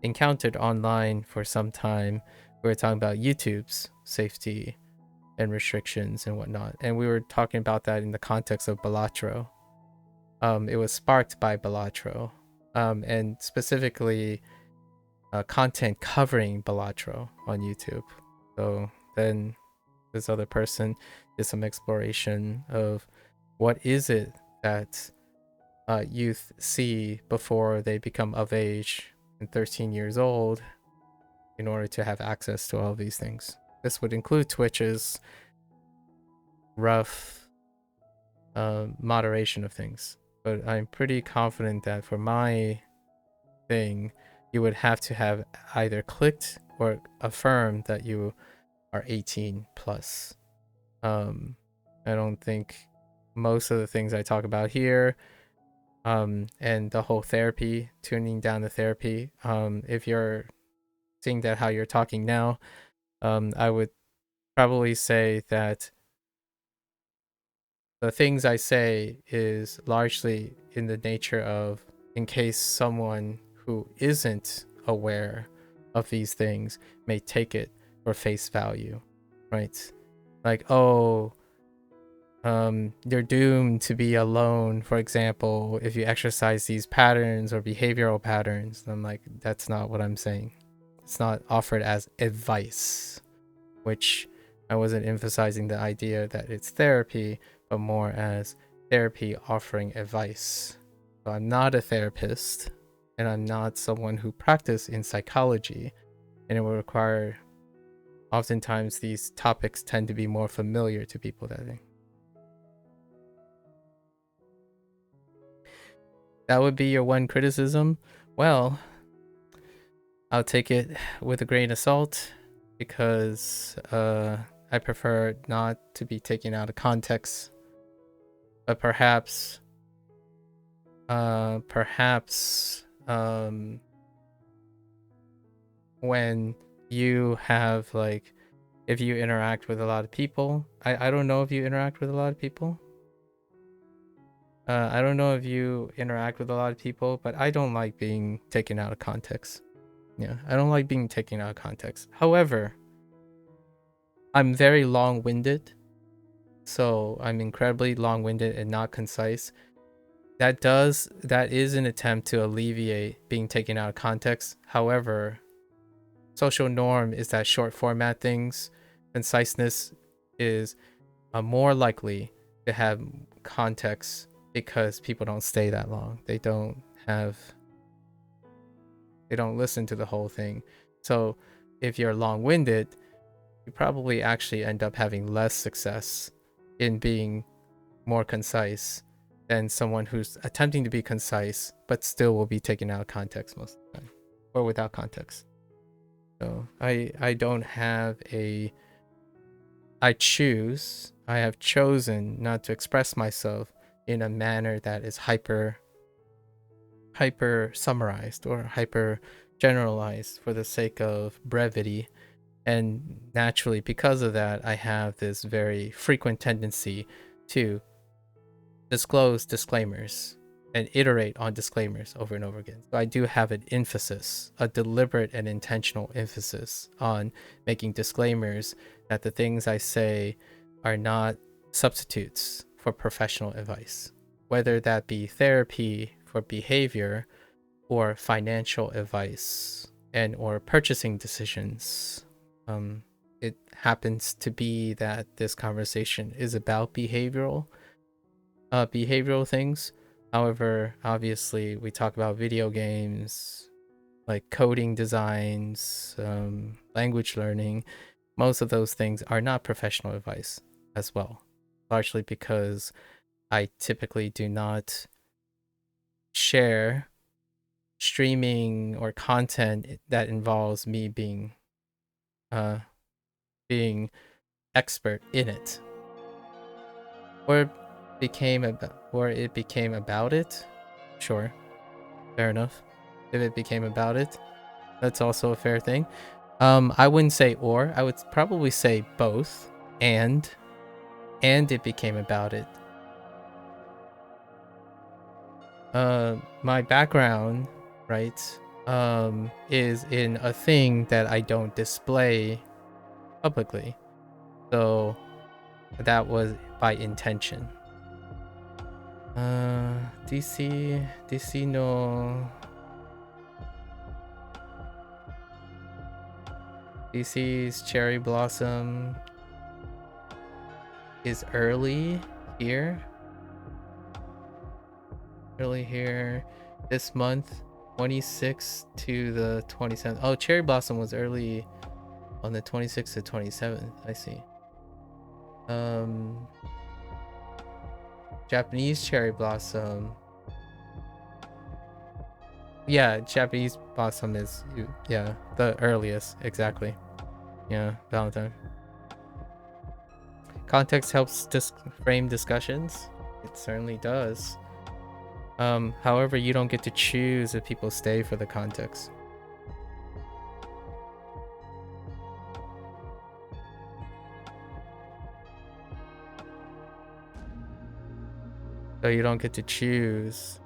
encountered online for some time, we were talking about YouTube's safety and restrictions and whatnot, and we were talking about that in the context of Balatro. It was sparked by Balatro, and specifically content covering Balatro on YouTube. So then this other person did some exploration of what is it that youth see before they become of age and 13 years old in order to have access to all of these things. This would include Twitch's rough moderation of things. But I'm pretty confident that for my thing, you would have to have either clicked or affirmed that you are 18 plus. I don't think most of the things I talk about here, and the whole therapy, tuning down the therapy, if you're seeing that how you're talking now, I would probably say that the things I say is largely in the nature of, in case someone who isn't aware of these things may take it for face value, right? Like, oh, you're doomed to be alone, for example, if you exercise these patterns or behavioral patterns. I'm like, that's not what I'm saying. It's not offered as advice, which I wasn't emphasizing the idea that it's therapy, but more as therapy offering advice. So I'm not a therapist, and I'm not someone who practices in psychology, and it will require, oftentimes these topics tend to be more familiar to people that think. That would be your one criticism. Well, I'll take it with a grain of salt because I prefer not to be taken out of context. But perhaps when you have, like, if you interact with a lot of people, I don't know if you interact with a lot of people. I don't know if you interact with a lot of people, but I don't like being taken out of context. Yeah, I don't like being taken out of context. However, I'm very long-winded, so I'm incredibly long-winded and not concise. That is an attempt to alleviate being taken out of context. However, social norm is that short format things, conciseness is more likely to have context because people don't stay that long. They don't have They don't listen to the whole thing. So if you're long-winded, you probably actually end up having less success in being more concise than someone who's attempting to be concise but still will be taken out of context most of the time, or without context. So I don't have a I have chosen not to express myself in a manner that is hyper summarized or hyper generalized for the sake of brevity. And naturally, because of that, I have this very frequent tendency to disclose disclaimers and iterate on disclaimers over and over again. So I do have an emphasis, a deliberate and intentional emphasis on making disclaimers that the things I say are not substitutes for professional advice, whether that be therapy for behavior or financial advice and or purchasing decisions. It happens to be that this conversation is about behavioral things. However, obviously we talk about video games, like coding designs, language learning. Most of those things are not professional advice as well, largely because I typically do not share streaming or content that involves me being expert in it, or it became about it. Sure, fair enough. If it became about it, that's also a fair thing. I wouldn't say or, I would probably say both, and it became about it. My background, right, is in a thing that I don't display publicly, so that was by intention. DC no DC's cherry blossom is early here this month, 26th to the 27th. Oh, cherry blossom was early on the 26th to 27th. I see. Japanese cherry blossom, yeah, Japanese blossom is, yeah, the earliest, exactly. Yeah, Valentine. Context helps frame discussions. It certainly does. However, you don't get to choose if people stay for the context. So you don't get to choose.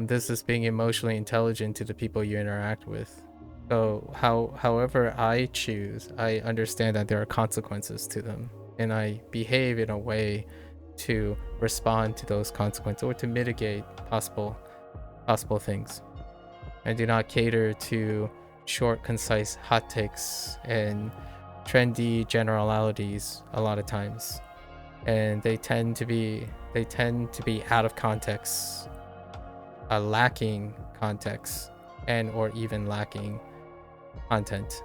This is being emotionally intelligent to the people you interact with. So however I choose, I understand that there are consequences to them, and I behave in a way to respond to those consequences or to mitigate possible things. I do not cater to short, concise hot takes and trendy generalities a lot of times, and they tend to be out of context, lacking context, and or even lacking content.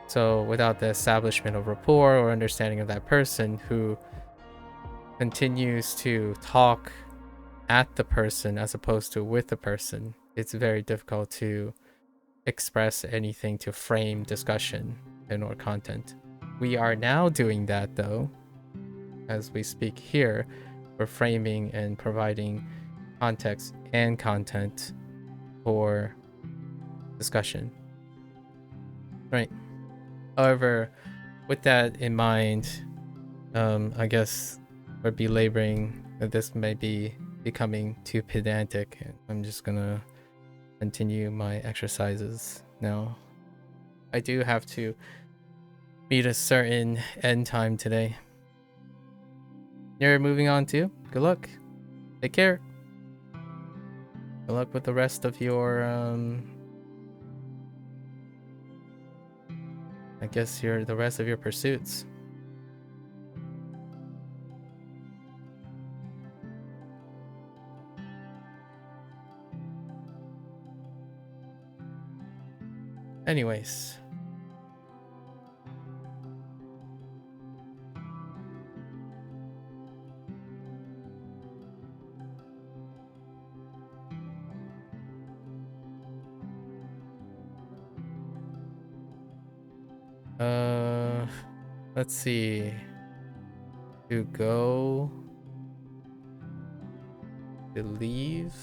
So without the establishment of rapport or understanding of that person who continues to talk at the person as opposed to with the person, it's very difficult to express anything, to frame discussion and or content. We are now doing that though. As we speak here, we're framing and providing context and content for discussion. Right. However, with that in mind, I guess we're belaboring that this may be becoming too pedantic. I'm just gonna continue my exercises now. I do have to meet a certain end time today. You're moving on too? Good luck. Take care. Good luck with the rest of your I guess the rest of your pursuits. Anyways. Let's see. To go. To leave.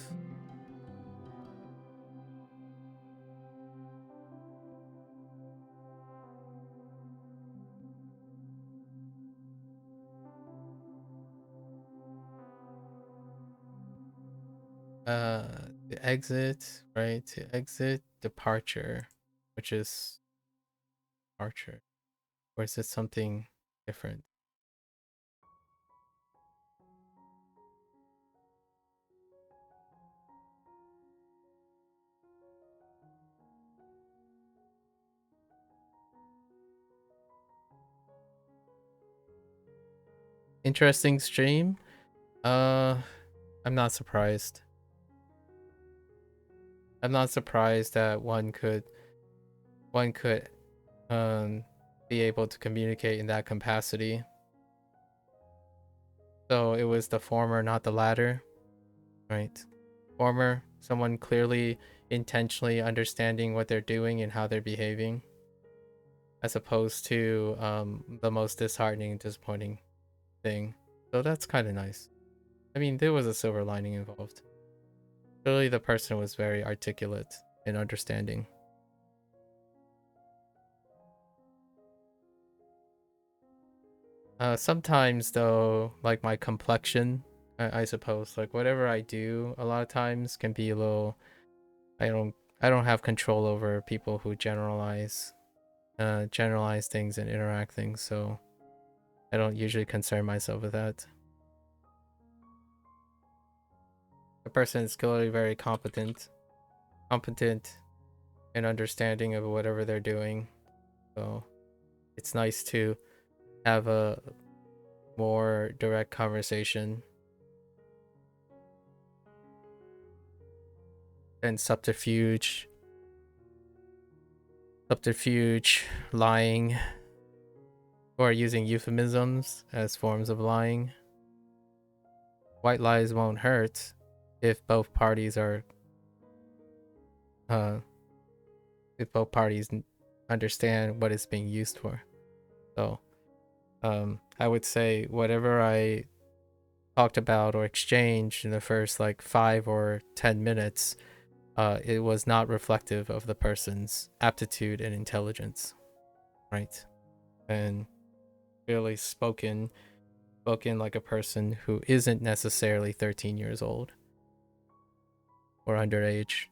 To exit, right? To exit, departure, which is departure. Or is it something different? Interesting stream. I'm not surprised. I'm not surprised that one could be able to communicate in that capacity. So it was the former, not the latter, right? Former, someone clearly intentionally understanding what they're doing and how they're behaving, as opposed to the most disheartening and disappointing thing. So that's kind of nice. I mean, there was a silver lining involved. Clearly the person was very articulate and understanding. Sometimes though, like my complexion, I suppose, like whatever I do a lot of times can be a little, I don't have control over people who generalize things and interact things, so I don't usually concern myself with that. The person is clearly very competent and understanding of whatever they're doing, so it's nice to have a more direct conversation than subterfuge, lying, or using euphemisms as forms of lying. White lies won't hurt if both parties are understand what it's being used for. So I would say whatever I talked about or exchanged in the first like 5 or 10 minutes, it was not reflective of the person's aptitude and intelligence, right? And really spoken like a person who isn't necessarily 13 years old or underage,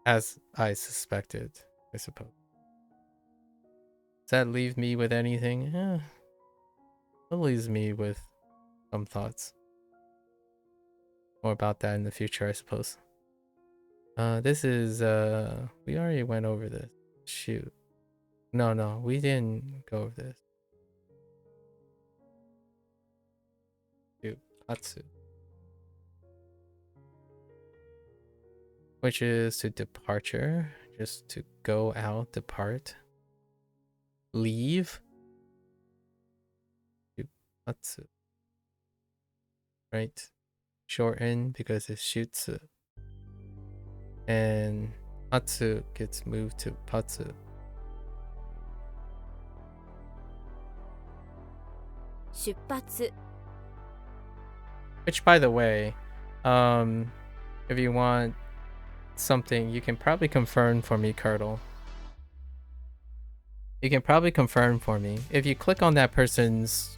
as I suspected, I suppose. Does that leave me with anything? It leaves me with some thoughts. More about that in the future, I suppose. This is we already went over this. Shoot. No, we didn't go over this. Shoot, Atsu. Which is to departure, just to go out, depart. Leave. Atsu. Right? Shorten because it's shutsu. And Atsu gets moved to patsu. 出発 Which, by the way, if you want something, you can probably confirm for me, Curdle. You can probably confirm for me. If you click on that person's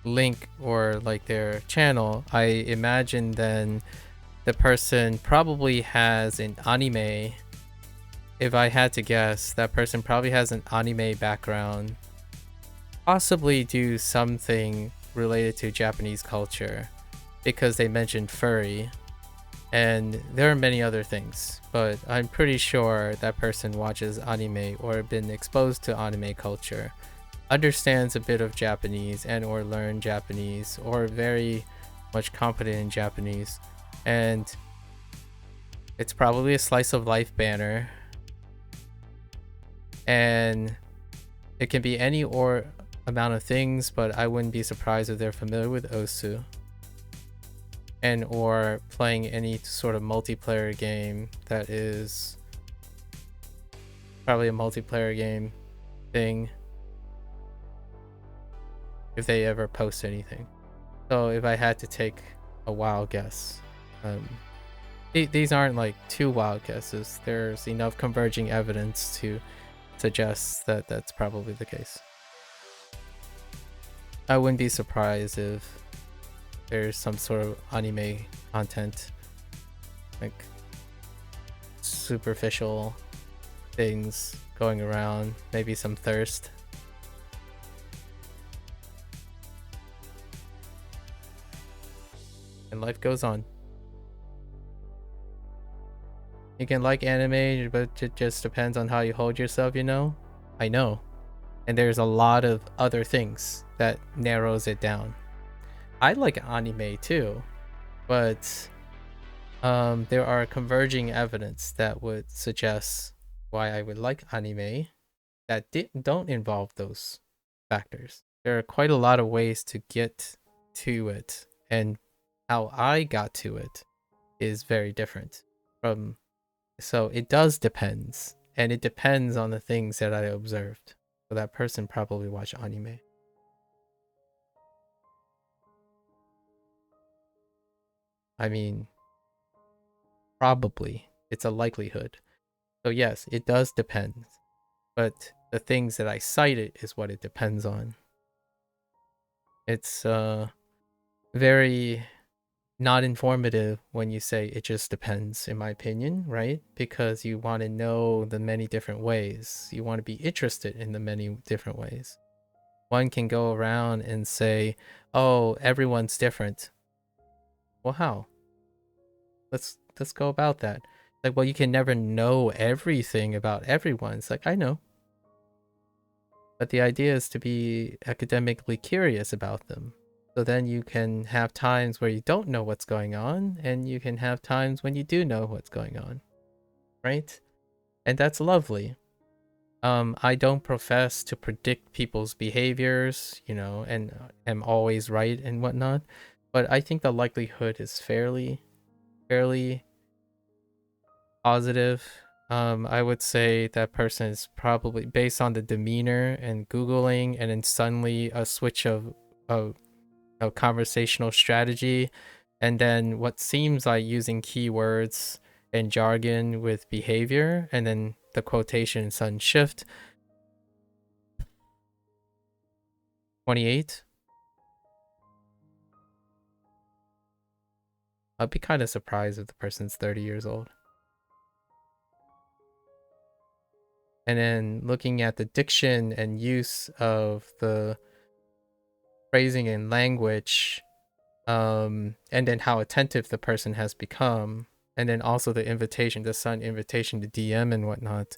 link or like their channel, I imagine then the person probably has an anime. If I had to guess, that person probably has an anime background. Possibly do something related to Japanese culture, because they mentioned furry, and there are many other things, but I'm pretty sure that person watches anime or been exposed to anime culture, understands a bit of Japanese and or learned Japanese, or very much competent in Japanese, and It's probably a slice of life banner. And it can be any or amount of things, but I wouldn't be surprised if they're familiar with Osu. And or playing any sort of multiplayer game that is probably a multiplayer game thing. If they ever post anything. So if I had to take a wild guess, these aren't like too wild guesses. There's enough converging evidence to suggest that that's probably the case. I wouldn't be surprised if there's some sort of anime content, like superficial things going around, maybe some thirst. And life goes on. You can like anime, but it just depends on how you hold yourself, you know? I know. And there's a lot of other things that narrows it down. I like anime too, but there are converging evidence that would suggest why I would like anime that don't involve those factors. There are quite a lot of ways to get to it, and how I got to it is very different from. So it does depends, and it depends on the things that I observed. So that person probably watched anime. I mean, probably. It's a likelihood. So yes, it does depend. But the things that I cited is what it depends on. It's very not informative when you say it just depends, in my opinion, right? Because you want to know the many different ways. You want to be interested in the many different ways. One can go around and say, oh, everyone's different. Well, how? Let's go about that. Like, well, you can never know everything about everyone. It's like, I know. But the idea is to be academically curious about them. So then you can have times where you don't know what's going on, and you can have times when you do know what's going on, right? And that's lovely. I don't profess to predict people's behaviors, you know, and am always right and whatnot, but I think the likelihood is fairly positive. I would say that person is probably, based on the demeanor and Googling, and then suddenly a switch of conversational strategy, and then what seems like using keywords and jargon with behavior, and then the quotation sudden shift. 28. I'd be kind of surprised if the person's 30 years old. And then looking at the diction and use of the phrasing and language, and then how attentive the person has become, and then also the invitation, the sudden invitation to DM and whatnot.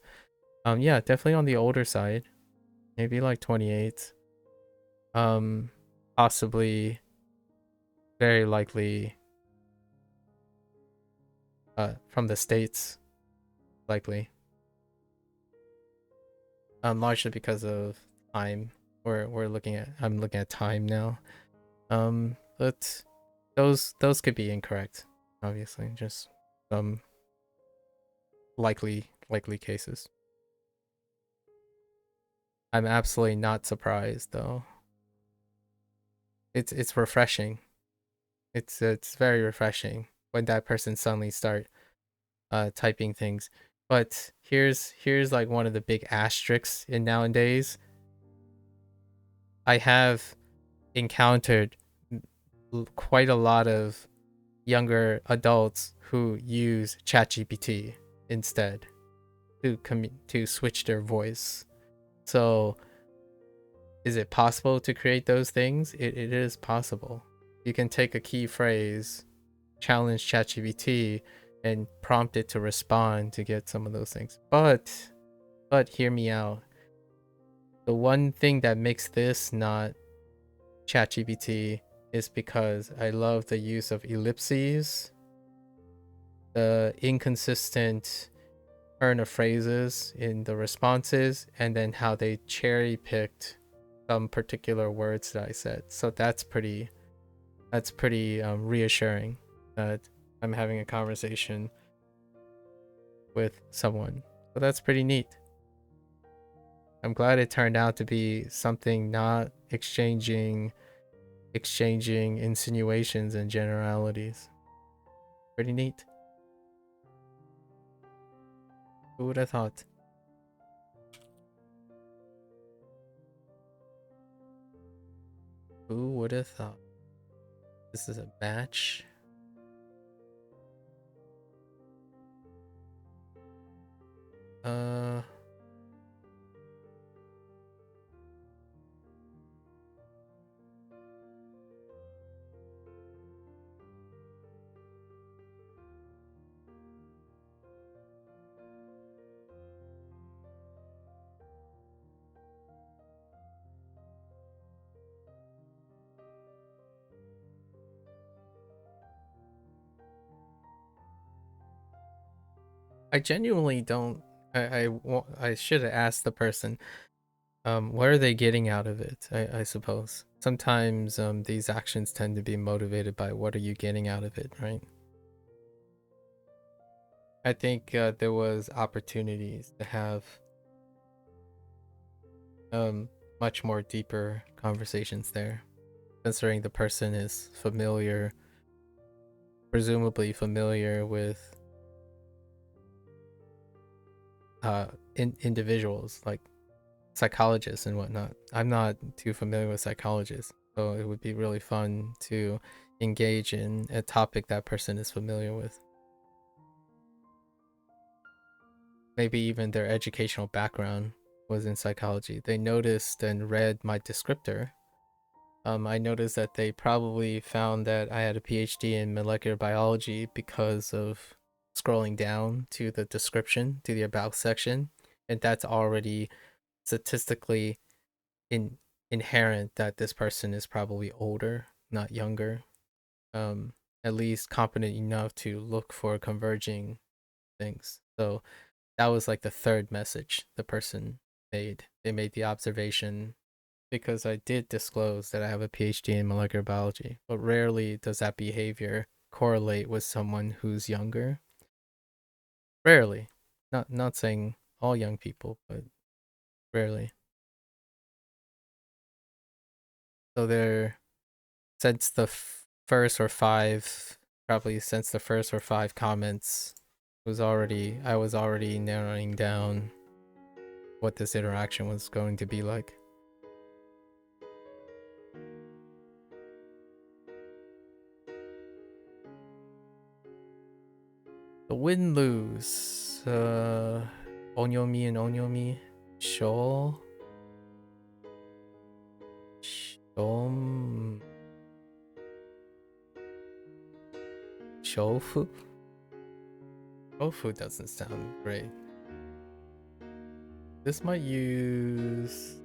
Yeah, definitely on the older side, maybe like 28. Possibly, very likely, from the States, likely. Largely because of time. I'm looking at time now. But those could be incorrect, obviously. Just likely cases. I'm absolutely not surprised though. It's refreshing. It's very refreshing when that person suddenly start typing things. But here's like one of the big asterisks in nowadays. I have encountered quite a lot of younger adults who use ChatGPT instead to switch their voice. So is it possible to create those things? It is possible. You can take a key phrase, challenge ChatGPT, and prompt it to respond to get some of those things. But hear me out. The one thing that makes this not ChatGPT is because I love the use of ellipses, the inconsistent turn of phrases in the responses, and then how they cherry picked some particular words that I said. So that's pretty reassuring that I'm having a conversation with someone. So that's pretty neat. I'm glad it turned out to be something not exchanging insinuations and generalities. Pretty neat. Who would have thought? Who would have thought? This is a match. I genuinely don't. I should have asked the person. What are they getting out of it? I suppose sometimes these actions tend to be motivated by what are you getting out of it, right? I think there was opportunities to have much more deeper conversations there, considering the person is familiar, presumably familiar with individuals like psychologists and whatnot. I'm not too familiar with psychologists, so it would be really fun to engage in a topic that person is familiar with. Maybe even their educational background was in psychology. They noticed and read my descriptor. I noticed that they probably found that I had a PhD in molecular biology because of scrolling down to the description, to the about section, and that's already statistically inherent that this person is probably older, not younger. At least competent enough to look for converging things. So that was like the third message the person made. They made the observation, because I did disclose that I have a PhD in molecular biology, but rarely does that behavior correlate with someone who's younger. Rarely. Not saying all young people, but rarely. So they're since the first or five, probably since the first or five comments I was already narrowing down what this interaction was going to be like. The win-lose. Onyomi and Onyomi. Shol. Shom. Shofu? Shofu doesn't sound great. This might use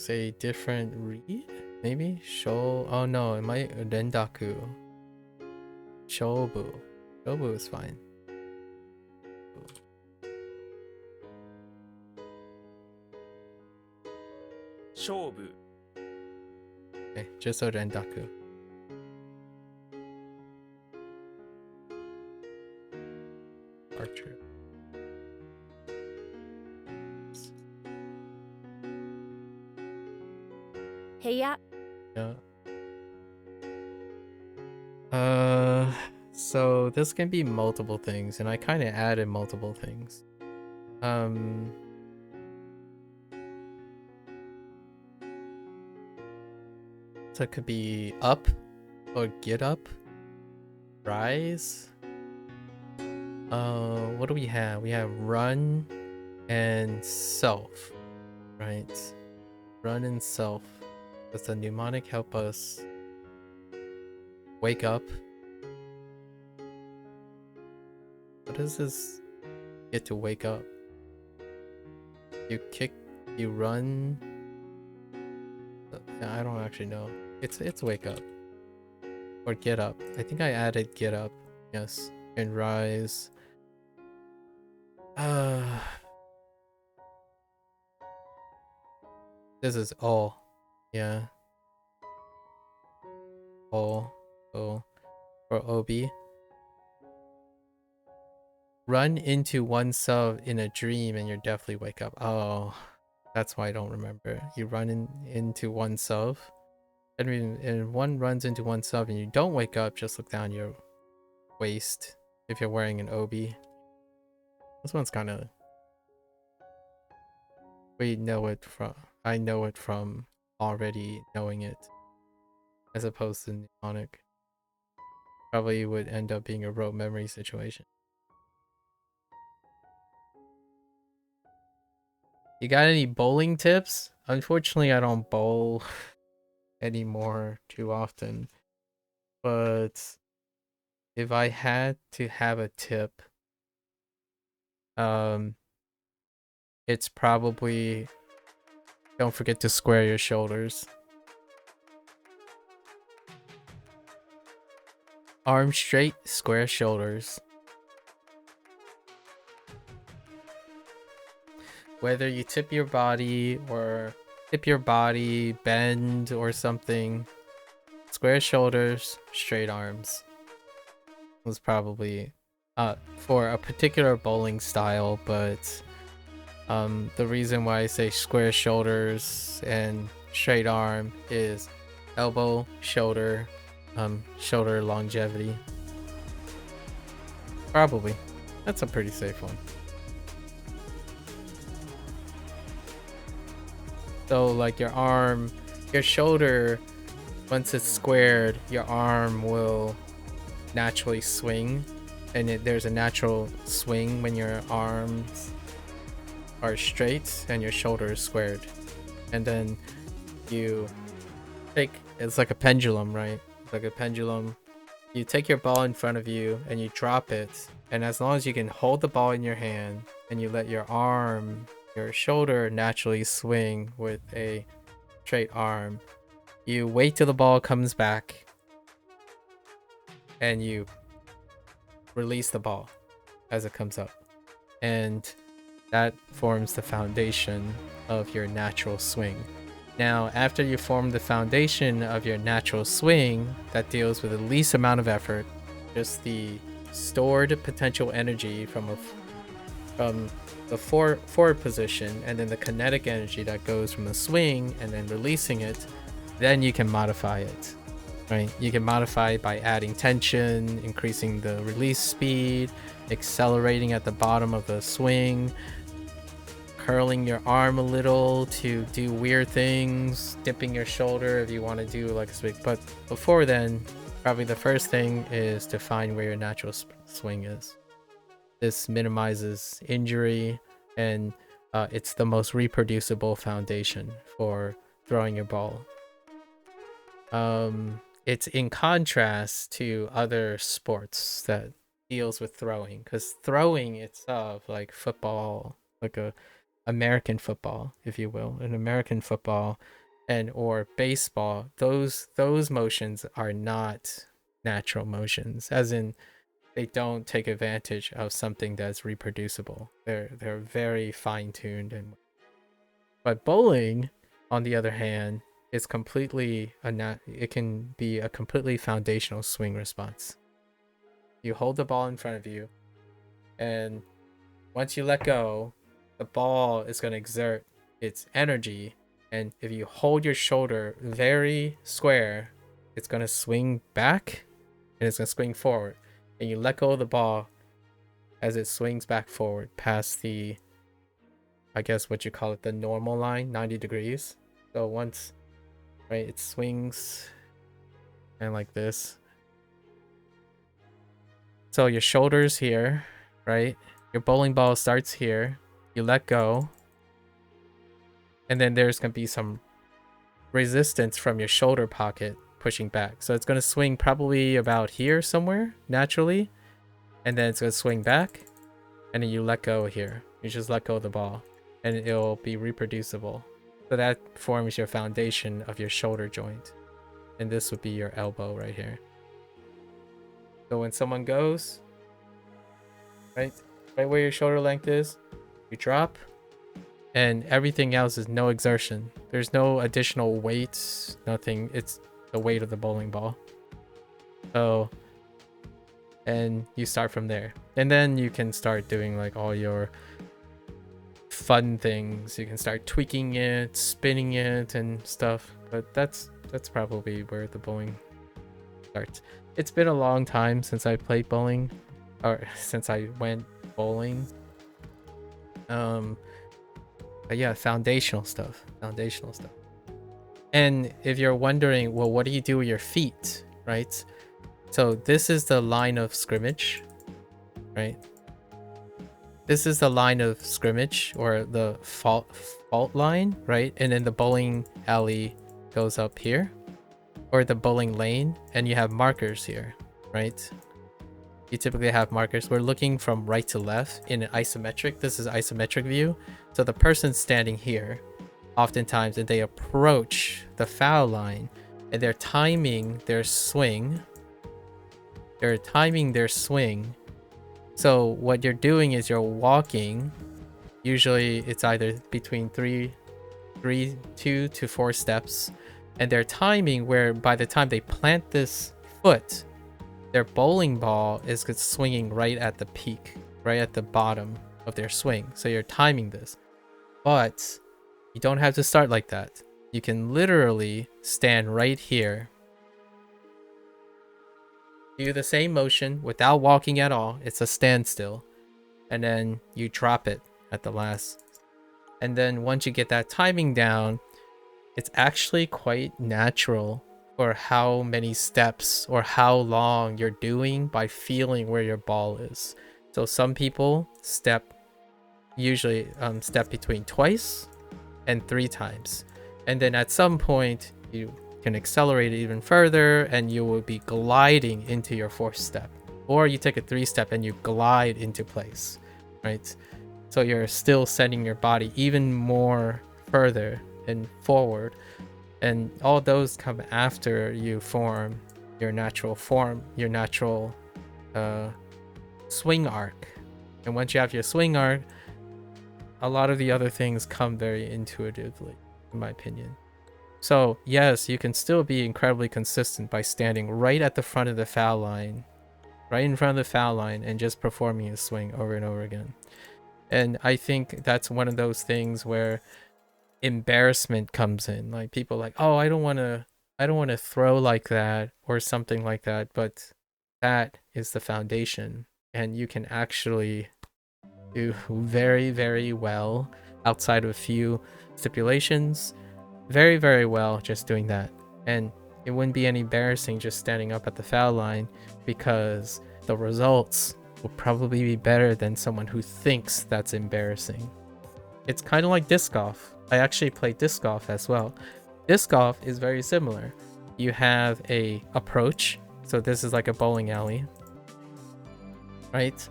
a different read? Maybe? Oh no, it might Rendaku. Shobu. Shobu is fine. Shobu. Okay, just a Rendaku. Archer. Heya. Yeah. So this can be multiple things, and I kind of added multiple things. So it could be up or get up, rise. What do we have? We have run and self, right? Run and self. Does the mnemonic help us wake up? What does this get to wake up? You run. I don't actually know. It's wake up. Or get up. I think I added get up. Yes. And rise. This is all. Yeah. All. So for OB. Run into oneself in a dream and you definitely wake up. Oh, that's why I don't remember. You run into oneself. I mean, and one runs into oneself and you don't wake up, just look down your waist if you're wearing an obi. This one's kind of... We know it from... I know it from already knowing it. As opposed to mnemonic. Probably would end up being a rote memory situation. You got any bowling tips? Unfortunately, I don't bowl anymore too often. But if I had to have a tip, it's probably don't forget to square your shoulders. Arms straight, square shoulders. Whether you tip your body or bend or something, square shoulders, straight arms was probably for a particular bowling style, but the reason why I say square shoulders and straight arm is elbow, shoulder, shoulder longevity. Probably. That's a pretty safe one. So like your arm, your shoulder, once it's squared, your arm will naturally swing, and there's a natural swing when your arms are straight and your shoulder is squared. And then you take, it's like a pendulum, right? It's like a pendulum. You take your ball in front of you and you drop it, and as long as you can hold the ball in your hand and you let your arm, your shoulder naturally swing with a straight arm, you wait till the ball comes back and you release the ball as it comes up, and that forms the foundation of your natural swing. Now, after you form the foundation of your natural swing that deals with the least amount of effort, just the stored potential energy from the forward position, and then the kinetic energy that goes from the swing and then releasing it, then you can modify it, right? You can modify it by adding tension, increasing the release speed, accelerating at the bottom of the swing, curling your arm a little to do weird things, dipping your shoulder if you want to do like a swing. But before then, probably the first thing is to find where your natural swing is. This minimizes injury, and it's the most reproducible foundation for throwing your ball. It's in contrast to other sports that deals with throwing, because throwing itself, like football, like a American football, if you will, an American football, and or baseball, those motions are not natural motions, as in they don't take advantage of something that's reproducible. They're very fine-tuned. But bowling, on the other hand, is completely it can be a completely foundational swing response. You hold the ball in front of you, and once you let go, the ball is going to exert its energy, and if you hold your shoulder very square, it's going to swing back and it's going to swing forward, and you let go of the ball as it swings back forward past the, I guess what you call it, the normal line, 90 degrees. So once, right, it swings and like this. So your shoulder's here, right? Your bowling ball starts here. You let go, and then there's going to be some resistance from your shoulder pocket pushing back. So it's going to swing probably about here somewhere naturally, and then it's going to swing back, and then you let go here. You just let go of the ball, and it'll be reproducible. So that forms your foundation of your shoulder joint, and this would be your elbow right here. So when someone goes, right where your shoulder length is, you drop, and everything else is no exertion. There's no additional weight, nothing. It's the weight of the bowling ball. So, and you start from there. And then you can start doing like all your fun things. You can start tweaking it, spinning it and stuff. But that's probably where the bowling starts. It's been a long time since I played bowling, or since I went bowling. But yeah, foundational stuff. And if you're wondering, well, what do you do with your feet, right? So this is the line of scrimmage, right? This is the line of scrimmage, or the fault line, right? And then the bowling alley goes up here, or the bowling lane, and you have markers here, right? You typically have markers. We're looking from right to left in an isometric. This is isometric view. So the person's standing here oftentimes, and they approach the foul line, and they're timing their swing. So what you're doing is you're walking. Usually it's either between 2 to 4 steps, and they're timing where by the time they plant this foot, their bowling ball is swinging right at the peak, right at the bottom of their swing. So you're timing this. But you don't have to start like that. You can literally stand right here, do the same motion without walking at all. It's a standstill. And then you drop it at the last. And then once you get that timing down, it's actually quite natural for how many steps or how long you're doing by feeling where your ball is. So some people usually step between twice and 3 times. And then at some point you can accelerate it even further, and you will be gliding into your 4th step. Or you take a 3 step and you glide into place, right? So you're still sending your body even more further and forward. And all those come after you form your natural swing arc. And once you have your swing arc, a lot of the other things come very intuitively, in my opinion. So yes, you can still be incredibly consistent by standing right at the front of the foul line, right in front of the foul line, and just performing a swing over and over again. And I think that's one of those things where embarrassment comes in. Like people like, oh, I don't want to throw like that or something like that. But that is the foundation, and you can actually do very, very well outside of a few stipulations. Very, very well just doing that. And it wouldn't be any embarrassing just standing up at the foul line, because the results will probably be better than someone who thinks that's embarrassing. It's kind of like disc golf. I actually play disc golf as well. Disc golf is very similar. You have a approach. So this is like a bowling alley, right?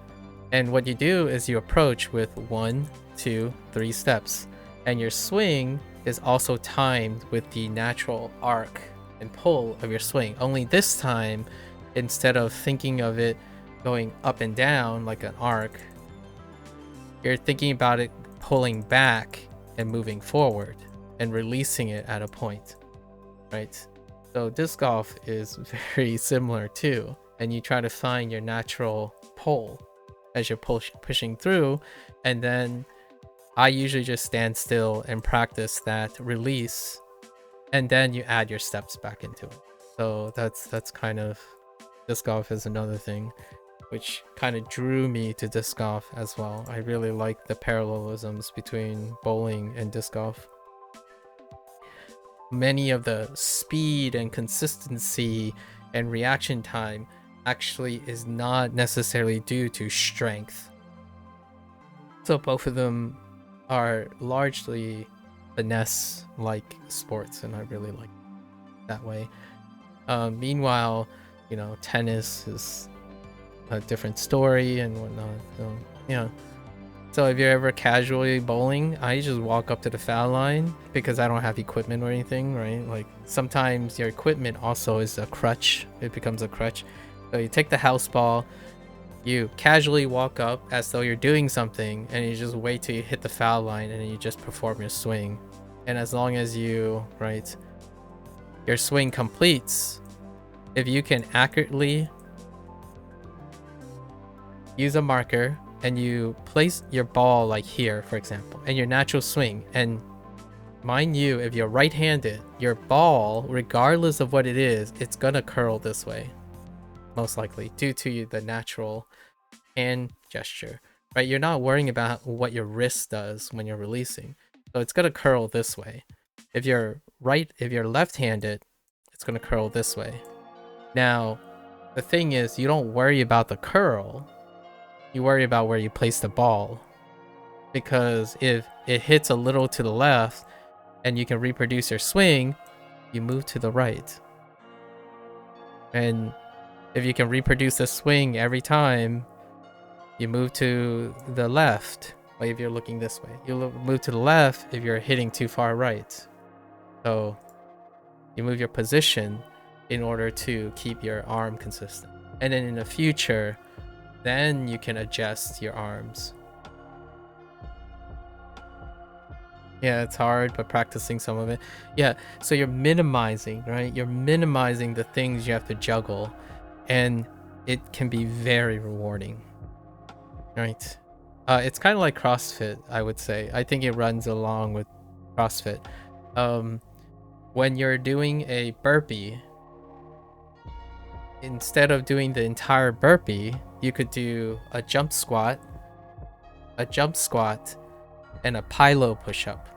And what you do is you approach with 1, 2, 3 steps. And your swing is also timed with the natural arc and pull of your swing. Only this time, instead of thinking of it going up and down like an arc, you're thinking about it pulling back and moving forward and releasing it at a point, right? So disc golf is very similar too. And you try to find your natural pull as you're pushing through. And then I usually just stand still and practice that release, and then you add your steps back into it. So that's kind of, disc golf is another thing which kind of drew me to disc golf as well. I really like the parallelisms between bowling and disc golf. Many of the speed and consistency and reaction time actually is not necessarily due to strength. So both of them are largely finesse-like sports, and I really like that way. Meanwhile, you know, tennis is a different story and whatnot. So yeah. So if you're ever casually bowling, I just walk up to the foul line because I don't have equipment or anything, right? Like sometimes your equipment also is a crutch. It becomes a crutch. So you take the house ball, you casually walk up as though you're doing something, and you just wait till you hit the foul line, and then you just perform your swing. And as long as you, right, your swing completes, if you can accurately use a marker and you place your ball like here, for example, and your natural swing, and mind you, if you're right-handed, your ball, regardless of what it is, it's gonna curl this way, most likely, due to the natural hand gesture, right? You're not worrying about what your wrist does when you're releasing, so it's gonna curl this way. If you're left-handed, it's gonna curl this way. Now, the thing is, you don't worry about the curl, you worry about where you place the ball, because if it hits a little to the left and you can reproduce your swing, you move to the right. And if you can reproduce the swing every time, you move to the left. Like if you're looking this way, you'll move to the left if you're hitting too far right. So you move your position in order to keep your arm consistent. And then in the future, then you can adjust your arms. Yeah, it's hard, but practicing some of it. Yeah, so you're minimizing, right? You're minimizing the things you have to juggle, and it can be very rewarding, right? It's kind of like CrossFit, I would say. I think it runs along with CrossFit. When you're doing a burpee, instead of doing the entire burpee, you could do a jump squat, and a pilo push-up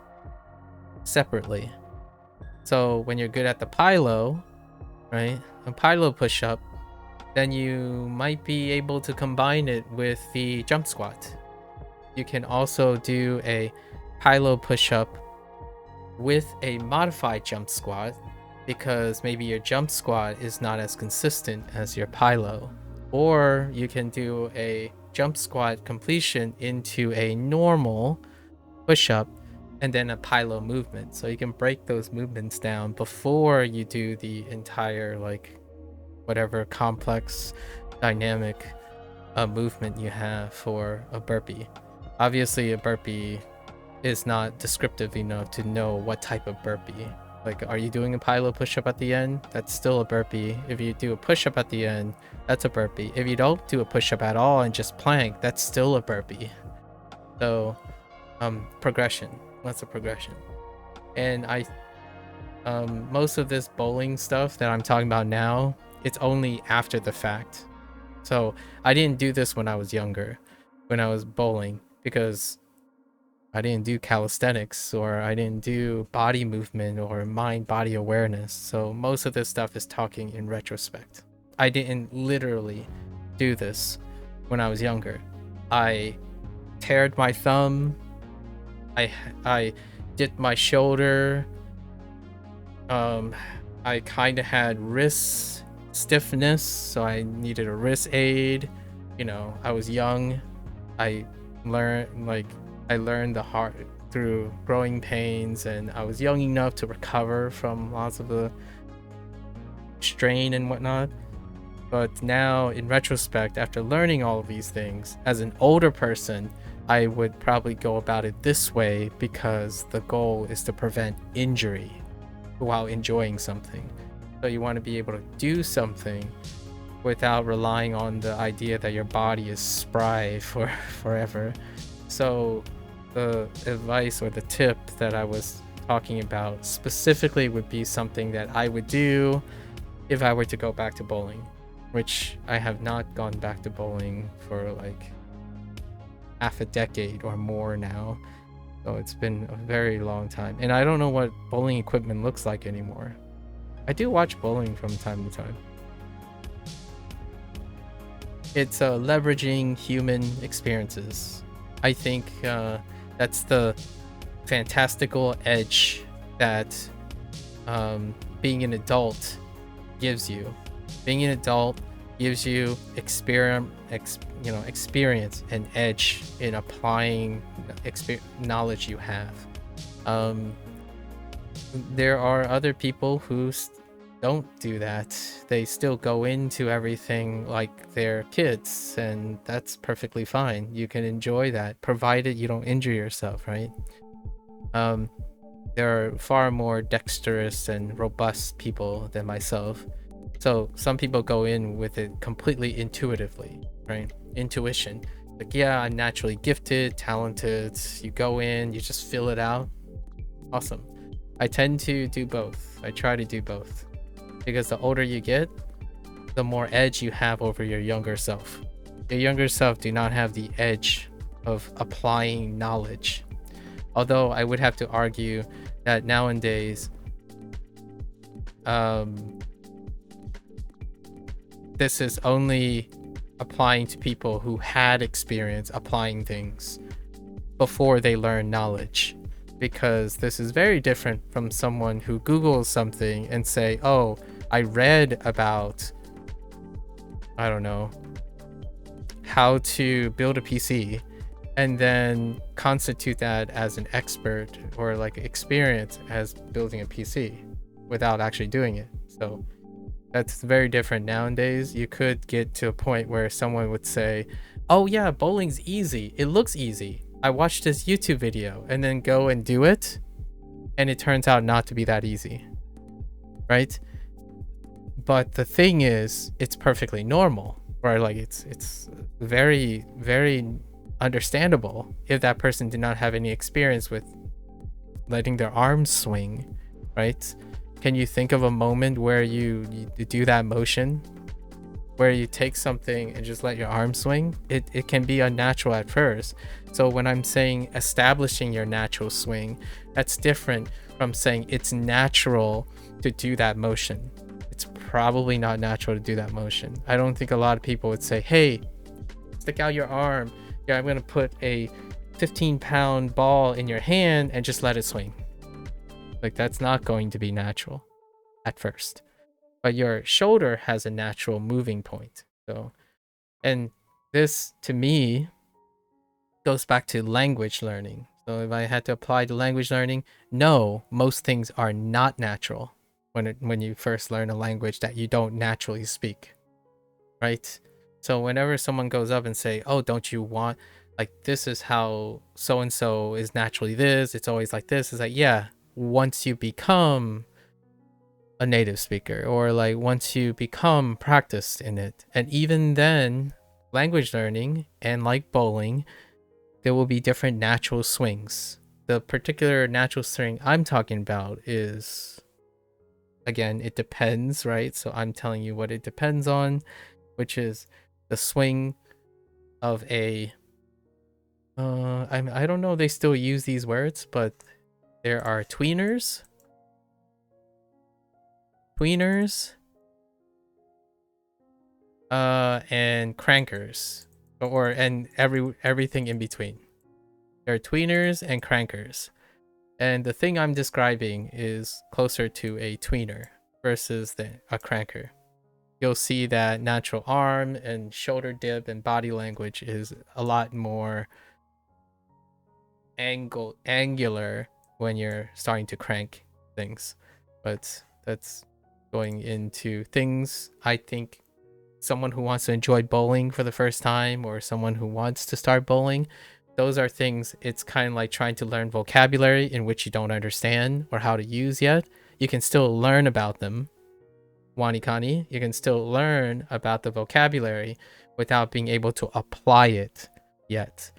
separately. So when you're good at the pilo, right, a pilo push-up, then you might be able to combine it with the jump squat. You can also do a pilo push-up with a modified jump squat, because maybe your jump squat is not as consistent as your pilo. Or you can do a jump squat completion into a normal push-up and then a pilo movement, so you can break those movements down before you do the entire, like, whatever complex dynamic movement you have for a burpee. Obviously a burpee is not descriptive enough to know what type of burpee. Like, are you doing a pilo push-up at the end? That's still a burpee. If you do a push-up at the end, that's a burpee. If you don't do a push-up at all and just plank, that's still a burpee. So progression, lots of progression. And most of this bowling stuff that I'm talking about now, it's only after the fact. So I didn't do this when I was younger, when I was bowling, because I didn't do calisthenics, or I didn't do body movement or mind-body awareness. So most of this stuff is talking in retrospect. I didn't literally do this when I was younger. I teared my thumb. I did my shoulder. I kind of had wrist stiffness, so I needed a wrist aid. You know, I was young. I learned the hard through growing pains, and I was young enough to recover from lots of the strain and whatnot. But now, in retrospect, after learning all of these things, as an older person, I would probably go about it this way, because the goal is to prevent injury while enjoying something. So you want to be able to do something without relying on the idea that your body is spry for forever. So the advice or the tip that I was talking about specifically would be something that I would do if I were to go back to bowling, which I have not gone back to bowling for like half a decade or more now. So it's been a very long time, and I don't know what bowling equipment looks like anymore. I do watch bowling from time to time. It's leveraging human experiences. I think that's the fantastical edge that being an adult gives you. Being an adult gives you experience and edge in applying knowledge you have. There are other people who don't do that. They still go into everything like they're kids, and that's perfectly fine. You can enjoy that, provided you don't injure yourself, right? There are far more dexterous and robust people than myself. So some people go in with it completely intuitively, right? Intuition. Like, yeah, I'm naturally gifted, talented. You go in, you just fill it out. Awesome. I tend to do both. I try to do both. Because the older you get, the more edge you have over your younger self. Your younger self do not have the edge of applying knowledge. Although I would have to argue that nowadays, this is only applying to people who had experience applying things before they learn knowledge. Because this is very different from someone who Googles something and say, oh, I read about, I don't know, how to build a PC, and then constitute that as an expert or like experience as building a PC without actually doing it. So that's very different nowadays. You could get to a point where someone would say, oh yeah, bowling's easy. It looks easy. I watched this YouTube video, and then go and do it, and it turns out not to be that easy, right? But the thing is, it's perfectly normal, or like it's very, very understandable if that person did not have any experience with letting their arms swing, right? Can you think of a moment where you do that motion, where you take something and just let your arm swing? It can be unnatural at first. So when I'm saying establishing your natural swing, that's different from saying it's natural to do that motion. It's probably not natural to do that motion. I don't think a lot of people would say, hey, stick out your arm. Yeah, I'm gonna put a 15-pound ball in your hand and just let it swing. Like, that's not going to be natural at first. But your shoulder has a natural moving point. So, and this to me goes back to language learning. So if I had to apply to language learning, no, most things are not natural when you first learn a language that you don't naturally speak, right? So whenever someone goes up and say, oh, don't you want, like, this is how so-and-so is naturally this, it's always like this, it's like, yeah, once you become a native speaker, or like once you become practiced in it. And even then, language learning and like bowling, there will be different natural swings. The particular natural swing I'm talking about is, again, it depends, right? So I'm telling you what it depends on, which is the swing of a I don't know if they still use these words, but there are tweeners, and crankers, and everything in between. There are tweeners and crankers, and the thing I'm describing is closer to a tweener versus a cranker. You'll see that natural arm and shoulder dip and body language is a lot more angular when you're starting to crank things, but that's going into things I think someone who wants to enjoy bowling for the first time, or someone who wants to start bowling, those are things, it's kind of like trying to learn vocabulary in which you don't understand or how to use yet. You can still learn about them. WaniKani, you can still learn about the vocabulary without being able to apply it yet.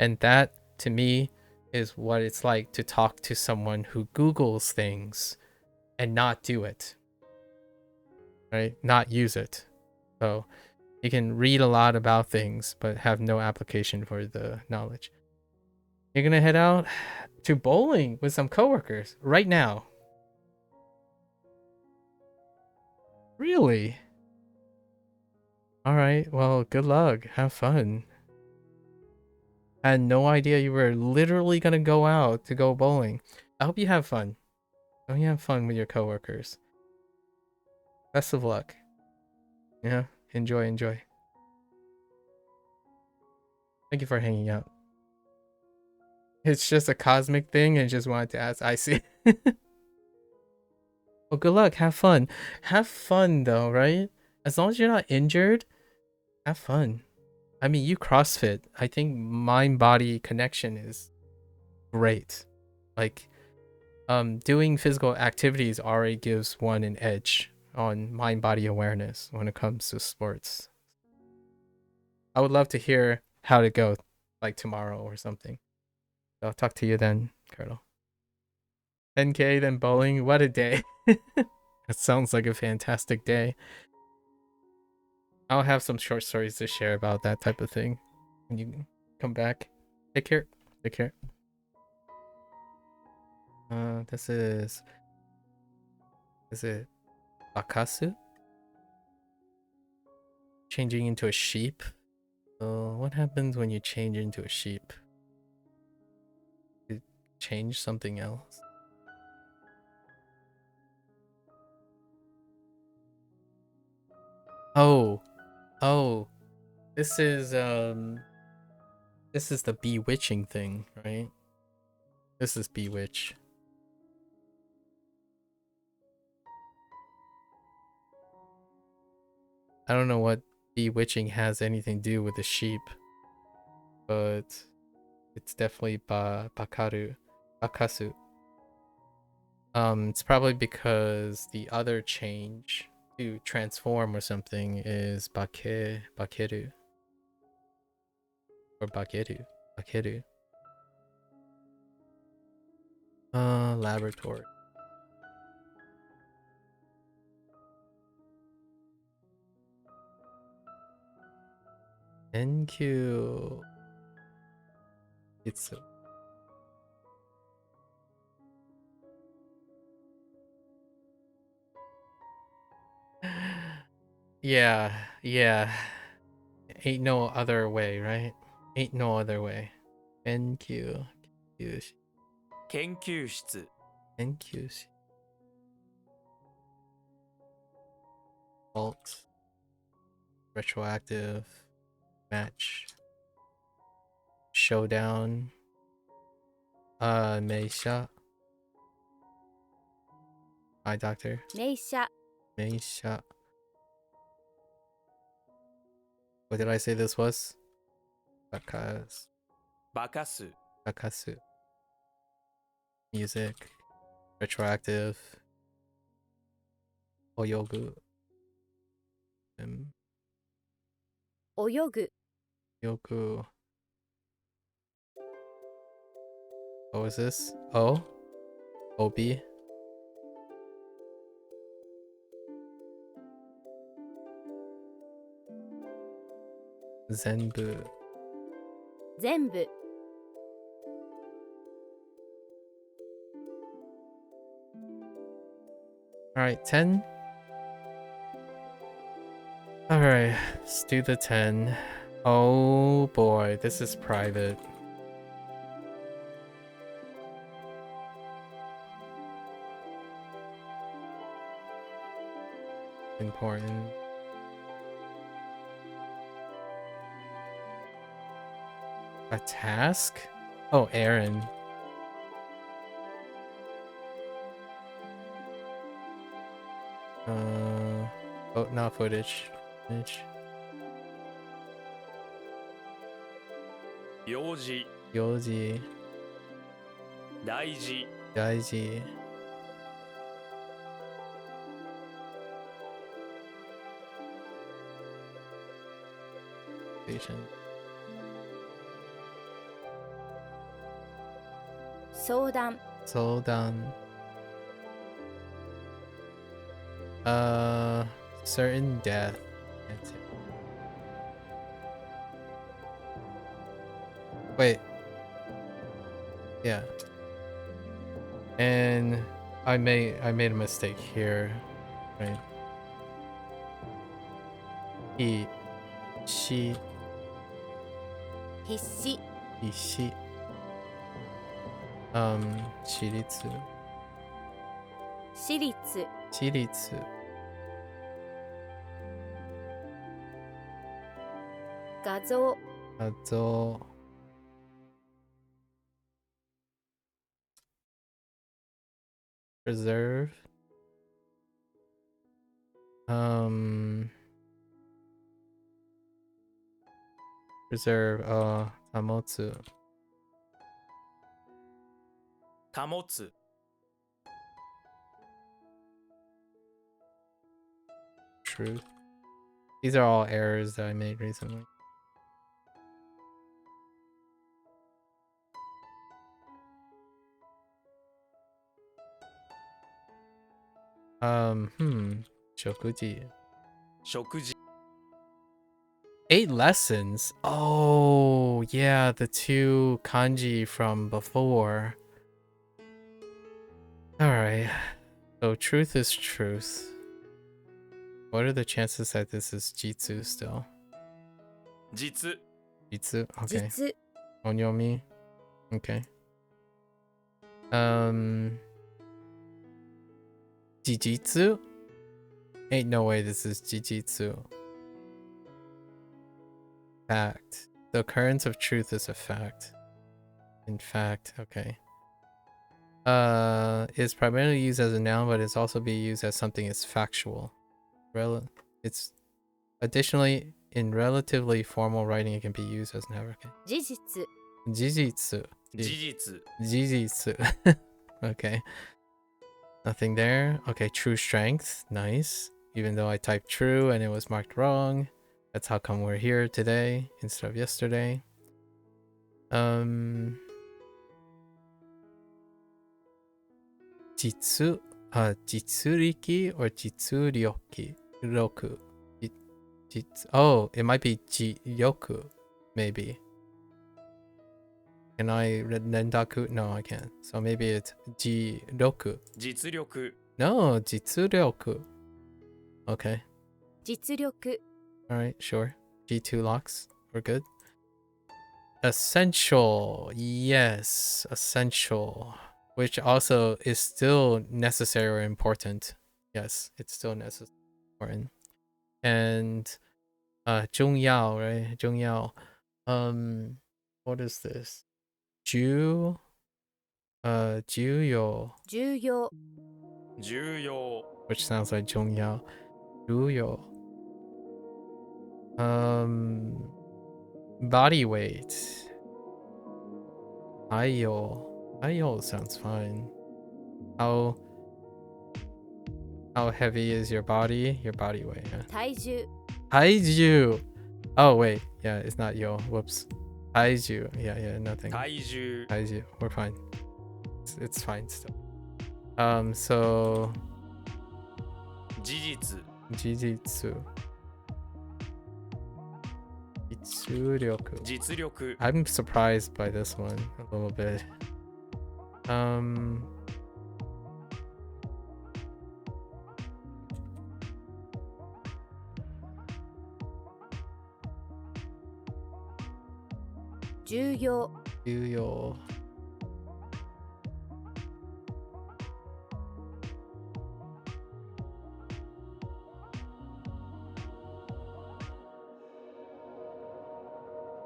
And that, to me, is what it's like to talk to someone who Googles things and not do it, right? Not use it. So you can read a lot about things, but have no application for the knowledge. You're gonna head out to bowling with some coworkers right now. Really? All right. Well, good luck. Have fun. I had no idea you were literally gonna go out to go bowling. I hope you have fun. I hope you have fun with your coworkers. Best of luck. Yeah. Enjoy. Thank you for hanging out. It's just a cosmic thing and just wanted to ask. I see. Well, good luck. Have fun. Have fun though, right? As long as you're not injured, have fun. I mean, you CrossFit. I think mind-body connection is great. Like, doing physical activities already gives one an edge on mind-body awareness when it comes to sports. I would love to hear how to go, like tomorrow or something. I'll talk to you then, Colonel. 10K, then bowling. What a day. That sounds like a fantastic day. I'll have some short stories to share about that type of thing when you come back. Take care. Take care. This is it Bakasu? Changing into a sheep? So what happens when you change into a sheep? You change something else? Oh. Oh. This is the bewitching thing, right? This is bewitch. I don't know what bewitching has anything to do with the sheep, but it's definitely bakasu. It's probably because the other change to transform or something is bakeru or bakeru. Laboratory. NQ. It's yeah. Ain't no other way, right? Ain't no other way. NQ. 研究室 NQ. Alt. Retroactive. Match. Showdown. Meisha. Hi, doctor. 名車 Meisha. What did I say this was? Bakasu. バカ数 Bakasu. Music. Retroactive. Oyogu. 泳ぐ Yoku. What was this? O? OB? Zenbu. 全部 Alright, 10. Alright, let's do the 10. Oh boy, this is private. Important. A task? Oh, Aaron. Oh, not footage. Footage. 用事 Yoji. 大事 Daiji. Patient. 相談 Soldan. Certain death. That's it. Wait. Yeah. And I made a mistake here. Right. He, she, 必死 she. Shiritsu. 私立 Shiritsu. 画像 Azo. Preserve. Preserve. Tamotsu. 保つ Truth. These are all errors that I made recently. Shokuji. 食事 8 lessons. Oh, yeah, the 2 kanji from before. Alright. So truth is truth. What are the chances that this is jitsu still? 実 Jitsu? Okay. 実 Onyomi? Okay. Jijitsu? Ain't no way this is jijitsu. Fact. The occurrence of truth is a fact. In fact, okay. Is primarily used as a noun, but it's also being used as something that's factual. It's additionally in relatively formal writing, it can be used as an adverb. 事実 Jijitsu. 事実 Jijitsu. Okay. Nothing there. Okay, true strength. Nice. Even though I typed true and it was marked wrong. That's how come we're here today instead of yesterday. Jitsu. Jitsuriki or jitsuryoki? Roku. Oh, it might be jiyoku. Maybe. Can I read Nendaku? No, I can't. So maybe it's jiroku. 実力 No, jitsuryoku. Okay. 実力 Alright, sure. G2 locks. We're good. Essential. Yes, essential. Which also is still necessary or important. Yes, it's still necessary or important. And 重要, right? 重要. What is this? 重要. 重要重要 Which sounds like 重要. 重要. Body weight. 还有 sounds fine. How heavy is your body? Your body weight. Yeah. 体重 Taiju. Oh wait, yeah, it's not yo. Whoops. Taiju. Yeah, nothing. 体重 Taiju. We're fine. It's fine still. So 事実 Jijitsu. Jitsuryoku. 実力 I'm surprised by this one a little bit. Juyo. 重要.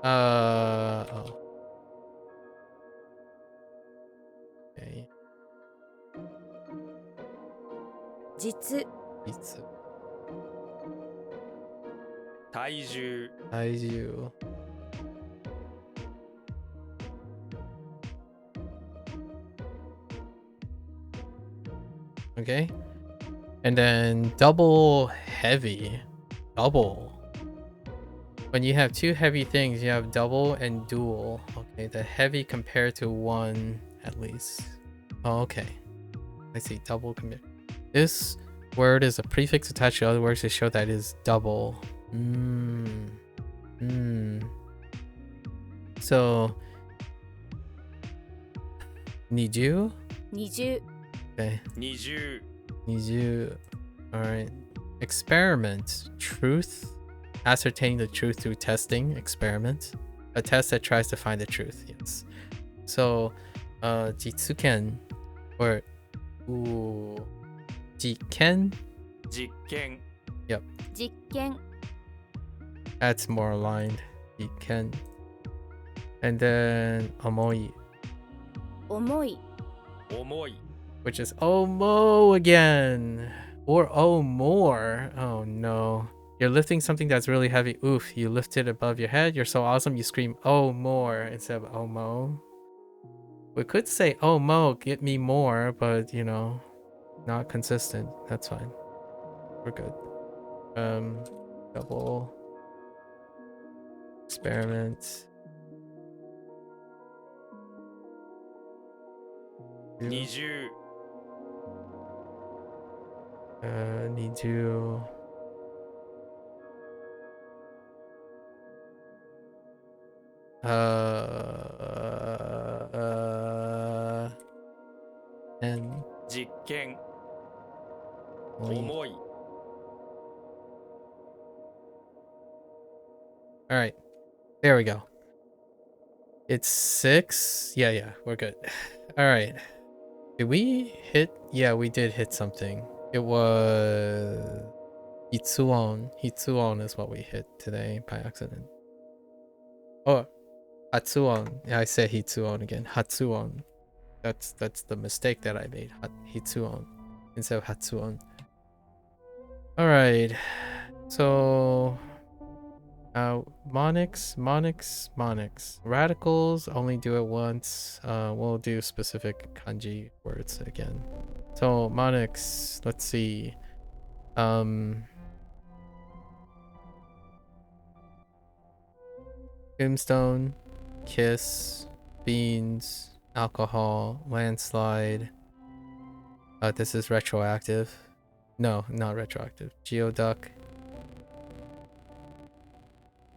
Oh. Okay. 実 Jitsu. 体重 Taiju. Okay. And then double heavy. Double. When you have 2 heavy things, you have double and dual. Okay, the heavy compared to 1 at least. Oh, okay. I see. Double compared. This word is a prefix attached to other words to show that it is double. So, 20? 20 Okay. 20 20. Alright. Experiment. Truth. Ascertaining the truth through testing. Experiment. A test that tries to find the truth. Yes. So, jitsuken or jiken. 実験 実験 That's more aligned. Jiken. And then omoi, 重い 重い which is omo again. Or oh, more. Oh no. You're lifting something that's really heavy. Oof, you lift it above your head. You're so awesome. You scream, oh, more instead of oh, mo. We could say, oh, mo, get me more, but you know, not consistent. That's fine. We're good. Double experiment. 20 Need to. And 実験 only. 重い All right, there we go. It's 6. Yeah, we're good. All right. Did we hit? Yeah, we did hit something. It was Hitsuon. Hitsuon is what we hit today by accident. Oh, Hatsuon. Yeah, I said Hitsuon again. Hatsuon. That's the mistake that I made. Hitsuon instead of Hatsuon. All right. So Monix. Radicals only do it once. We'll do specific kanji words again. So Monix, let's see. Tombstone, kiss, beans, alcohol, landslide. This is retroactive. No, not retroactive. Geoduck.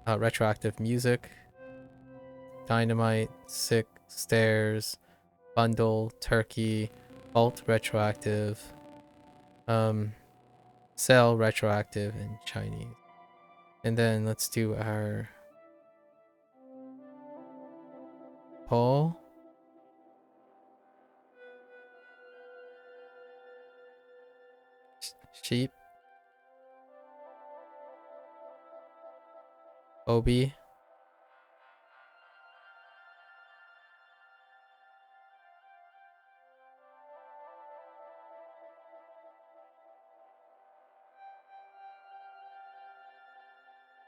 Retroactive music. Dynamite, sick, stairs, bundle, turkey, alt retroactive, sell retroactive in Chinese. And then let's do our poll. Sheep. Obi.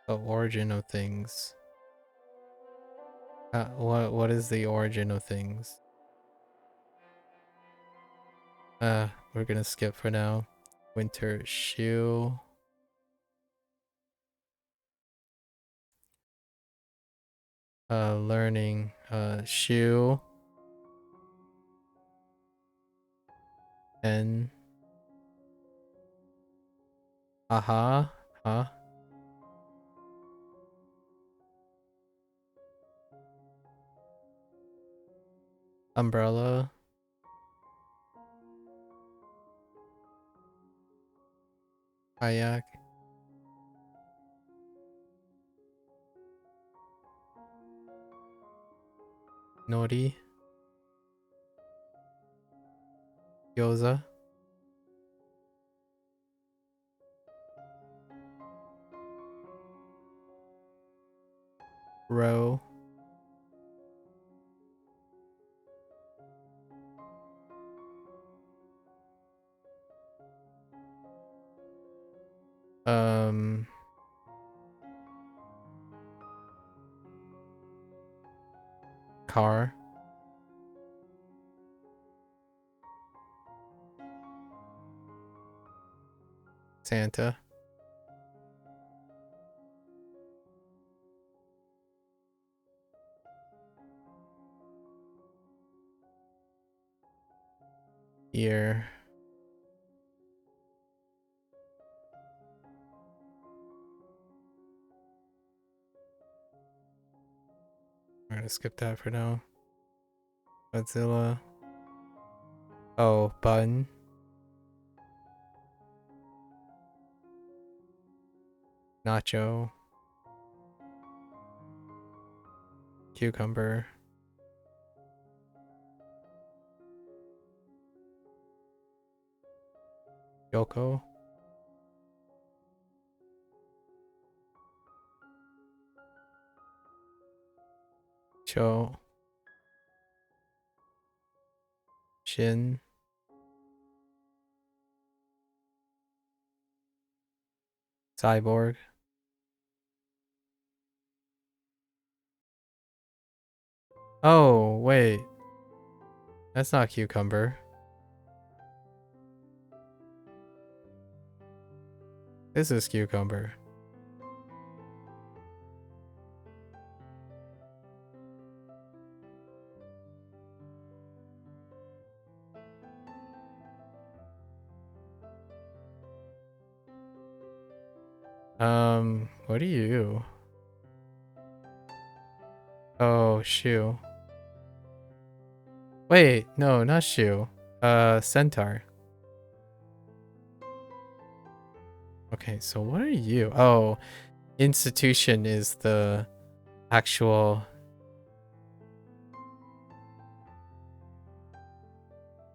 The origin of things. What is the origin of things? We're gonna skip for now. Winter shoe. Learning. Shoe. And. Aha. Huh. Umbrella. Kayak. Nori. Gyoza. Row. Car. Santa. Year. I'm gonna skip that for now. Godzilla. Oh, bun. Nacho. Cucumber. Yoko. Cho. Shin. Cyborg. Oh, wait. That's not cucumber. This is cucumber. What are you? Oh, shoe. Wait, no, not shoe. Centaur. Okay, so what are you? Oh, institution is the actual...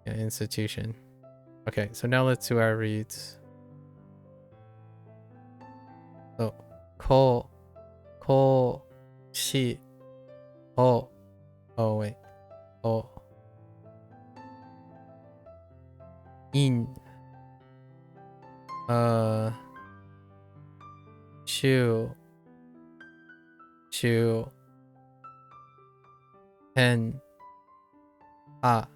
Yeah, institution. Okay, so now let's do our reads. So, Koichi. Oh wait. In. Shu. Hen. A.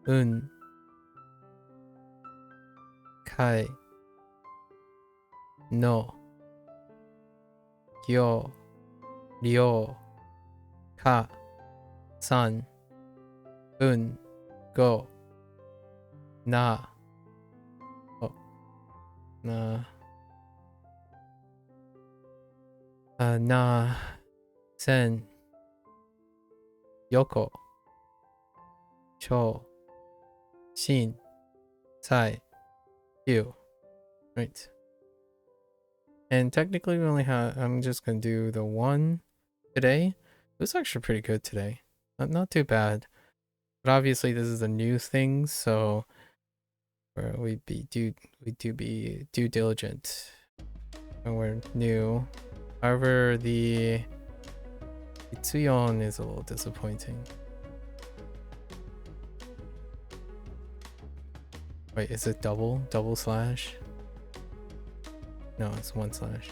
Un. Kai. No. Gyo. Ryo. Ka. San. Un. Go. Na. Oh. Na. Na. Sen. Yoko. Cho. Shin. Sai. Yu. Right. And technically we only have, I'm just gonna do the one today. It was actually pretty good today. Not too bad. But obviously this is a new thing, so we do be due diligent when we're new. However, the Tsuyon is a little disappointing. Wait, is it double slash? No, it's one slash.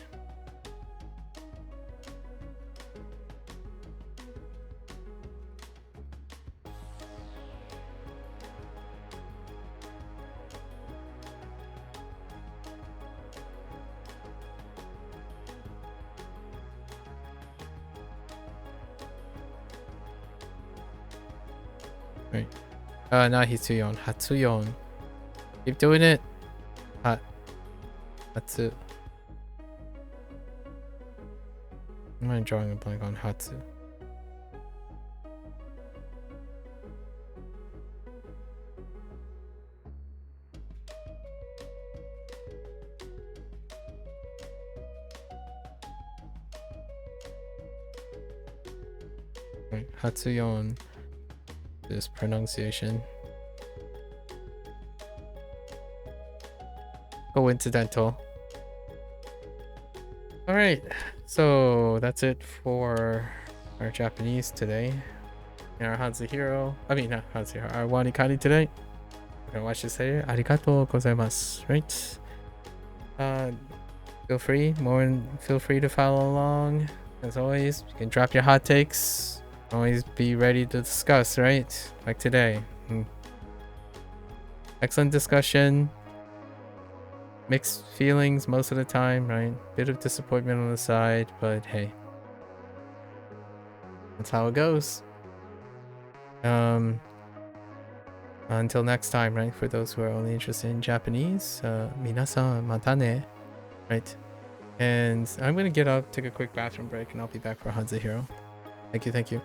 Right. Not Hitsuyon. Hatsuyon. Keep doing it. Hatsu. Am I drawing a blank on Hatsu? Right. Hatsuyon. This pronunciation. Coincidental. Alright, so that's it for our Japanese today. And our Hanzuhiro, not Hanzuhiro, our WaniKani today. We're gonna watch this later. Arigatou gozaimasu, right? Feel free to follow along. As always, you can drop your hot takes. Always be ready to discuss, right? Like today. Excellent discussion. Mixed feelings most of the time, right? Bit of disappointment on the side, but hey. That's how it goes. Until next time, right? For those who are only interested in Japanese, minasan matane, right? And I'm gonna get up, take a quick bathroom break, and I'll be back for Hanzuhiro. Thank you.